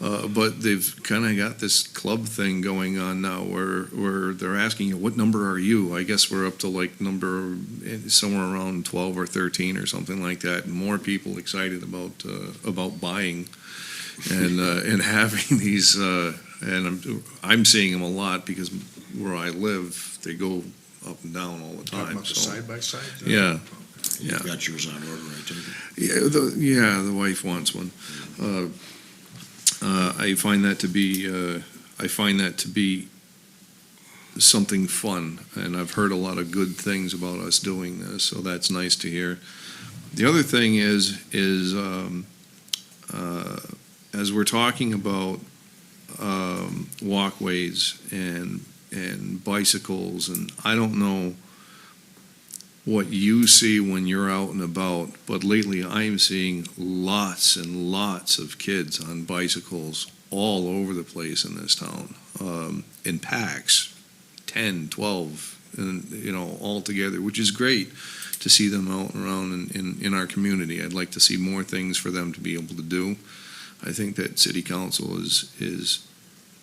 But they've kind of got this club thing going on now where they're asking you, what number are you? I guess we're up to like number somewhere around 12 or 13 or something like that. And more people excited about buying and having these, and I'm seeing them a lot because where I live, they go up and down all the Talking time. about the So, side-by-side? yeah. You've got yours on order, I take it. Yeah, the wife wants one. I find that to be something fun, and I've heard a lot of good things about us doing this, so that's nice to hear. The other thing is as we're talking about walkways and bicycles, and I don't know what you see when you're out and about, but lately I'm seeing lots and lots of kids on bicycles all over the place in this town, in packs, 10, 12, and, all together, which is great to see them out and around in our community. I'd like to see more things for them to be able to do. I think that city council is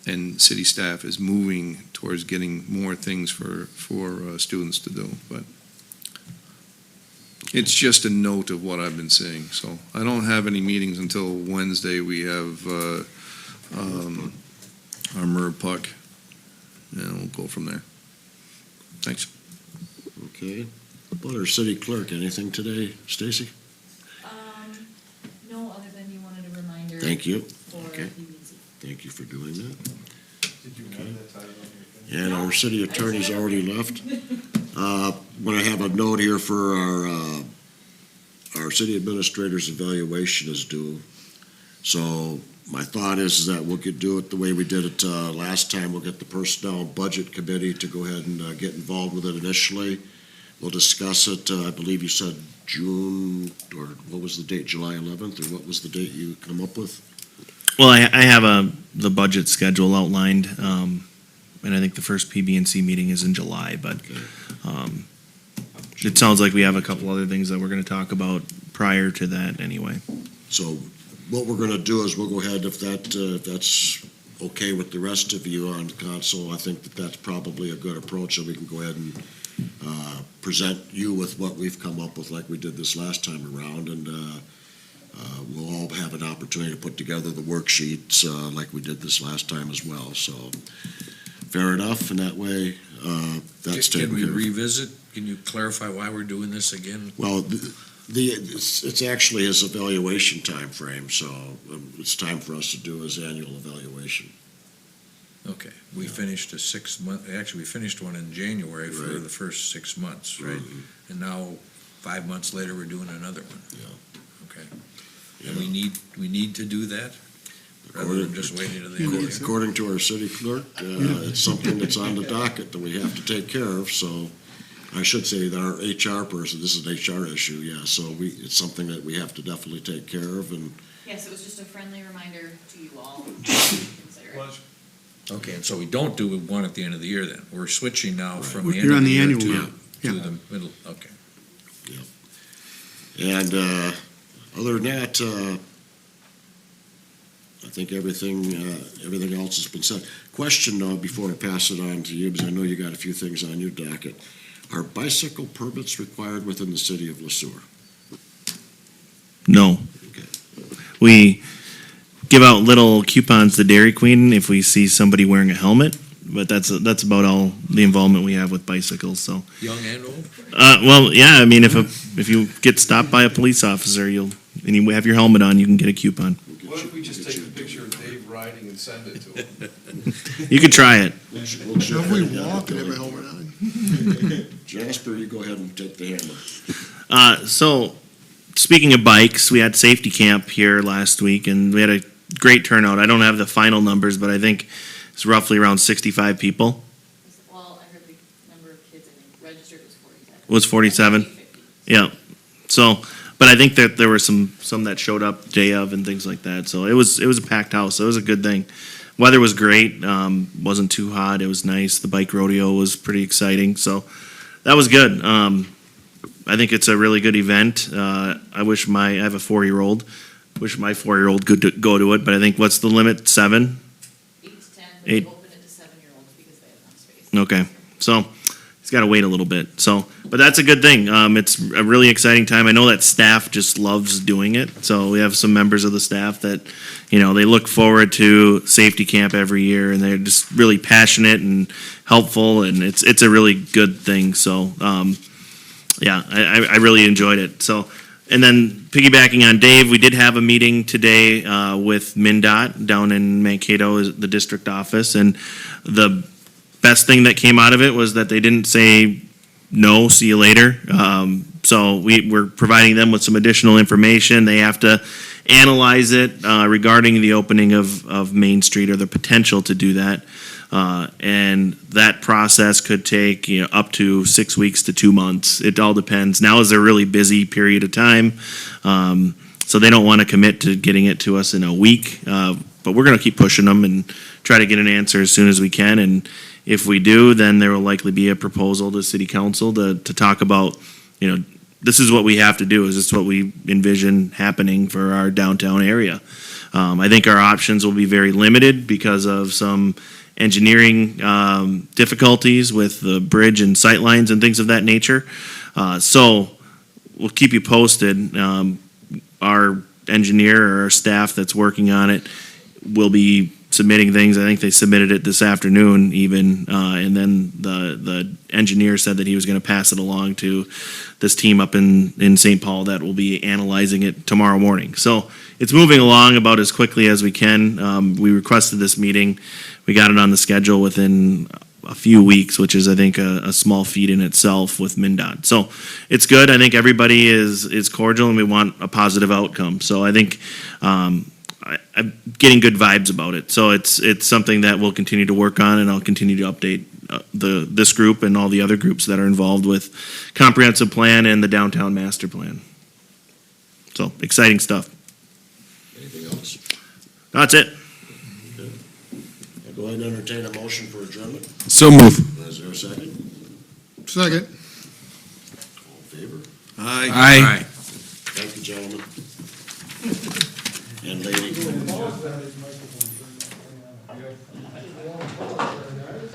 and city staff is moving towards getting more things for students to do, but it's just a note of what I've been seeing. So I don't have any meetings until Wednesday. We have our MERV puck, and we'll go from there. Thanks. Okay. About our city clerk, anything today, Stacy? No, other than you wanted a reminder. Thank you. For Okay. PVC. Thank you for doing that. Did you have that title on your thing? And our city attorney's already left. When I have a note here for our city administrator's evaluation is due. So my thought is that we'll do it the way we did it last time. We'll get the personnel budget committee to go ahead and get involved with it initially. We'll discuss it, I believe you said June, or what was the date, July 11th, or what was the date you come up with? Well, I have the budget schedule outlined, and I think the first PB&C meeting is in July, but it sounds like we have a couple other things that we're going to talk about prior to that anyway. So what we're gonna do is we'll go ahead, if that's okay with the rest of you on the council, I think that that's probably a good approach, so we can go ahead and present you with what we've come up with like we did this last time around, and we'll all have an opportunity to put together the worksheets like we did this last time as well. So fair enough, and that way that's taken Can we care of. revisit? Can you clarify why we're doing this again? Well, it's actually his evaluation time frame, so it's time for us to do his annual evaluation. Okay, we finished a 6 month, actually, we finished one in January for Right. the first 6 months, right? Mhm. And now, 5 months later, we're doing another one. Yeah. Okay. And we need to do that, rather than just waiting to the end of the year? According to our city clerk, it's something that's on the docket that we have to take care of, so I should say that our HR person, this is an HR issue, yeah, so it's something that we have to definitely take care of, and Yes, it was just a friendly reminder to you all to consider it. Okay, and so we don't do one at the end of the year then? We're switching now from the end You're of on the the year annual to now. Yeah. the middle, okay. And other than that, I think everything else has been said. Question though, before I pass it on to you, because I know you got a few things on your docket. Are bicycle permits required within the city of Sueur? No. We give out little coupons to Dairy Queen if we see somebody wearing a helmet, but that's about all the involvement we have with bicycles, so. Young and old? Well, yeah, I mean, if you get stopped by a police officer, and you have your helmet on, you can get a coupon. What if we just take a picture of Dave riding and send it to him? You could try it. If we walk and have a helmet on. Jasper, you go ahead and take the hammer. So, speaking of bikes, we had safety camp here last week, and we had a great turnout. I don't have the final numbers, but I think it's roughly around 65 people. Well, I heard the number of kids, I think, registered was 47. Was 47? Yeah. So, but I think that there were some that showed up day of and things like that. So it was a packed house. So it was a good thing. Weather was great. Wasn't too hot. It was nice. The bike rodeo was pretty exciting. So that was good. I think it's a really good event. I have a 4-year-old. wish my 4-year-old could go to it, but I think, what's the limit, 7? 8 to 10, but Eight. they open it to 7-year-olds because they have enough space. Okay, so he's got to wait a little bit. So, but that's a good thing. It's a really exciting time. I know that staff just loves doing it. So we have some members of the staff that, they look forward to safety camp every year, and they're just really passionate and helpful, and it's a really good thing. So, yeah, I really enjoyed it. So, and then piggybacking on Dave, we did have a meeting today with MnDOT down in Mankato, the district office, and the best thing that came out of it was that they didn't say no, see you later. So we're providing them with some additional information. They have to analyze it regarding the opening of Main Street, or the potential to do that. And that process could take up to 6 weeks to 2 months. It all depends. Now is a really busy period of time, so they don't want to commit to getting it to us in a week. But we're going to keep pushing them and try to get an answer as soon as we can. And if we do, then there will likely be a proposal to City Council to talk about, this is what we have to do. Is this what we envision happening for our downtown area? I think our options will be very limited because of some engineering difficulties with the bridge and sight lines and things of that nature. So we'll keep you posted. Our engineer or our staff that's working on it will be submitting things. I think they submitted it this afternoon even, and then the engineer said that he was going to pass it along to this team up in St. Paul that will be analyzing it tomorrow morning. So it's moving along about as quickly as we can. We requested this meeting. We got it on the schedule within a few weeks, which is, I think, a small feat in itself with MnDOT. So it's good. I think everybody is cordial, and we want a positive outcome. So I think I'm getting good vibes about it. So it's something that we'll continue to work on, and I'll continue to update this group and all the other groups that are involved with comprehensive plan and the downtown master plan. So exciting stuff. Anything else? That's it. Okay. I'll go ahead and entertain a motion for adjournment. So move. Is there a second? Second. All in favor? Aye. Thank you, gentlemen. And lady.